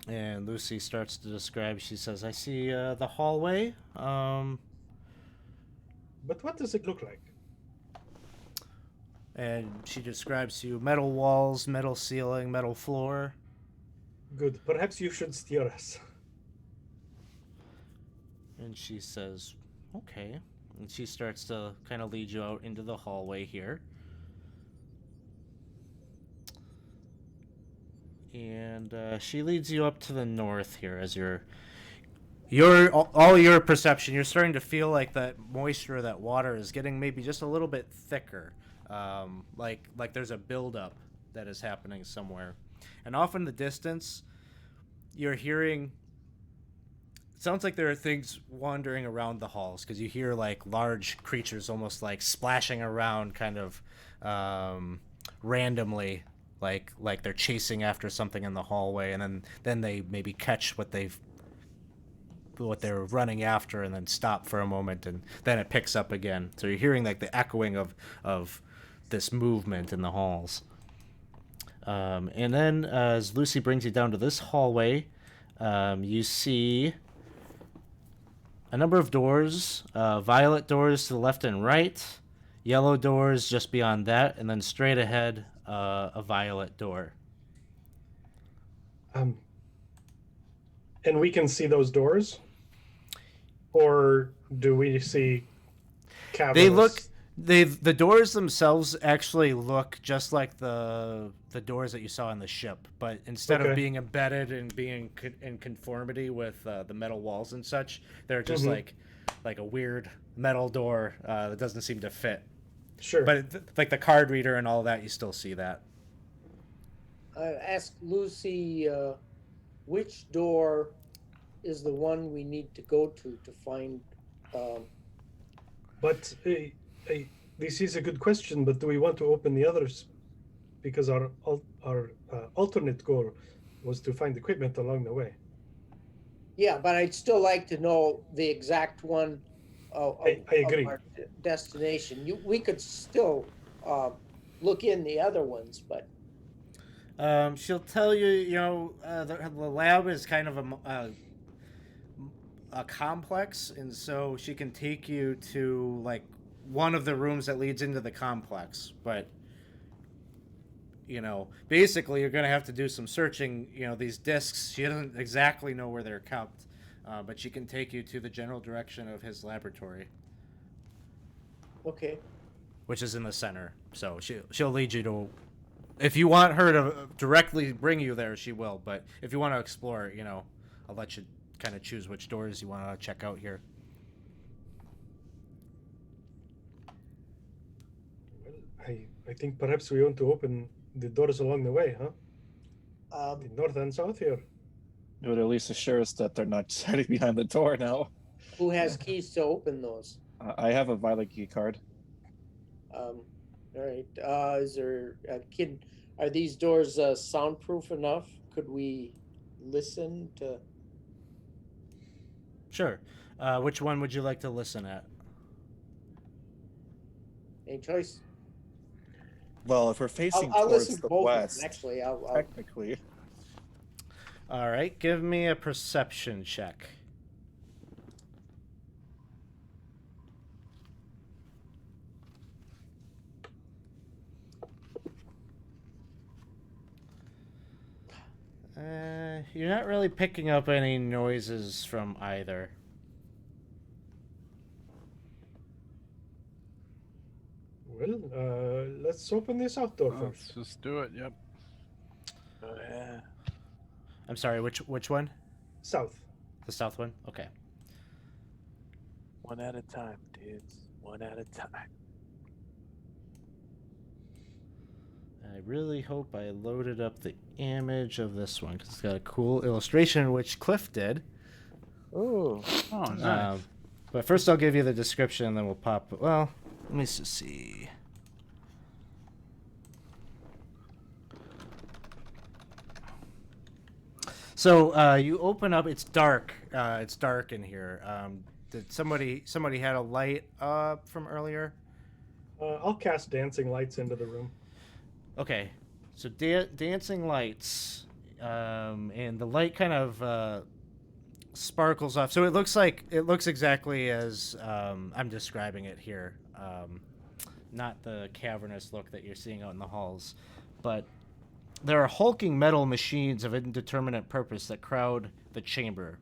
And Lucy starts to describe. She says, "I see the hallway. But what does it look like?" And she describes to you metal walls, metal ceiling, metal floor. Good. Perhaps you should steer us. And she says, "Okay." And she starts to kind of lead you out into the hallway here. And she leads you up to the north here as all your perception. You're starting to feel like that moisture, that water is getting maybe just a little bit thicker, like there's a buildup that is happening somewhere. And off in the distance, you're hearing. It sounds like there are things wandering around the halls because you hear like large creatures almost like splashing around, kind of randomly. Like they're chasing after something in the hallway, and then they maybe catch what they're running after, and then stop for a moment, and then it picks up again. So you're hearing like the echoing of this movement in the halls. And then as Lucy brings you down to this hallway, you see a number of doors, violet doors to the left and right, yellow doors just beyond that, and then straight ahead, a violet door. And we can see those doors? Or do we see cavernous? The doors themselves actually look just like the doors that you saw on the ship, but instead of Okay. being embedded and being in conformity with the metal walls and such, they're just Mhm. like a weird metal door that doesn't seem to fit. Sure. But like the card reader and all that, you still see that. Ask Lucy which door is the one we need to go to find. Um, But this is a good question. But do we want to open the others? Because our alternate goal was to find equipment along the way. yeah, but I'd still like to know the exact one I agree. of our destination. We could still look in the other ones, but She'll tell you, the lab is kind of a complex, and so she can take you to like one of the rooms that leads into the complex. But basically, you're gonna have to do some searching. These discs. She doesn't exactly know where they're kept, but she can take you to the general direction of his laboratory, okay. which is in the center. So she'll lead you to. If you want her to directly bring you there, she will. But if you want to explore, I'll let you kind of choose which doors you want to check out here. Well, I think perhaps we want to open the doors along the way, huh? The north and south here. It would at least assure us that they're not hiding behind the door now. Who has keys to open those? I have a Violet key card. All right. Is there a kid? Are these doors soundproof enough? Could we listen to? Sure. Which one would you like to listen at? Any choice? Well, if we're facing I'll towards listen to the both of west, them. Actually, I'll technically. All right. Give me a perception check. You're not really picking up any noises from either. Well, let's open this south door Let's first. just do it. Yep. Oh, yeah. I'm sorry. Which one? South. The south one. Okay. One at a time, dudes. One at a time. I really hope I loaded up the image of this one because it's got a cool illustration, which Cliff did. Oh. Oh, nice. But first, I'll give you the description, and then we'll pop. Well, let me just see. So you open up. It's dark. It's dark in here. Did somebody had a light up from earlier? I'll cast dancing lights into the room. Okay, so dancing lights, and the light kind of sparkles off. So it looks exactly as I'm describing it here. Not the cavernous look that you're seeing out in the halls, but there are hulking metal machines of indeterminate purpose that crowd the chamber.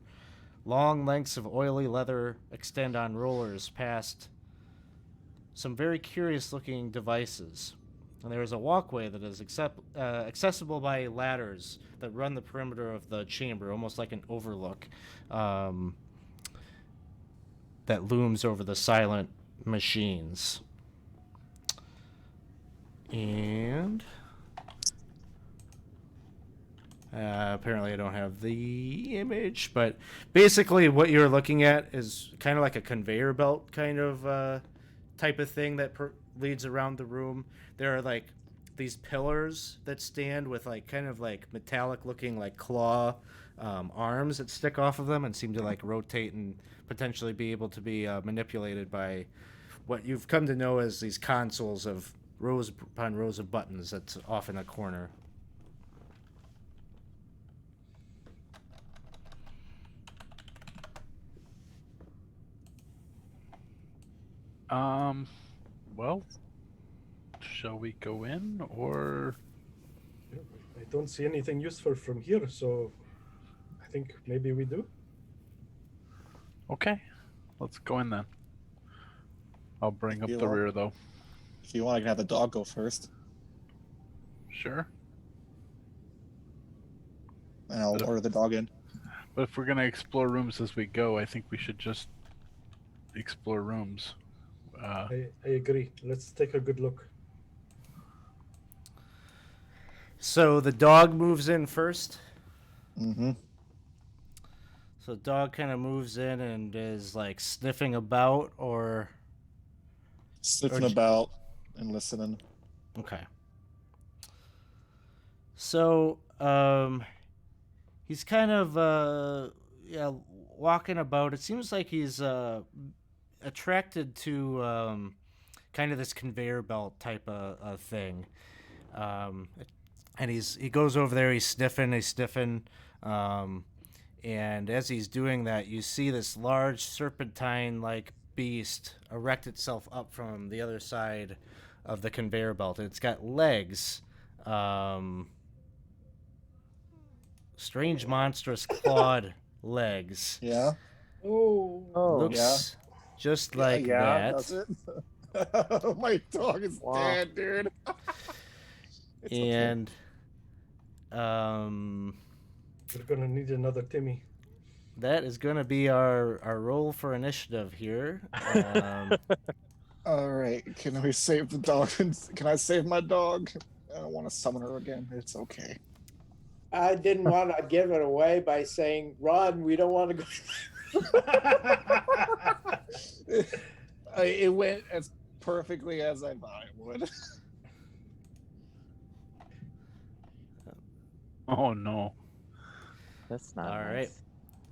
Long lengths of oily leather extend on rollers past some very curious-looking devices. And there is a walkway that is accessible by ladders that run the perimeter of the chamber, almost like an overlook that looms over the silent machines. And apparently I don't have the image, but basically what you're looking at is kind of like a conveyor belt kind of type of thing that leads around the room. There are like these pillars that stand with like kind of like metallic looking like claw arms that stick off of them and seem to like rotate and potentially be able to be manipulated by what you've come to know as these consoles of rows upon rows of buttons that's off in a corner. Well, shall we go in or? I don't see anything useful from here, so I think maybe we do. Okay, let's go in then. I'll bring up You the want- rear though. If you want, I can have the dog go first, Sure. and I'll order the dog in. But if we're gonna explore rooms as we go, I think we should just explore rooms. I agree. Let's take a good look. So the dog moves in first. Mm-hmm. So the dog kind of moves in and is like sniffing about, or Sniffing Or- about and listening. okay. So he's kind of walking about. It seems like he's attracted to kind of this conveyor belt type of thing. And he goes over there. He's sniffing. And as he's doing that, you see this large serpentine-like beast erect itself up from the other side of the conveyor belt. It's got legs, strange, monstrous, clawed legs. Yeah. Oh, Looks just like yeah, that. That's it. My dog is dead, dude. It's okay. And We're gonna need another Timmy. that is going to be our roll for initiative here. All right, can we save the dog? Can I save my dog? I don't want to summon her again. It's okay. I didn't want to give it away by saying, "Run, we don't want to go." It went as perfectly as I thought it would. Oh no. That's not All nice. right.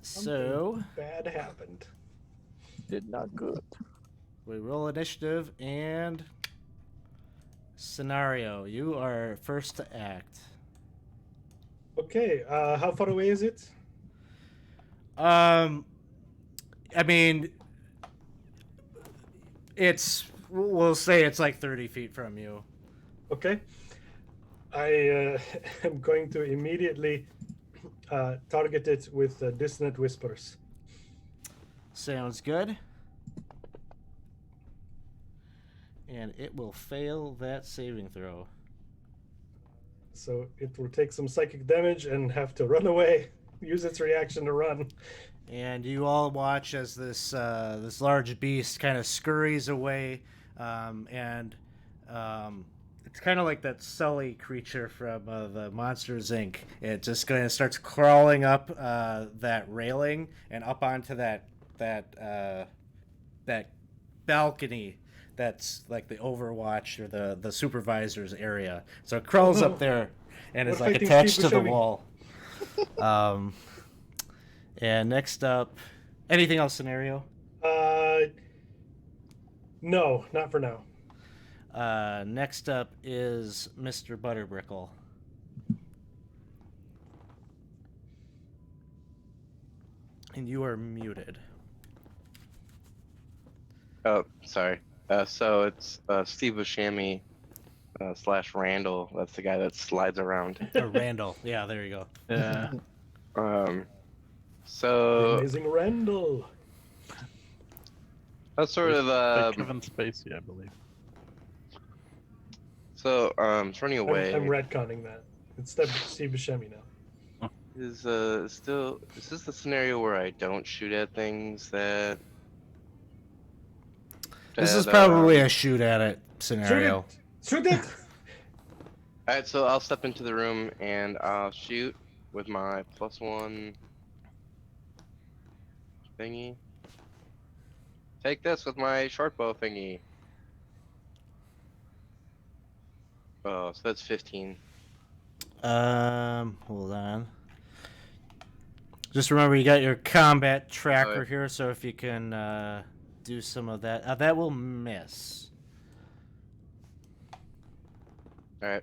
Something So bad happened. Did not good. we roll initiative and scenario. You are first to act. Okay, how far away is it? I mean, we'll say it's like 30 feet from you. Okay. I am going to immediately target it with dissonant whispers. Sounds good. And it will fail that saving throw. So it will take some psychic damage and have to run away. Use its reaction to run. And you all watch as this large beast kind of scurries away, and it's kind of like that Sully creature from the Monsters Inc. It just kind of starts crawling up that railing and up onto that balcony that's like the Overwatch or the supervisor's area. So it crawls up there and is We're like fighting attached Steve to the Buscemi. wall. And next up, anything else scenario? No, not for now. Next up is Mr. Butterbrickle. And you are muted. Oh, sorry. So it's Steve Buscemi / Randall. That's the guy that slides around. Or Randall. Yeah, there you go. Yeah. So Amazing Randall. that's sort of Like Kevin Spacey, I believe. so it's running away. I'm retconning that. It's Steve Buscemi now. Is still is this the scenario where I don't shoot at things that? This is that, probably a shoot at it scenario. Shoot it! All right, so I'll step into the room and I'll shoot with my +1 thingy. Take this with my short bow thingy. Oh, so that's 15. Hold on. Just remember you got your combat tracker Right. here, so if you can do some of that. That will miss. All right.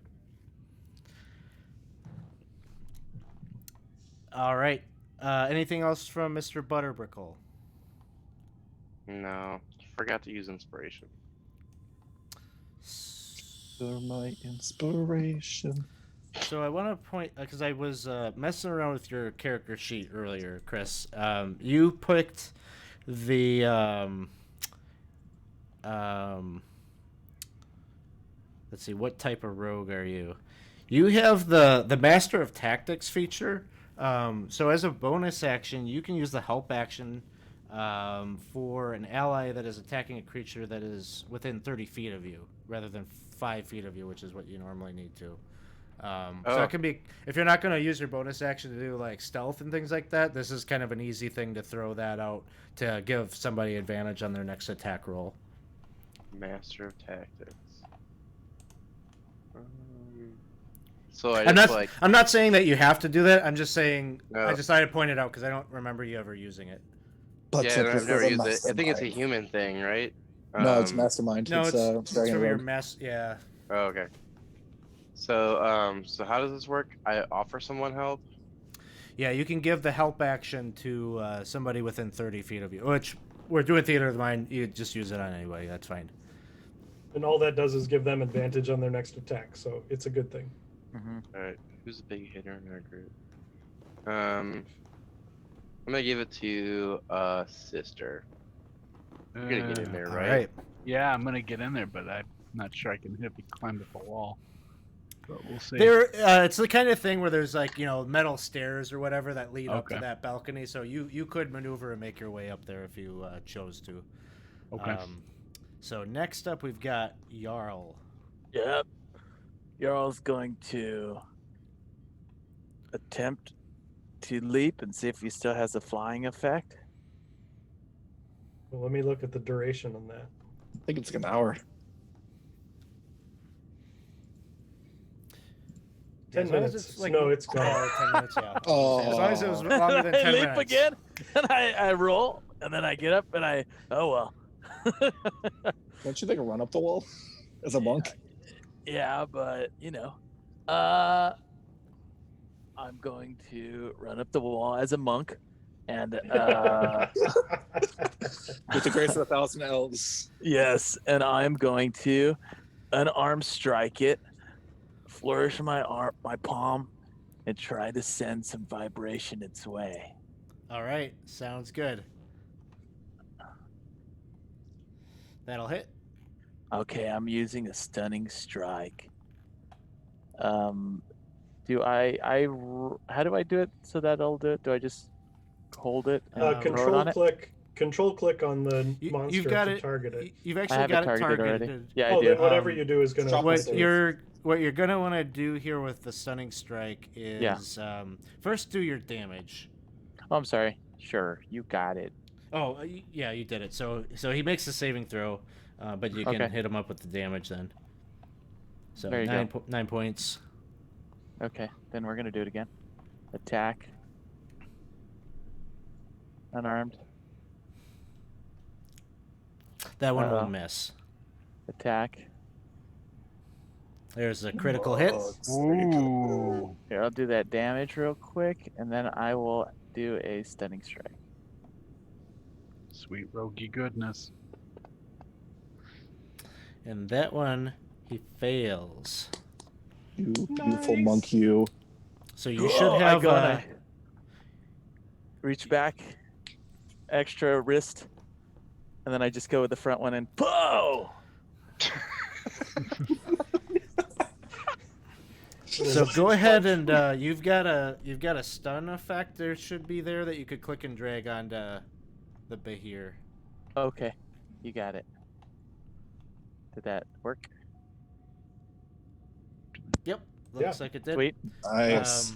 All right. Anything else from Mr. Butterbrickle? No, forgot to use inspiration. You're my inspiration. So I want to point, because I was messing around with your character sheet earlier, Chris. You picked the let's see, what type of rogue are you? You have the Master of Tactics feature. So as a bonus action, you can use the help action for an ally that is attacking a creature that is within 30 feet of you, rather than 5 feet of you, which is what you normally need to. So it can be, if you're not going to use your bonus action to do like stealth and things like that, this is kind of an easy thing to throw that out to give somebody advantage on their next attack roll. Master of Tactics. So I'm not saying that you have to do that. I'm just saying No. I decided to point it out because I don't remember you ever using it. But yeah, typically I've never the used it. I think it's a mastermind. human thing, right? No, it's mastermind. No, it's from Dragon your Rogue. mess. Yeah. Oh, okay. So, so how does this work? I offer someone help. Yeah, you can give the help action to somebody within 30 feet of you, which we're doing theater of the mind. You just use it on anybody. That's fine. And all that does is give them advantage on their next attack, so it's a good thing. All right, who's a big hitter in our group? I'm gonna give it to sister. You're gonna get in there, All right? right. Yeah, I'm gonna get in there, but I'm not sure I can hit me climb up the wall. But we'll see. It's the kind of thing where there's like, metal stairs or whatever that lead up to Okay. that balcony. So you could maneuver and make your way up there if you chose to. Okay. So next up we've got Jarl. Yep. Jarl's going to attempt to leap and see if he still has a flying effect. Well, let me look at the duration on that. I think it's like an hour. 10 As long as minutes. it's like- No, it's gone. 10 minutes, yeah. Oh. As long as it was longer than 10 I leap minutes. again, and I roll, and then I get up, and oh well. Don't you think a run up the wall as a monk? Yeah, but I'm going to run up the wall as a monk, and With the grace of 1,000 elves. yes, and I'm going to unarmed strike it, flourish my palm, and try to send some vibration its way. All right, sounds good. That'll hit. Okay, I'm using a stunning strike. Do how do I do it so that I'll do it? Do I just hold it and throw it Control on it? click on the monster You've got to it. target it. You've I actually have got it it targeted targeted. already. Yeah, I Oh, do. then whatever you do is going Drop to. it. What you're gonna want to do here with the stunning strike is first do your damage. Oh, I'm sorry. Sure, you got it. Oh, yeah, you did it. So he makes a saving throw, but you can Okay. hit him up with the damage then. So There you nine, go. 9 points. Okay, then we're gonna do it again. Attack. Unarmed. That one will Uh-oh. miss. Attack. There's a critical hit. Ooh. Here, I'll do that damage real quick, and then I will do a stunning strike. Sweet roguey goodness. And that one, he fails. You beautiful Nice. monk, you. So you should have. I reach back, extra wrist, and then I just go with the front one and pow! So go ahead and you've got a stun effect. There should be there that you could click and drag onto the Bahir. Okay, you got it. Did that work? Yep, looks like it did. Sweet. Nice.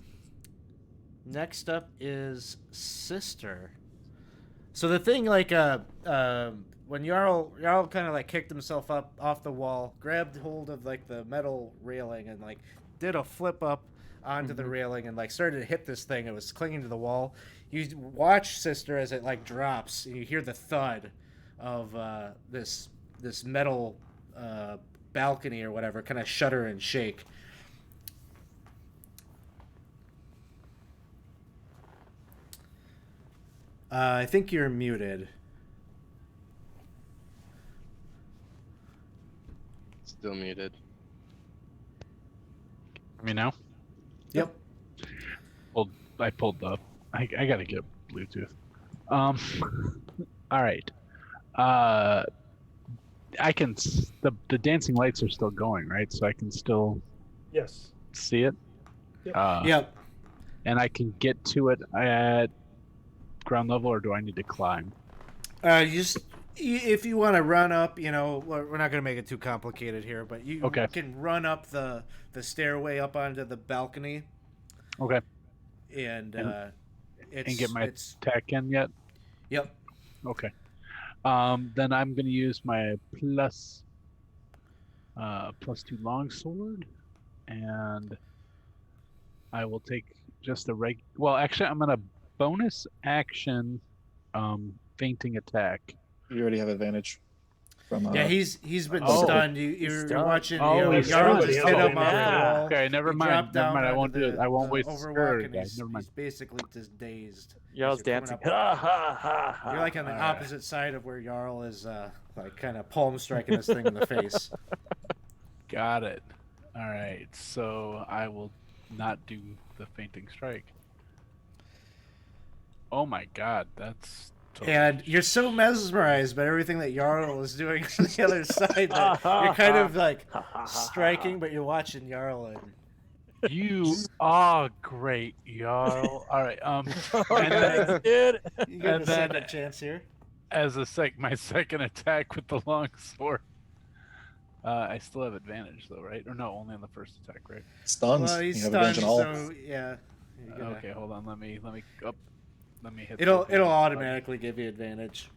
Next up is Sister. So the thing, like, when Jarl kind of like kicked himself up off the wall, grabbed hold of like the metal railing, and like did a flip up onto the railing, and like started to hit this thing. It was clinging to the wall. You watch Sister as it like drops, and you hear the thud of this metal balcony or whatever kind of shudder and shake. I think you're muted. Still muted. Me now? Yep. I pulled up. I gotta get Bluetooth. All right. I can. The dancing lights are still going, right? So I can still Yes. see it. Yep. Yep. And I can get to it at ground level, or do I need to climb? If you want to run up, we're not going to make it too complicated here, but you Okay. can run up the stairway up onto the balcony, Okay. and And get my attack in yet? Yep. Okay. Then I'm going to use my plus 2 longsword, and I will take just a Well, actually, I'm going to bonus action fainting attack. You already have advantage from. Yeah, he's been Oh. stunned. You're stunned. watching. Oh, Jarl he's just stunned. hit him off the Yeah. wall. Okay, never He mind. dropped Never down mind. I onto won't do it. I won't waste the overwalk, spirit and die. he's Never mind. basically just dazed. Y'all's As you're dancing. coming up. Ha ha ha ha. You're like on the Alright. opposite side of where Jarl is, like kind of palm striking this thing in the face. Got it. All right. So I will not do the fainting strike. Oh my God, that's. Totally... And you're so mesmerized by everything that Jarl is doing on the other side that you're kind of like striking, but you're watching Jarl. And You are great, Jarl. All right. And then, Dude. you get And a then- second chance here. as my second attack with the long sword, I still have advantage though, right? Or no, only on the first attack, right? Stuns. Well, he's You have advantage stunned, on all. so yeah. you gotta- Okay, hold on. Let me up. Let me hit. the It'll advantage button. automatically give you advantage.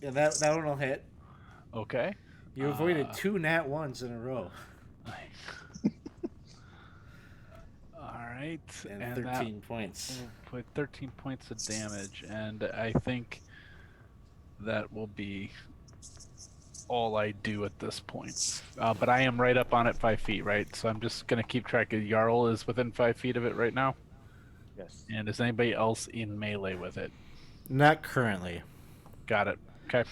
Yeah, that one will hit. Okay. You avoided 2 nat 1s in a row. Nice. All right. And that 13 points. put 13 points of damage, and I think that will be all I do at this point. But I am right up on it 5 feet, right? So I'm just gonna keep track of Jarl is within 5 feet of it right now. Yes. And is anybody else in melee with it? Not currently. Got it. Okay.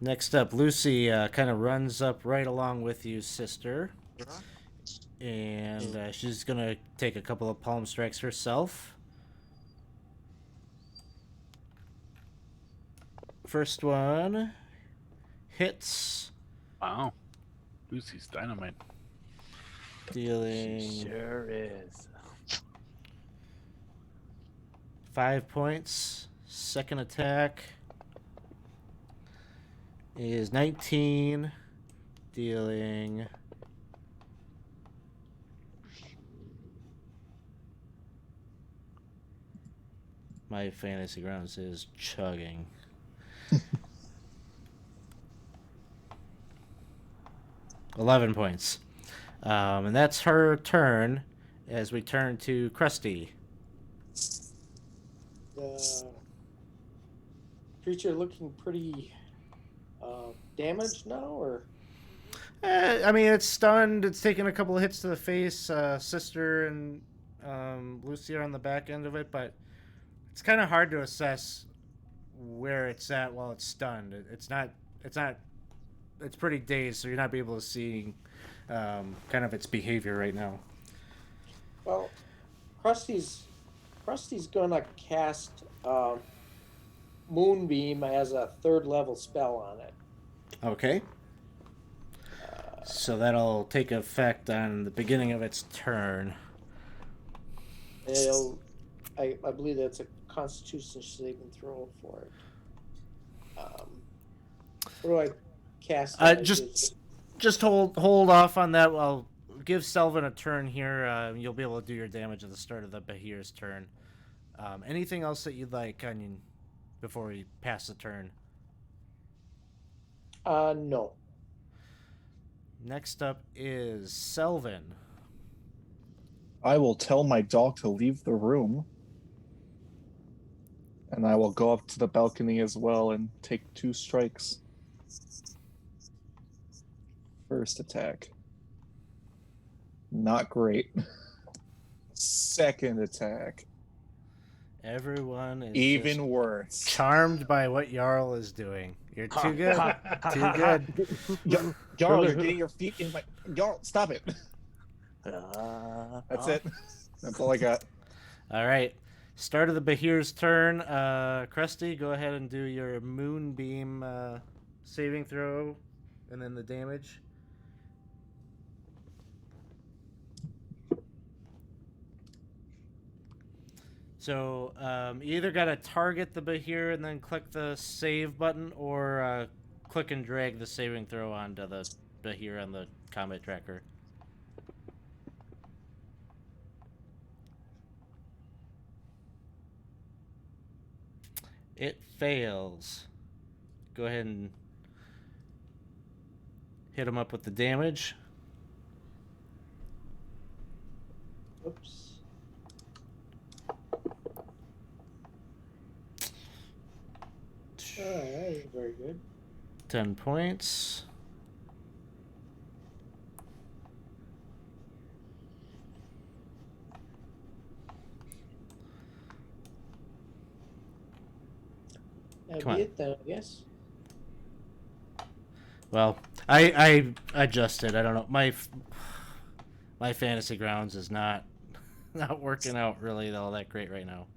Next up, Lucy kind of runs up right along with you, sister. And she's going to take a couple of palm strikes herself. First one hits, Wow. Lucy's dynamite. dealing She sure is. 5 points. Second attack is 19, dealing 'My fantasy grounds is chugging. $11 points. And that's her turn as we turn to Krusty. The creature looking pretty damaged now, or I mean, it's stunned. It's taken a couple of hits to the face. Sister and Lucy are on the back end of it, but it's kind of hard to assess where it's at while it's stunned. It's not. It's pretty dazed, so you're not be able to see kind of its behavior right now. well, Krusty's gonna cast Moonbeam as a 3rd level spell on it. Okay. So that'll take effect on the beginning of its turn. I believe that's a Constitution saving throw for it. What do I cast? on it? Just hold off on that. I'll give Selvin a turn here. You'll be able to do your damage at the start of the Bahir's turn. Anything else that you'd like, Onion, before we pass the turn? No. Next up is Selvin. I will tell my dog to leave the room. And I will go up to the balcony as well and take 2 strikes. First attack. Not great. Second attack. Everyone is Even just worse. charmed by what Jarl is doing. You're too good. Too good. Jarl, you're getting your feet in my. Jarl, stop it. That's it. That's all I got. All right. Start of the Bahir's turn. Krusty, go ahead and do your Moonbeam saving throw, and then the damage. So you either got to target the Bahir and then click the save button, or click and drag the saving throw onto the Bahir on the combat tracker. It fails. Go ahead and hit him up with the damage. Oops. That is very good. 10 points. That'd Come be on. it then, I guess. Well, I adjusted. I don't know. My fantasy grounds is not working out really all that great right now.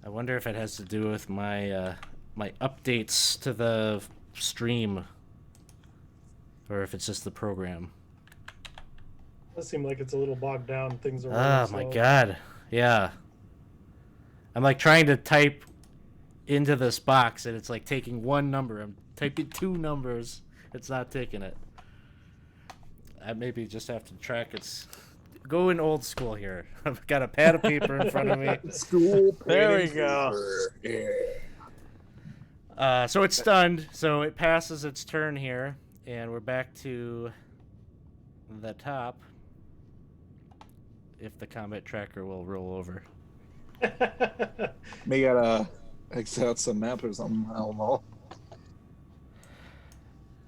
I wonder if it has to do with my my updates to the stream, or if it's just the program. Does seem like it's a little bogged down. Things are. Oh my god. Yeah. I'm like trying to type into this box and it's like taking one number. I'm typing two numbers. It's not taking it. I maybe just have to track its. Go in old school here. I've got a pad of paper in front of me. School. There we go. Yeah. So it's stunned. So it passes its turn here, and we're back to the top. If the combat tracker will roll over. May gotta exit out some map or something. I don't know.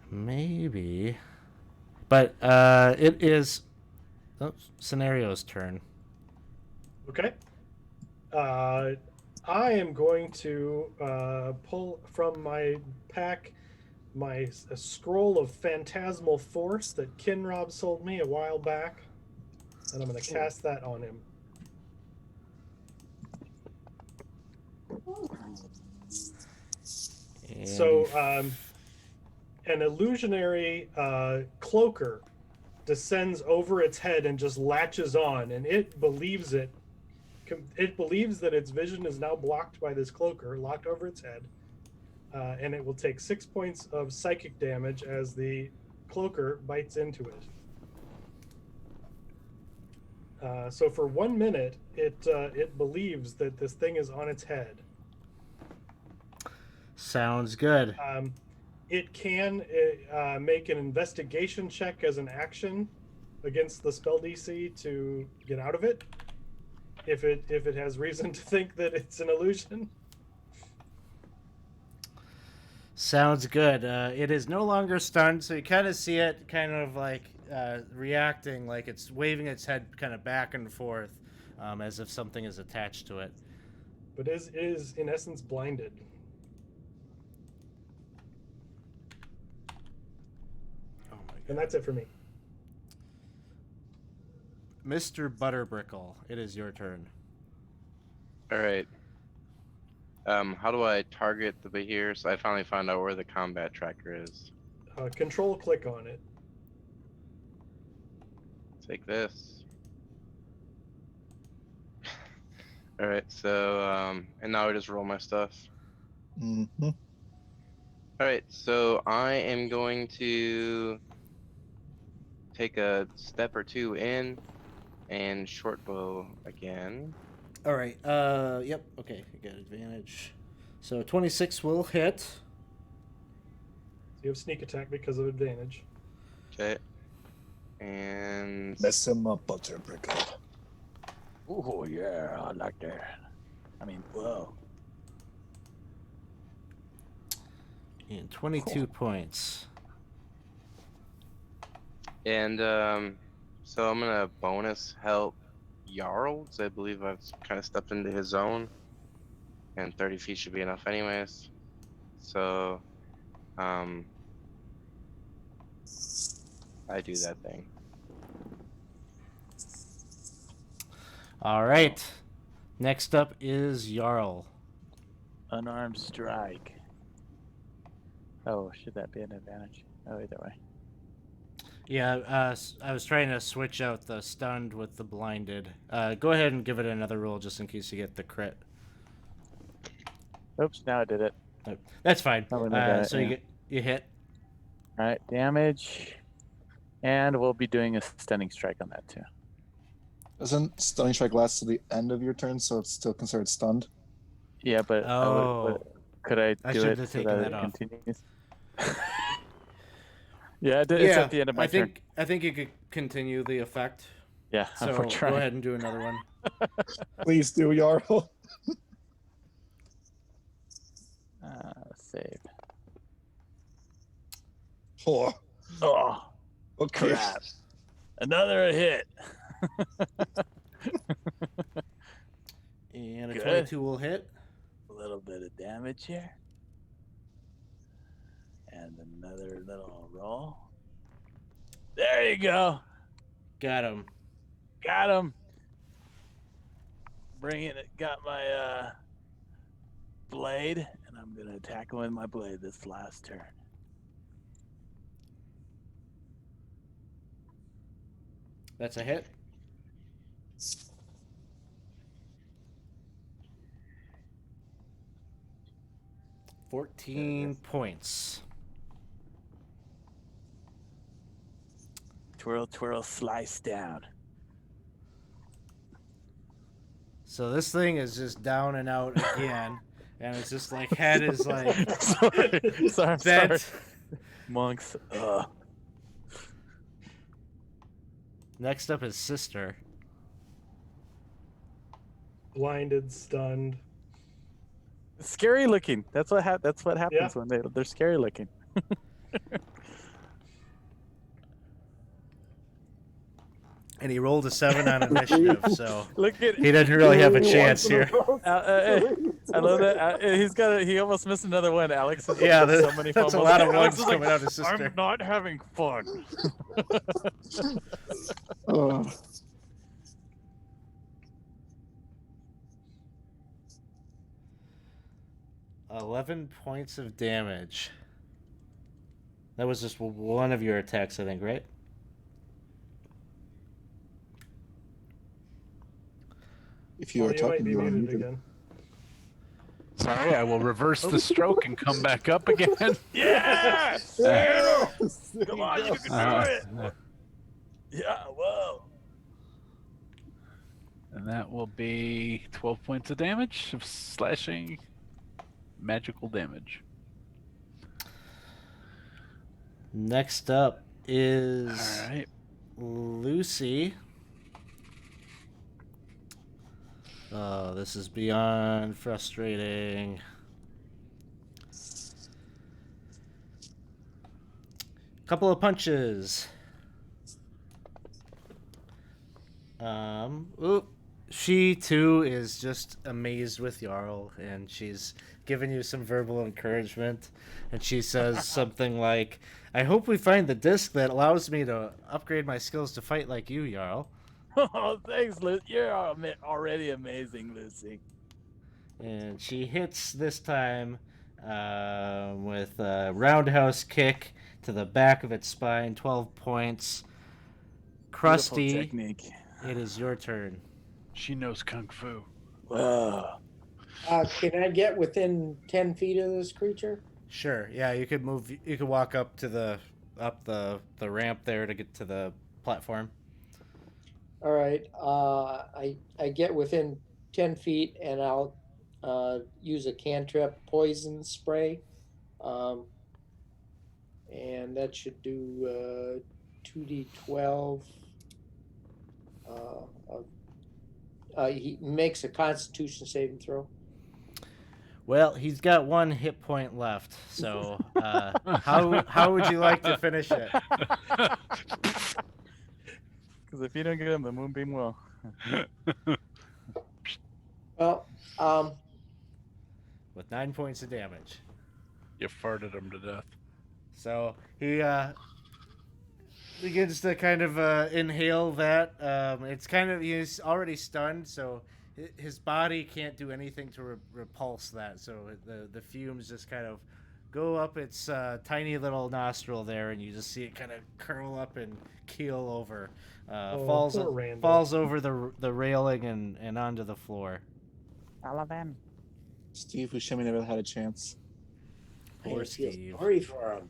Maybe. But it is Scenario's turn. Okay. I am going to pull from my pack a scroll of phantasmal force that Kinrob sold me a while back, and I'm going to cast that on him. And So, an illusionary cloaker descends over its head and just latches on, and it believes it. It believes that its vision is now blocked by this cloaker, locked over its head, and it will take 6 points of psychic damage as the cloaker bites into it. So for 1 minute, it believes that this thing is on its head. sounds good. It can make an investigation check as an action against the spell DC to get out of it, if it has reason to think that it's an illusion. Sounds good. It is no longer stunned, so you kind of see it kind of like reacting, like it's waving its head kind of back and forth, as if something is attached to it. But is in essence blinded. Oh my And that's it for me. Mr. Butterbrickle, it is your turn. All right. How do I target the Bahir? So I finally found out where the combat tracker is. Control click on it. Take this. All right. So and now I just roll my stuff. Mm-hmm. All right. So I am going to take a step or two in and short bow again. All right. Yep. Okay. You got advantage. So 26 will hit. So you have sneak attack because of advantage. Okay. And Mess him up, Butterbrickle. Oh yeah, I like that. I mean, whoa. And 22 points. And so I'm gonna bonus help Jarl, 'cause I believe I've kind of stepped into his zone, and 30 feet should be enough anyways. So I do that thing. All right. Next up is Jarl. Unarmed strike. Oh, should that be an advantage? Oh, either way. Yeah, I was trying to switch out the stunned with the blinded. Go ahead and give it another roll just in case you get the crit. Oops, now I did it. That's fine. I wouldn't have got it, So yeah. you hit. All right, damage. And we'll be doing a stunning strike on that too. Doesn't stunning strike last to the end of your turn, so it's still considered stunned? Yeah, but could I do shouldn't it have so taken that that it off. continues? Yeah, it's at the end of my turn. I think you could continue the effect. Yeah, So we're trying. go ahead and do another one. Please do, Jarl. Save. Oh, Oh, okay. crap. Another hit. And a Good. 22 will hit. A little bit of damage here. And another little roll. There you go. Got him. Got him. Bringing it. Got my blade. And I'm going to attack him with my blade this last turn. That's a hit. $14 points. Twirl, twirl, slice down. So this thing is just down and out again. And it's just like head is like sorry. bent. Monks. Next up is Sister. Blinded, stunned. Scary looking. That's what happens Yeah. when they're scary looking. And he rolled a 7 on initiative, so Look at he doesn't really have a chance here. I love that. He almost missed another one. Alex has Yeah, so many that's a fumbles. lot of Alex ones is like, coming out of Sister. I'm not having fun. Oh. – 11 points of damage. That was just one of your attacks, I think, right? If you are You might talking, be you are muted muted. again. Sorry, I will reverse the stroke and come back up again. Yeah! Yeah! Come on, you can do it. Yeah, whoa. And that will be 12 points of damage of slashing magical damage. Next up is All right. Lucy. Oh, this is beyond frustrating. Couple of punches. She too is just amazed with Jarl, and she's giving you some verbal encouragement. And she says something like, "I hope we find the disc that allows me to upgrade my skills to fight like you, Jarl." Oh, thanks, Lucy. You're already amazing, Lucy. And she hits this time with a roundhouse kick to the back of its spine, 12 points. Krusty, Beautiful technique. it is your turn. She knows kung fu. Whoa. Can I get within 10 feet of this creature? Sure. Yeah, you could move. You could walk up to the ramp there to get to the platform. All right. I get within 10 feet and I'll use a cantrip poison spray. And that should do 2d12. He makes a Constitution saving throw. Well, he's got 1 hit point left. So, how would you like to finish it? Because if you don't get him, the moonbeam will. Well, With 9 points of damage. You farted him to death. So he begins to kind of inhale that. It's kind of, he's already stunned, so his body can't do anything to repulse that, so the fumes just kind of go up its tiny little nostril there, and you just see it kind of curl up and keel over, Poor Randall. falls over the railing and onto the floor. Sullivan. Steve Buscemi never had a chance. Poor I feel Steve. sorry for him,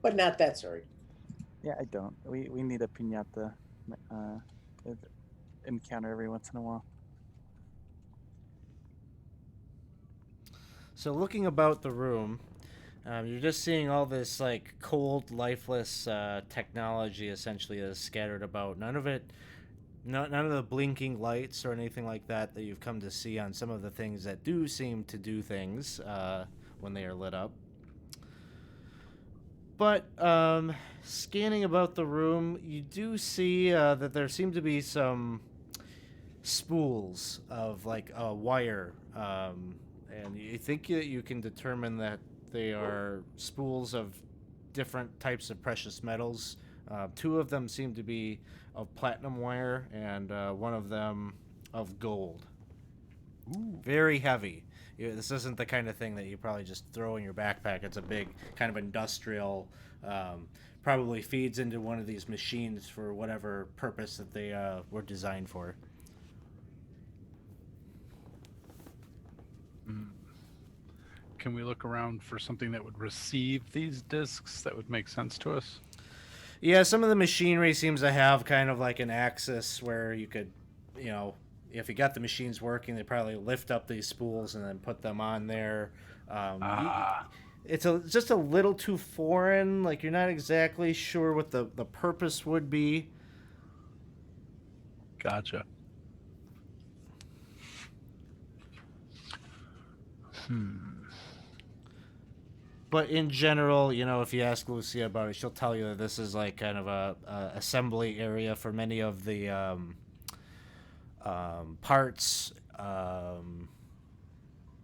but not that sorry. Yeah, I don't. We need a piñata encounter every once in a while. So looking about the room, you're just seeing all this like cold, lifeless technology essentially is scattered about. None of the blinking lights or anything like that you've come to see on some of the things that do seem to do things when they are lit up. But scanning about the room, you do see that there seem to be some spools of like a wire, and you think that you can determine that they are spools of different types of precious metals. Two of them seem to be of platinum wire, and one of them of gold. Ooh. Very heavy. This isn't the kind of thing that you probably just throw in your backpack. It's a big kind of industrial, probably feeds into one of these machines for whatever purpose that they were designed for. Can we look around for something that would receive these discs that would make sense to us? Yeah, some of the machinery seems to have kind of like an axis where you could, if you got the machines working, they probably lift up these spools and then put them on there. It's just a little too foreign. Like, you're not exactly sure what the purpose would be. Gotcha. But in general, if you ask Lucia about it, she'll tell you that this is like kind of a assembly area for many of the parts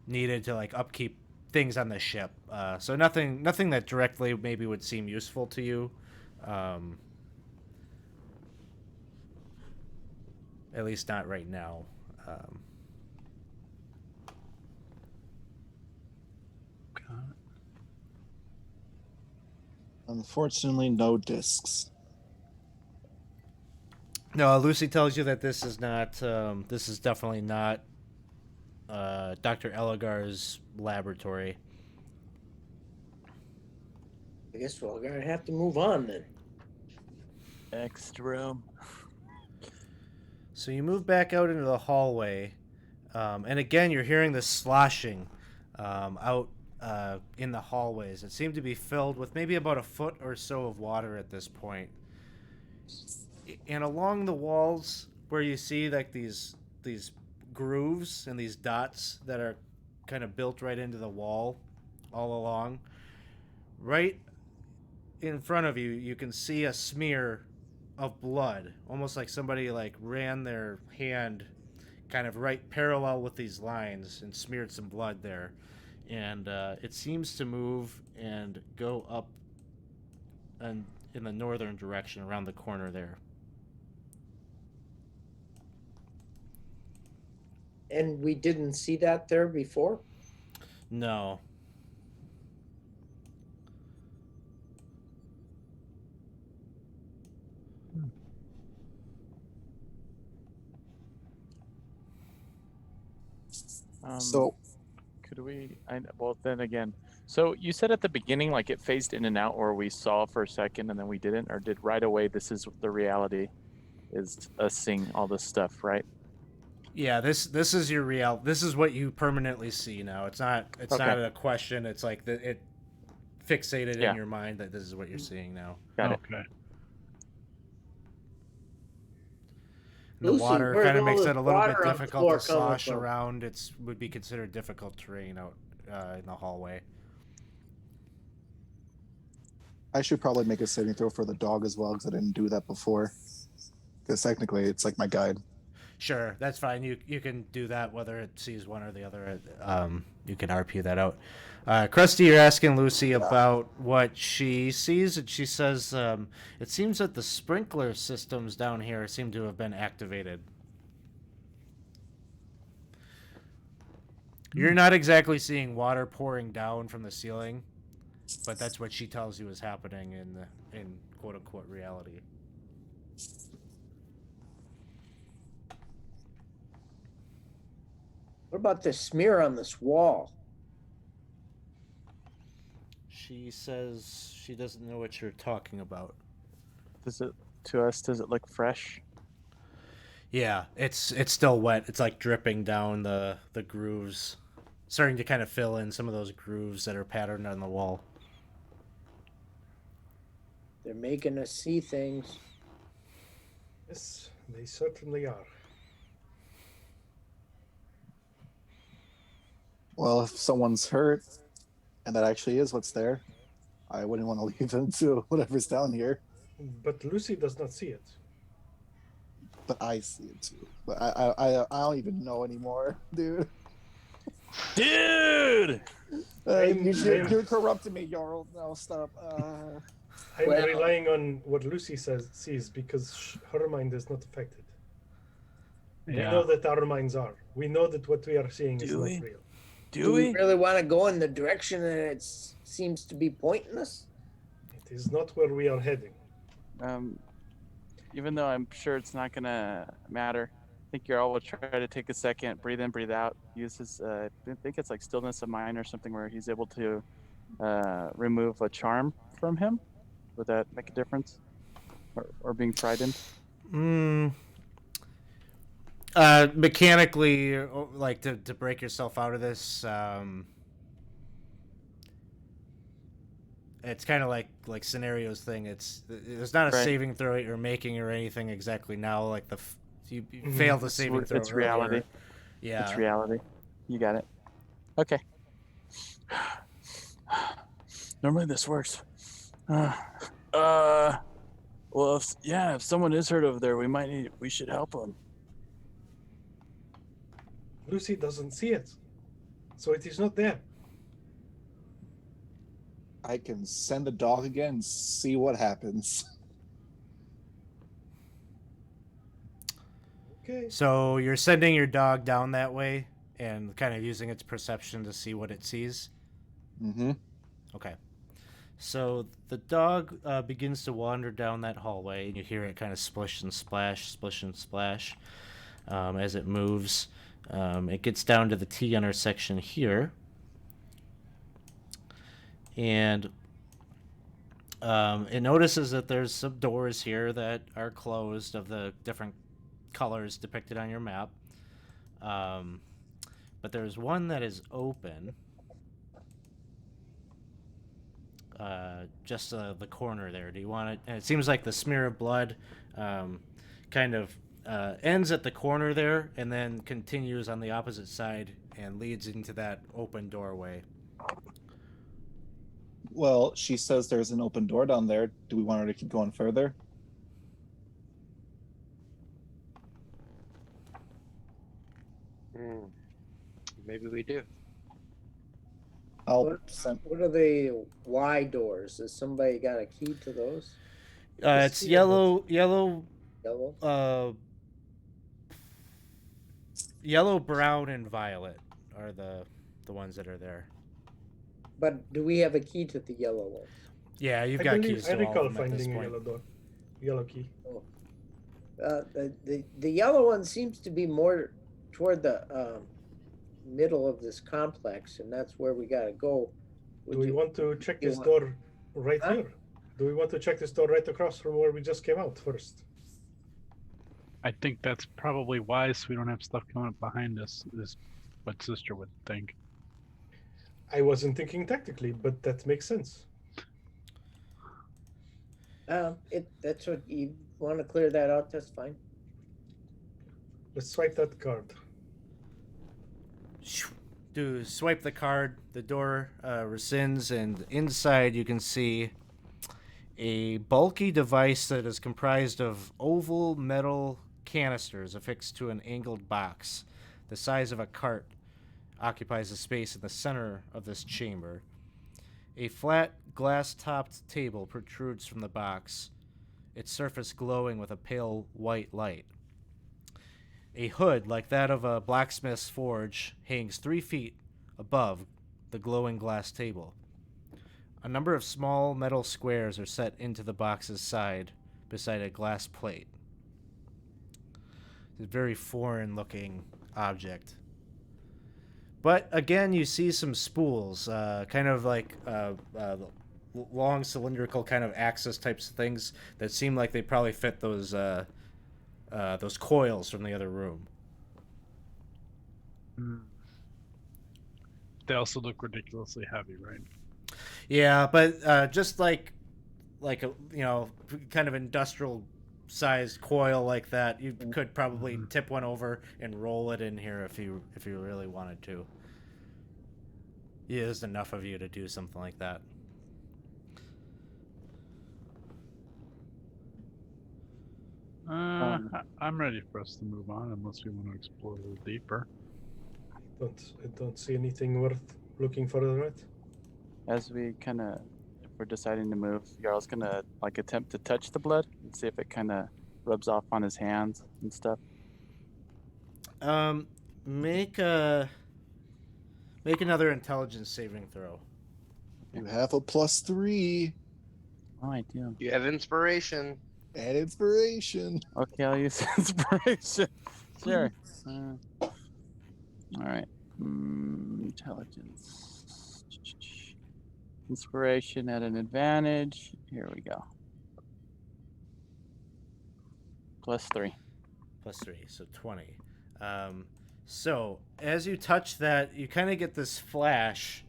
needed to like upkeep things on the ship. So nothing that directly maybe would seem useful to you. At least not right now. Unfortunately, no discs. No, Lucy tells you that this is not. This is definitely not Dr. Ellegar's laboratory. I guess we're gonna have to move on then. Next room. So you move back out into the hallway, and again you're hearing the sloshing out in the hallways. It seemed to be filled with maybe about a foot or so of water at this point. And along the walls, where you see like these grooves and these dots that are kind of built right into the wall, all along, right in front of you, you can see a smear of blood, almost like somebody like ran their hand kind of right parallel with these lines and smeared some blood there. And it seems to move and go up and in the northern direction around the corner there. And we didn't see that there before? No. So could we? Well, then again. So you said at the beginning, like it phased in and out, or we saw for a second and then we didn't, or did right away? This is the reality, is us seeing all this stuff, right? Yeah, this is your real. This is what you permanently see now. It's not not a question. It's like it fixated in your mind that this is what you're seeing now. Got it. Okay. And the Lucy, water where's kind of all makes this it a little bit water on the difficult floor to coming slosh from? around. It would be considered difficult terrain out in the hallway. I should probably make a saving throw for the dog as well, because I didn't do that before. Because technically, it's like my guide. Sure, that's fine. You can do that whether it sees one or the other. You can RP that out. Krusty, you're asking Lucy about what she sees, and she says it seems that the sprinkler systems down here seem to have been activated. You're not exactly seeing water pouring down from the ceiling, but that's what she tells you is happening in quote unquote reality. What about the smear on this wall? She says she doesn't know what you're talking about. Does it look fresh? Yeah, it's still wet. It's like dripping down the grooves, starting to kind of fill in some of those grooves that are patterned on the wall. They're making us see things. Yes, they certainly are. Well, if someone's hurt, and that actually is what's there, I wouldn't want to leave them to whatever's down here. But Lucy does not see it. But I see it too. But I don't even know anymore, dude. Dude! You're corrupting me, Jarl. No, stop. I'm Well- relying on what Lucy sees because her mind is not affected. We Yeah. know that our minds are. We know that what we are seeing is Do not we? real. Do we really want to go in the direction that it seems to be pointing us? It is not where we are heading. Even though I'm sure it's not gonna matter, I think Jarl will try to take a second, breathe in, breathe out. Use his, I think it's like stillness of mind or something, where he's able to remove a charm from him. Would that make a difference, or being frightened? Mechanically, like to break yourself out of this, it's kind of like Scenario's thing. There's not a Right. saving throw you're making or anything exactly now. Like you failed the saving throw. It's reality. earlier. Yeah. It's reality. You got it. Okay. Normally this works. Well, if someone is hurt over there, we should help them. Lucy doesn't see it. So it is not there. I can send the dog again and see what happens. Okay. So you're sending your dog down that way and kind of using its perception to see what it sees. Mm-hmm. Okay. So the dog begins to wander down that hallway, and you hear it kind of splish and splash, as it moves. It gets down to the T intersection here. And it notices that there's some doors here that are closed of the different colors depicted on your map. But there's one that is open. Just the corner there. Do you want it? And it seems like the smear of blood kind of ends at the corner there and then continues on the opposite side and leads into that open doorway. Well, she says there's an open door down there. Do we want her to keep going further? Maybe we do. I'll send. What are the Y doors? Has somebody got a key to those? It's yellow, Yellow? yellow, brown, and violet are the ones that are there. But do we have a key to the yellow ones? Yeah, you've I got believe keys I to all recall of them at this finding a point. yellow door. Yellow key. The yellow one seems to be more toward the middle of this complex, and that's where we gotta go. Do we want to check you this want- door right Huh? here? Do we want to check this door right across from where we just came out first? I think that's probably wise, so we don't have stuff coming up behind us, is what Sister would think. I wasn't thinking tactically, but that makes sense. That's what you want to clear that out. That's fine. Let's swipe that card. Do swipe the card, the door rescinds, and inside you can see a bulky device that is comprised of oval metal canisters affixed to an angled box. The size of a cart occupies the space in the center of this chamber. A flat, glass-topped table protrudes from the box, its surface glowing with a pale white light. A hood, like that of a blacksmith's forge, hangs 3 feet above the glowing glass table. A number of small metal squares are set into the box's side beside a glass plate. It's a very foreign looking object. But again, you see some spools, kind of like long cylindrical kind of axis types of things that seem like they probably fit those coils from the other room. They also look ridiculously heavy, right? Yeah, but just like a kind of industrial sized coil like that, you could probably tip one over and roll it in here if you really wanted to. Yeah, there's enough of you to do something like that. I'm ready for us to move on, unless we want to explore a little deeper. I don't see anything worth looking further at. As we kind of, if we're deciding to move, Jarl's gonna like attempt to touch the blood and see if it kind of rubs off on his hands and stuff. Make another intelligence saving throw. You have a +3. Oh, I do. You have inspiration. And inspiration. Okay, I'll use inspiration. Sure. All right. Intelligence. Inspiration at an advantage. Here we go. +3. +3, so 20. So as you touch that, you kind of get this flash,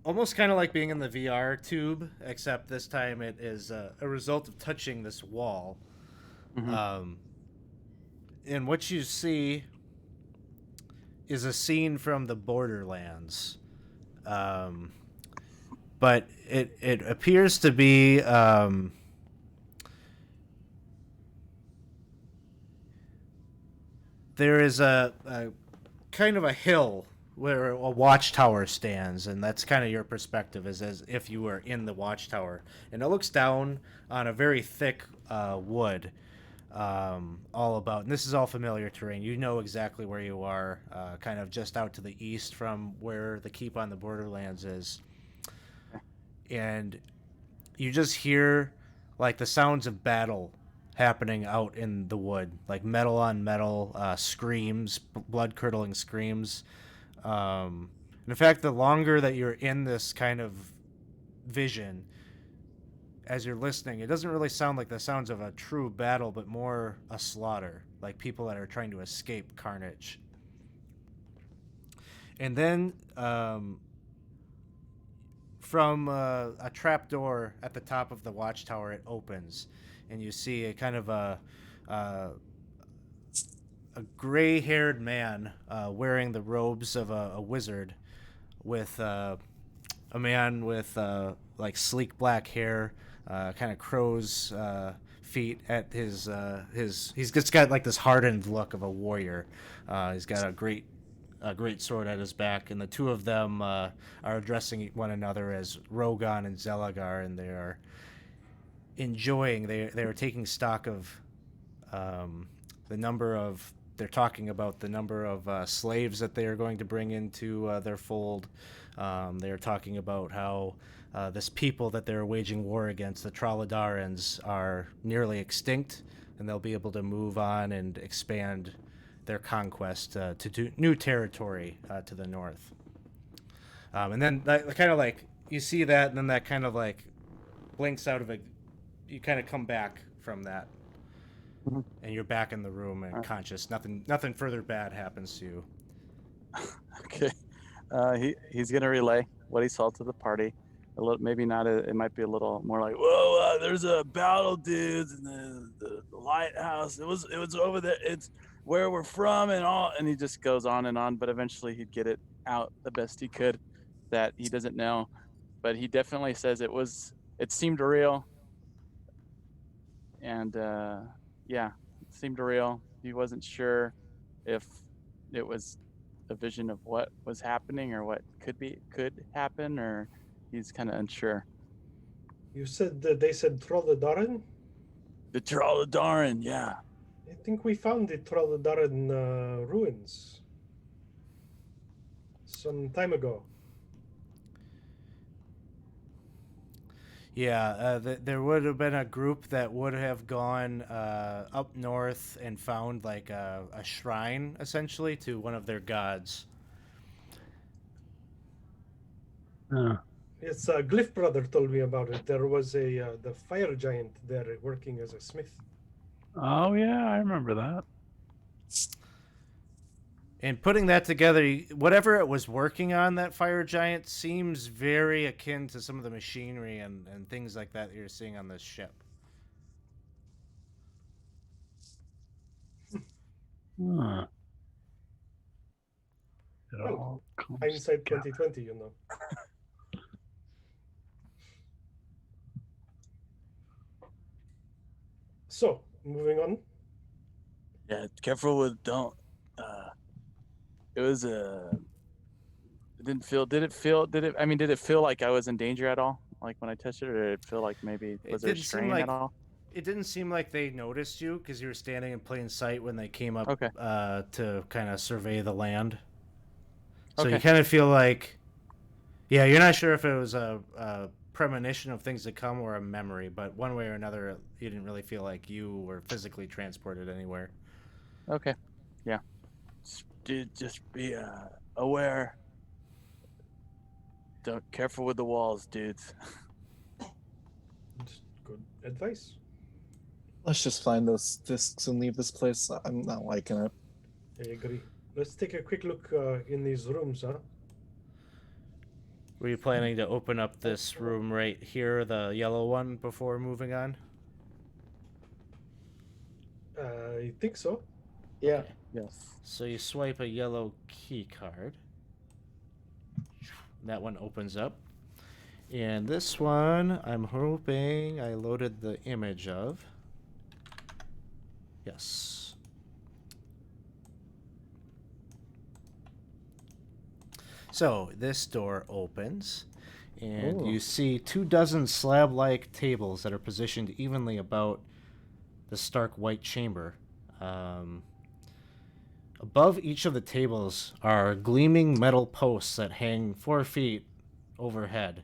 almost kind of like being in the VR tube, except this time it is a result of touching this wall. Mm-hmm. And what you see is a scene from the Borderlands. But it appears to be there is a kind of a hill where a watchtower stands, and that's kind of your perspective, is as if you were in the watchtower. And it looks down on a very thick wood all about. And this is all familiar terrain. You know exactly where you are, kind of just out to the east from where the keep on the Borderlands is. And you just hear like the sounds of battle happening out in the wood, like metal on metal screams, blood-curdling screams. And in fact, the longer that you're in this kind of vision, as you're listening, it doesn't really sound like the sounds of a true battle, but more a slaughter, like people that are trying to escape carnage. And then from a trapdoor at the top of the watchtower, it opens, and you see a kind of a gray-haired man wearing the robes of a wizard, with a man with like sleek black hair, kind of crow's feet at his. He's just got like this hardened look of a warrior. He's got a great sword at his back, and the two of them are addressing one another as Rogan and Zelagar, and they are enjoying. They are taking stock of the number of. They're talking about the number of slaves that they are going to bring into their fold. They are talking about how this people that they're waging war against, the Troladarans, are nearly extinct, and they'll be able to move on and expand their conquest to new territory to the north. And then that kind of like you see that, and then that kind of like blinks out of it. You kind of come back from that, and you're back in the room and conscious. Nothing further bad happens to you. Okay. He's gonna relay what he saw to the party. A little, maybe not. It might be a little more like, "Whoa, there's a battle, dudes, in the lighthouse. It was over there. It's where we're from and all." And he just goes on and on. But eventually, he'd get it out the best he could that he doesn't know. But he definitely says it seemed real. And yeah, it seemed real. He wasn't sure if it was a vision of what was happening or what could happen, or he's kind of unsure. You said that they said Trolladaran? The Trolladaran, yeah. I think we found the Trolladaran ruins. some time ago. Yeah, there would have been a group that would have gone up north and found like a shrine, essentially, to one of their gods. Yes, Glyph brother told me about it. There was the fire giant there working as a smith. Oh yeah, I remember that. And putting that together, whatever it was working on, that fire giant seems very akin to some of the machinery and things like that you're seeing on this ship. Huh. It Well, all comes Hindsight together. 2020, you know. So, moving on. Yeah, careful with don't. It was a. It didn't feel. Did it feel? Did it? I mean, did it feel like I was in danger at all? Like when I touched it, or did it feel like maybe It was there a didn't seem strain like at all? it didn't seem like they noticed you because you were standing in plain sight when they came up Okay. to kind of survey the land. So you Okay. kind of feel like, yeah, you're not sure if it was a premonition of things to come or a memory, but one way or another, you didn't really feel like you were physically transported anywhere. Okay. Yeah. Just be aware. Don't careful with the walls, dudes. Good advice. Let's just find those discs and leave this place. I'm not liking it. I agree. Let's take a quick look in these rooms, huh? Were you planning to open up this room right here, the yellow one, before moving on? I think so. Yeah. Yes. So you swipe a yellow key card. That one opens up. And this one, I'm hoping I loaded the image of. Yes. So this door opens, and Oh. you see 24 slab-like tables that are positioned evenly about the stark white chamber. Above each of the tables are gleaming metal posts that hang 4 feet overhead.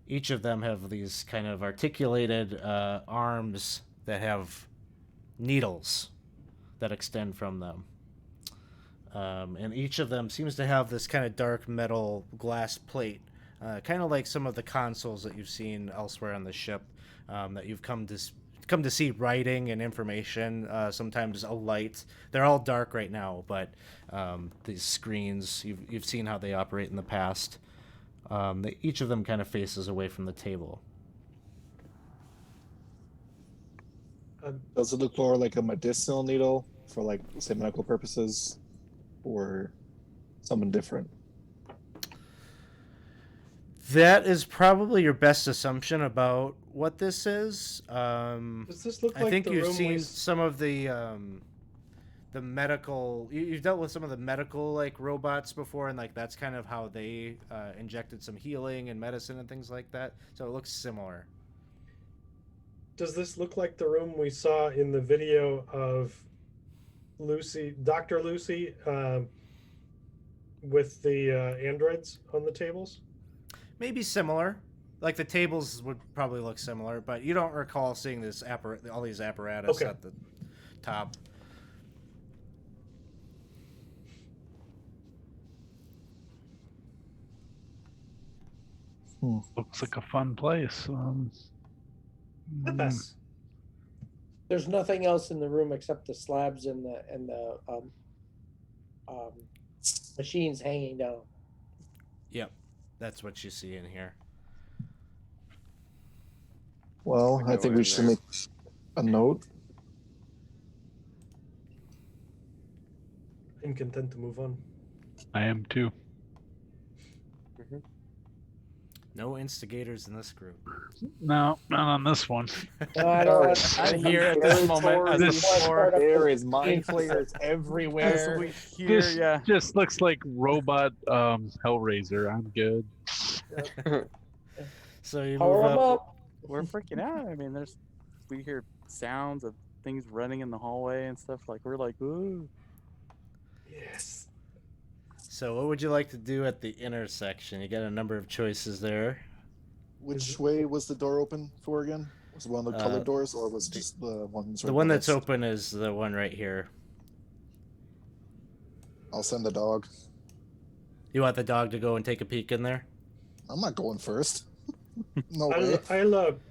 Each of them have these kind of articulated arms that have needles that extend from them. And each of them seems to have this kind of dark metal glass plate, kind of like some of the consoles that you've seen elsewhere on the ship, that you've come to see writing and information, sometimes a light. They're all dark right now, but these screens, you've seen how they operate in the past. Each of them kind of faces away from the table. Does it look more like a medicinal needle for, like, say, medical purposes, or something different? That is probably your best assumption about what this is. Does this look I like think the you've room seen we... some of the medical. You've dealt with some of the medical like robots before, and like that's kind of how they injected some healing and medicine and things like that. So it looks similar. Does this look like the room we saw in the video of Lucy, Dr. Lucy, with the androids on the tables? Maybe similar. Like the tables would probably look similar, but you don't recall seeing this all these apparatus Okay. at the top. Looks like a fun place. The best. There's nothing else in the room except the slabs and the machines hanging down. Yep, that's what you see in here. Well, We I go think in we should there. make a note. I'm content to move on. I am too. No instigators in this group. No, not on this one. No, I don't want I'm here at this moment as This- a floor. There is mind Yes. flayers As everywhere. we hear, This yeah. just looks like robot Hellraiser. I'm good. So you power move them up. up. We're freaking out. I mean, we hear sounds of things running in the hallway and stuff. Like we're like, ooh. Yes. So, what would you like to do at the intersection? You got a number of choices there. Which way was the door open for again? Was it one of the colored doors, or was it just the ones? The one that's open is the one right here. I'll send the dog. You want the dog to go and take a peek in there? I'm not going first. No way.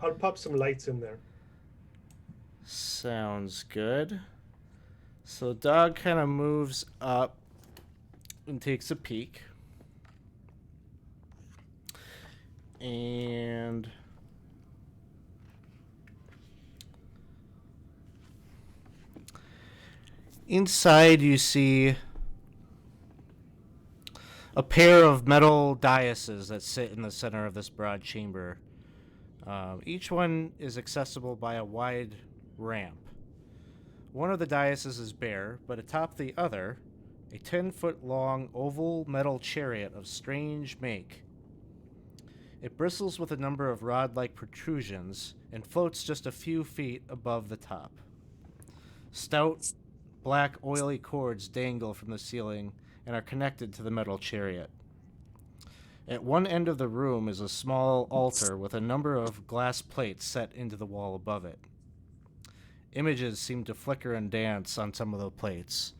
I'll pop some lights in there. Sounds good. So the dog kind of moves up and takes a peek. And inside you see a pair of metal daises that sit in the center of this broad chamber. Each one is accessible by a wide ramp. One of the daises is bare, but atop the other, a 10-foot long oval metal chariot of strange make. It bristles with a number of rod-like protrusions and floats just a few feet above the top. Stout, black, oily cords dangle from the ceiling and are connected to the metal chariot. At one end of the room is a small altar with a number of glass plates set into the wall above it. Images seem to flicker and dance on some of the plates,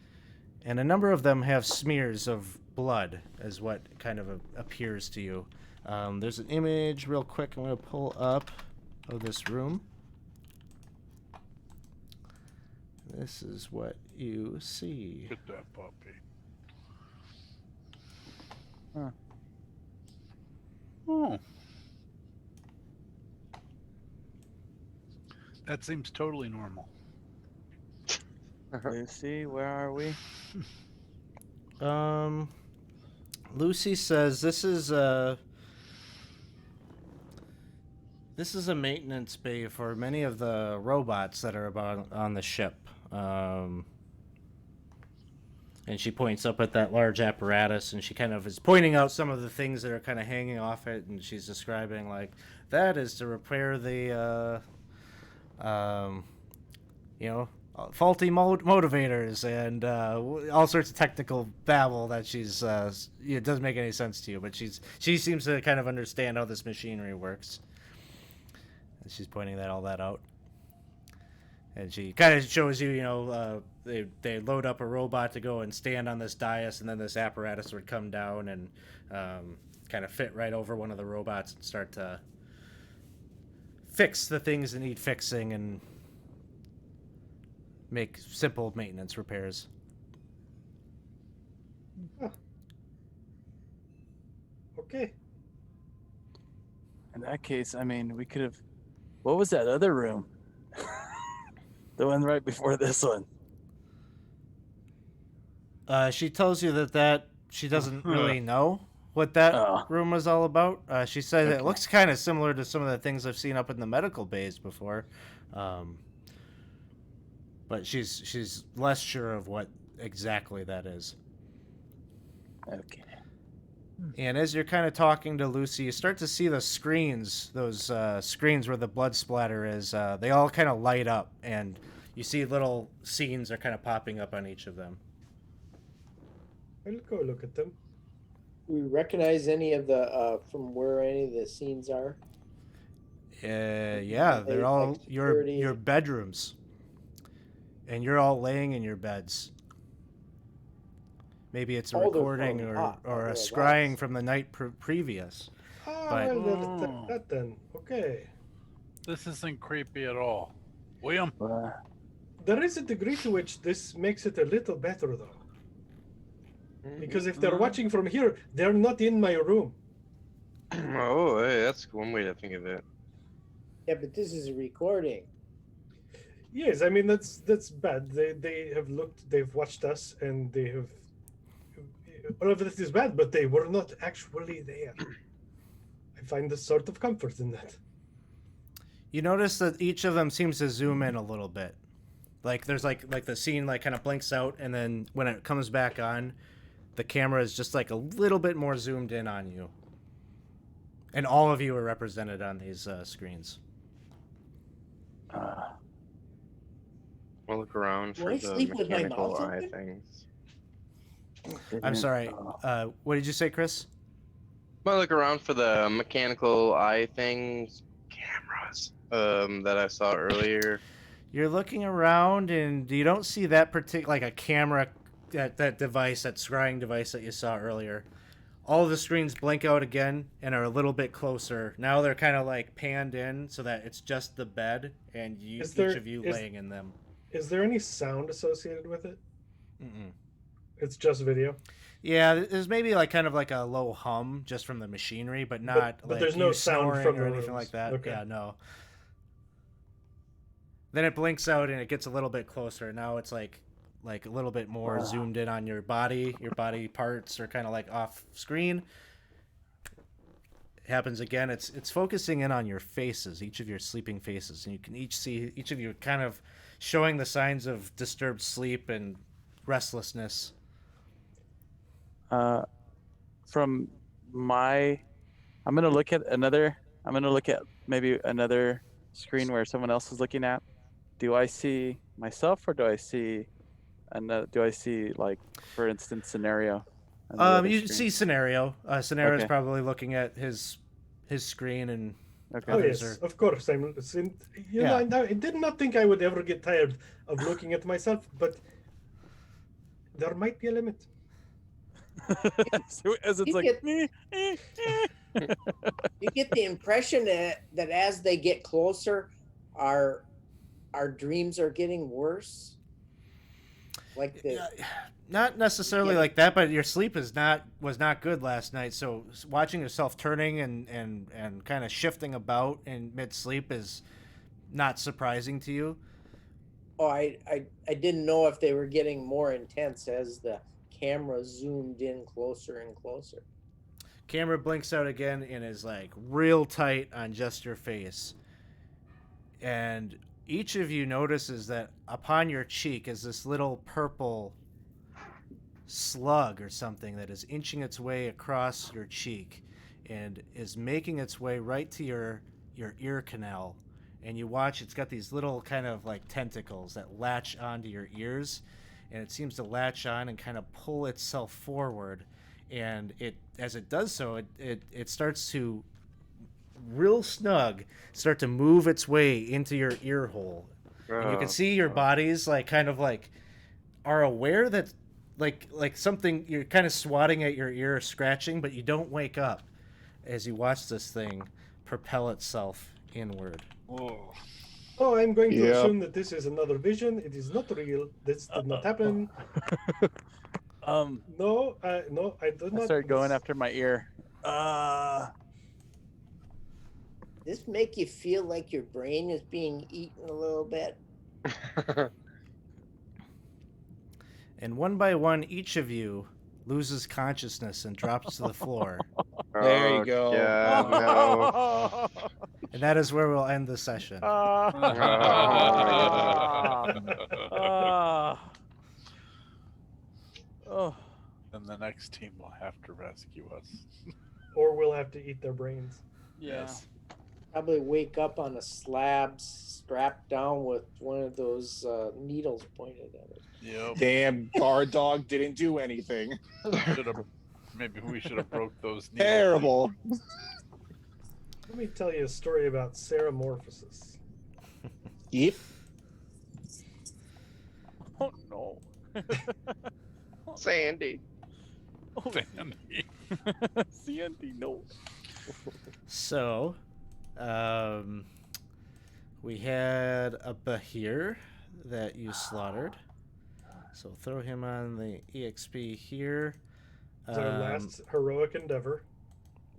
and a number of them have smears of blood, as what kind of appears to you. There's an image, real quick, I'm going to pull up of this room. This is what you see. Get that puppy. Huh. Oh. That seems totally normal. Lucy, where are we? Lucy says this is a maintenance bay for many of the robots that are about on the ship. And she points up at that large apparatus, and she kind of is pointing out some of the things that are kind of hanging off it, and she's describing, like, that is to repair the, faulty motivators and all sorts of technical babble that she's, it doesn't make any sense to you, but she seems to kind of understand how this machinery works. And she's pointing all that out. And she kind of shows you, they load up a robot to go and stand on this dais, and then this apparatus would come down and kind of fit right over one of the robots and start to fix the things that need fixing and make simple maintenance repairs. Huh. Okay. In that case, I mean, we could have. What was that other room? The one right before this one. She tells you that she doesn't really know what that room was all about. She said it looks kind of similar to some of the things I've seen up in the medical bays before. But she's less sure of what exactly that is. Okay. And as you're kind of talking to Lucy, you start to see the screens, those screens where the blood splatter is, they all kind of light up, and you see little scenes are kind of popping up on each of them. I'll go look at them. We recognize any of the from where any of the scenes are? Yeah, they're all your bedrooms. And you're all laying in your beds. Maybe it's a recording or a scrying from the night previous. But Well, that then. Okay. This isn't creepy at all. William? There is a degree to which this makes it a little better, though. Because if they're watching from here, they're not in my room. Oh, hey, that's one way to think of it. Yeah, but this is a recording. Yes, I mean that's bad. They have looked, they've watched us, and they have. All of this is bad, but they were not actually there. I find a sort of comfort in that. you notice that each of them seems to zoom in a little bit. Like there's like the scene like kind of blinks out, and then when it comes back on, the camera is just like a little bit more zoomed in on you. And all of you are represented on these screens. We'll look around Do for I the sleep with my mechanical mouth eye open? things. I'm sorry. What did you say, Chris? I'm gonna look around for the mechanical eye things, cameras, that I saw earlier. You're looking around and you don't see that particular, like a camera, that device, that scrying device that you saw earlier. All of the screens blink out again and are a little bit closer. Now they're kind of like panned in so that it's just the bed and each of you laying in them. Is there any sound associated with it? Mm-mm. It's just video. Yeah, there's maybe like kind of like a low hum just from the machinery, but not But like there's no you sound snoring from or the anything rooms. like that. Okay. Yeah, no. Then it blinks out and it gets a little bit closer. Now it's like a little bit more zoomed in on your body. Your body parts are kind of like off screen. It happens again. It's focusing in on your faces, each of your sleeping faces, and you can see each of you kind of showing the signs of disturbed sleep and restlessness. From my, I'm gonna look at maybe another screen where someone else is looking at. Do I see myself or do I see like, for instance, scenario? on the other You screen? see scenario. Scenario's Okay. probably looking at his screen and Okay. Oh others yes, are. of course. I did not think I would ever get tired of looking at myself, but there might be a limit. So as it's You like get- me. You get the impression that as they get closer, our dreams are getting worse. Like the Not necessarily Yeah. like that, but your sleep was not good last night. So watching yourself turning and kind of shifting about in mid sleep is not surprising to you. oh, I didn't know if they were getting more intense as the camera zoomed in closer and closer. Camera blinks out again and is like real tight on just your face. And each of you notices that upon your cheek is this little purple slug or something that is inching its way across your cheek and is making its way right to your ear canal. And you watch, it's got these little kind of like tentacles that latch onto your ears, and it seems to latch on and kind of pull itself forward. And as it does so, it starts to real snug start to move its way into your ear hole. And you can see your bodies like kind of like are aware that like something, you're kind of swatting at your ear, scratching, but you don't wake up as you watch this thing propel itself inward. Oh, I'm going to Yep. assume that this is another vision. It is not real. This did not happen. No, no, I did not. I start going after my ear. This make you feel like your brain is being eaten a little bit? And one by one, each of you loses consciousness and drops to the floor. There you go. Yeah, no. And that is where we'll end the session. Oh. Then the next team will have to rescue us. Or we'll have to eat their brains. Yes. Probably wake up on a slab strapped down with one of those needles pointed at it. Yep. Damn guard dog didn't do anything. Maybe we should have broke those needles. Terrible. Let me tell you a story about Ceramorphosis. Yep. Oh no. Sandy. Sandy. Sandy, no. So, we had a Bahir that you slaughtered. So throw him on the EXP here. It's our last heroic endeavor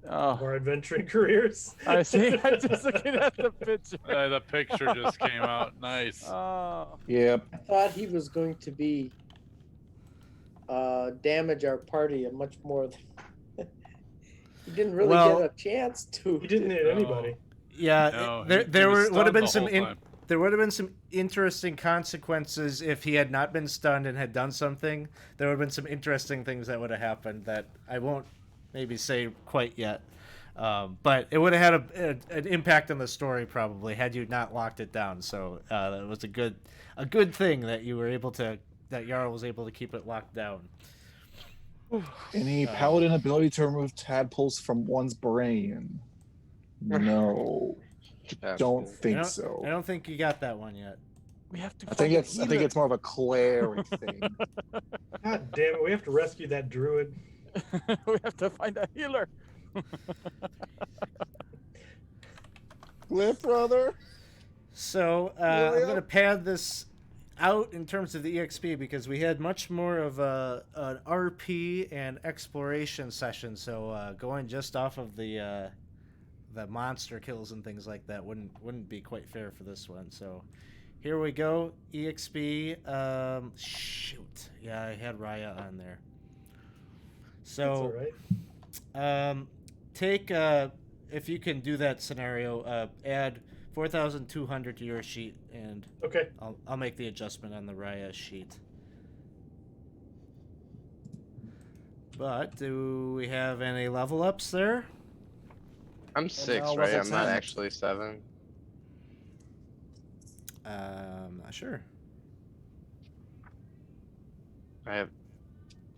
of Oh, our adventuring careers. I see. I'm just looking at the picture. The picture just came out. Nice. Oh. Yep. I thought he was going to be damage our party and much more than he didn't really Well, get a chance to. He didn't hit anybody. Yeah, No, there he was would have been stunned the some whole time. there would have been some interesting consequences if he had not been stunned and had done something. There would have been some interesting things that would have happened that I won't maybe say quite yet. But it would have had an impact on the story probably had you not locked it down. So that was a good thing that you were able to, that Jarl was able to keep it locked down. Any paladin ability to remove tadpoles from one's brain? No, That's don't good. think I so. don't think you got that one yet. We have to. I think it's more of a cleric thing. God damn it! We have to rescue that druid. We have to find a healer. Glyph, brother. So I'm going to pad this out in terms of the EXP because we had much more of an RP and exploration session. So going just off of the monster kills and things like that wouldn't be quite fair for this one. So here we go. EXP. Shoot. Yeah, I had Raya on there. So That's all right. take if you can do that scenario, add 4,200 to your sheet, and Okay. I'll make the adjustment on the Raya sheet. But do we have any level ups there? I'm 6, now right? level I'm not 10. actually 7. Not sure. I have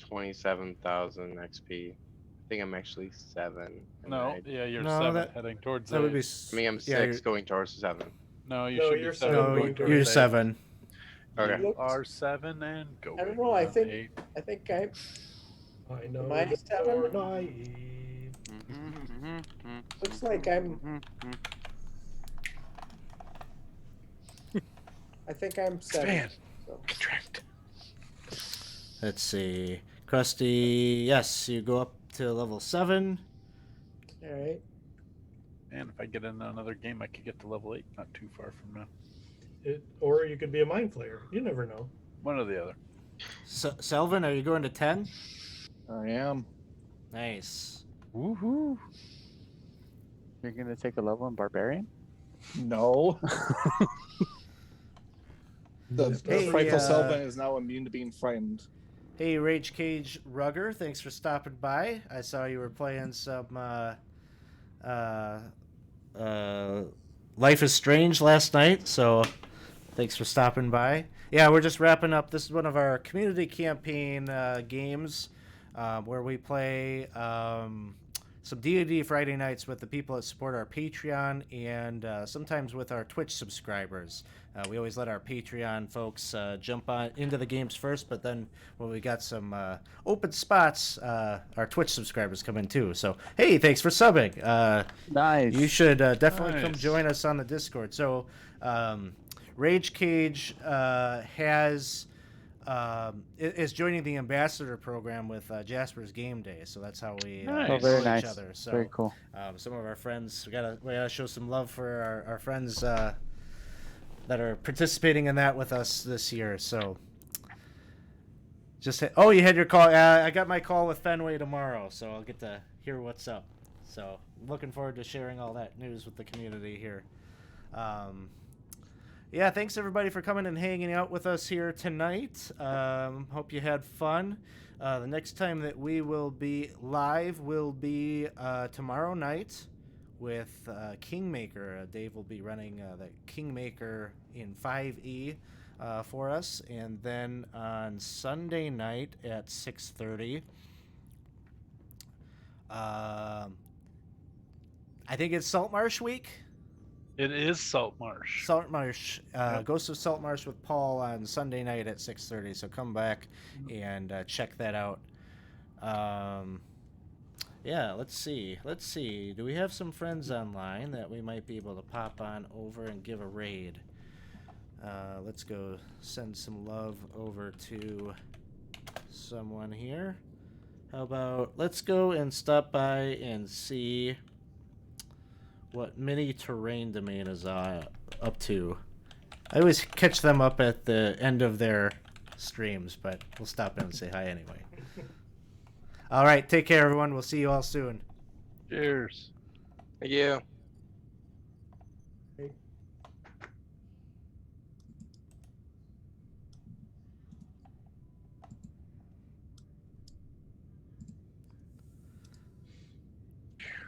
27,000 XP. I think I'm actually 7. No, yeah, you're No, 7 that- heading towards That would 8. be. I mean, I'm 6 going towards 7. No, you No, should you're be 7 seven No, going going towards you're 8. 7. Okay. You are 7 and going. I don't know. I on think 8. I think I I know. Am I that 7? you're naive. looks like I'm. I think I'm 7. Expand. So. Contract. Let's see. Krusty, yes, you go up to level 7. All right. And if I get in another game, I could get to level 8, not too far from now. Or you could be a mind flayer. You never know. One or the other. Selvin, are you going to 10? I am. Nice. Woohoo! You're gonna take a level in barbarian? No. The Hey, frightful uh, Selvin is now immune to being frightened. Hey, Rage Cage Rugger, thanks for stopping by. I saw you were playing some Life is Strange last night, so thanks for stopping by. Yeah, we're just wrapping up. This is one of our community campaign games where we play some D&D Friday nights with the people that support our Patreon and sometimes with our Twitch subscribers. We always let our Patreon folks jump on into the games first, but then when we got some open spots, our Twitch subscribers come in too. So, hey, thanks for subbing. Nice. You should definitely come Nice. join us on the Discord. So, Rage Cage is joining the ambassador program with Jasper's Game Day, so that's how we Nice. Oh, very know nice. each other. So, Very cool. some of our friends, we gotta show some love for our friends that are participating in that with us this year. So, oh, you had your call. I got my call with Fenway tomorrow, so I'll get to hear what's up. So, looking forward to sharing all that news with the community here. Yeah, thanks everybody for coming and hanging out with us here tonight. Hope you had fun. The next time that we will be live will be tomorrow night with Kingmaker. Dave will be running the Kingmaker in 5e for us. And then on Sunday night at 6:30, I think it's Saltmarsh Week. It is Saltmarsh. Saltmarsh, Yep. Ghost of Saltmarsh with Paul on Sunday night at 6:30. So come back and check that out. Yeah, let's see. Do we have some friends online that we might be able to pop on over and give a raid? Let's go send some love over to someone here. How about let's go and stop by and see what Mini Terrain Domain is up to. I always catch them up at the end of their streams, but we'll stop in and say hi anyway. All right, take care, everyone. We'll see you all soon. Cheers. Thank you.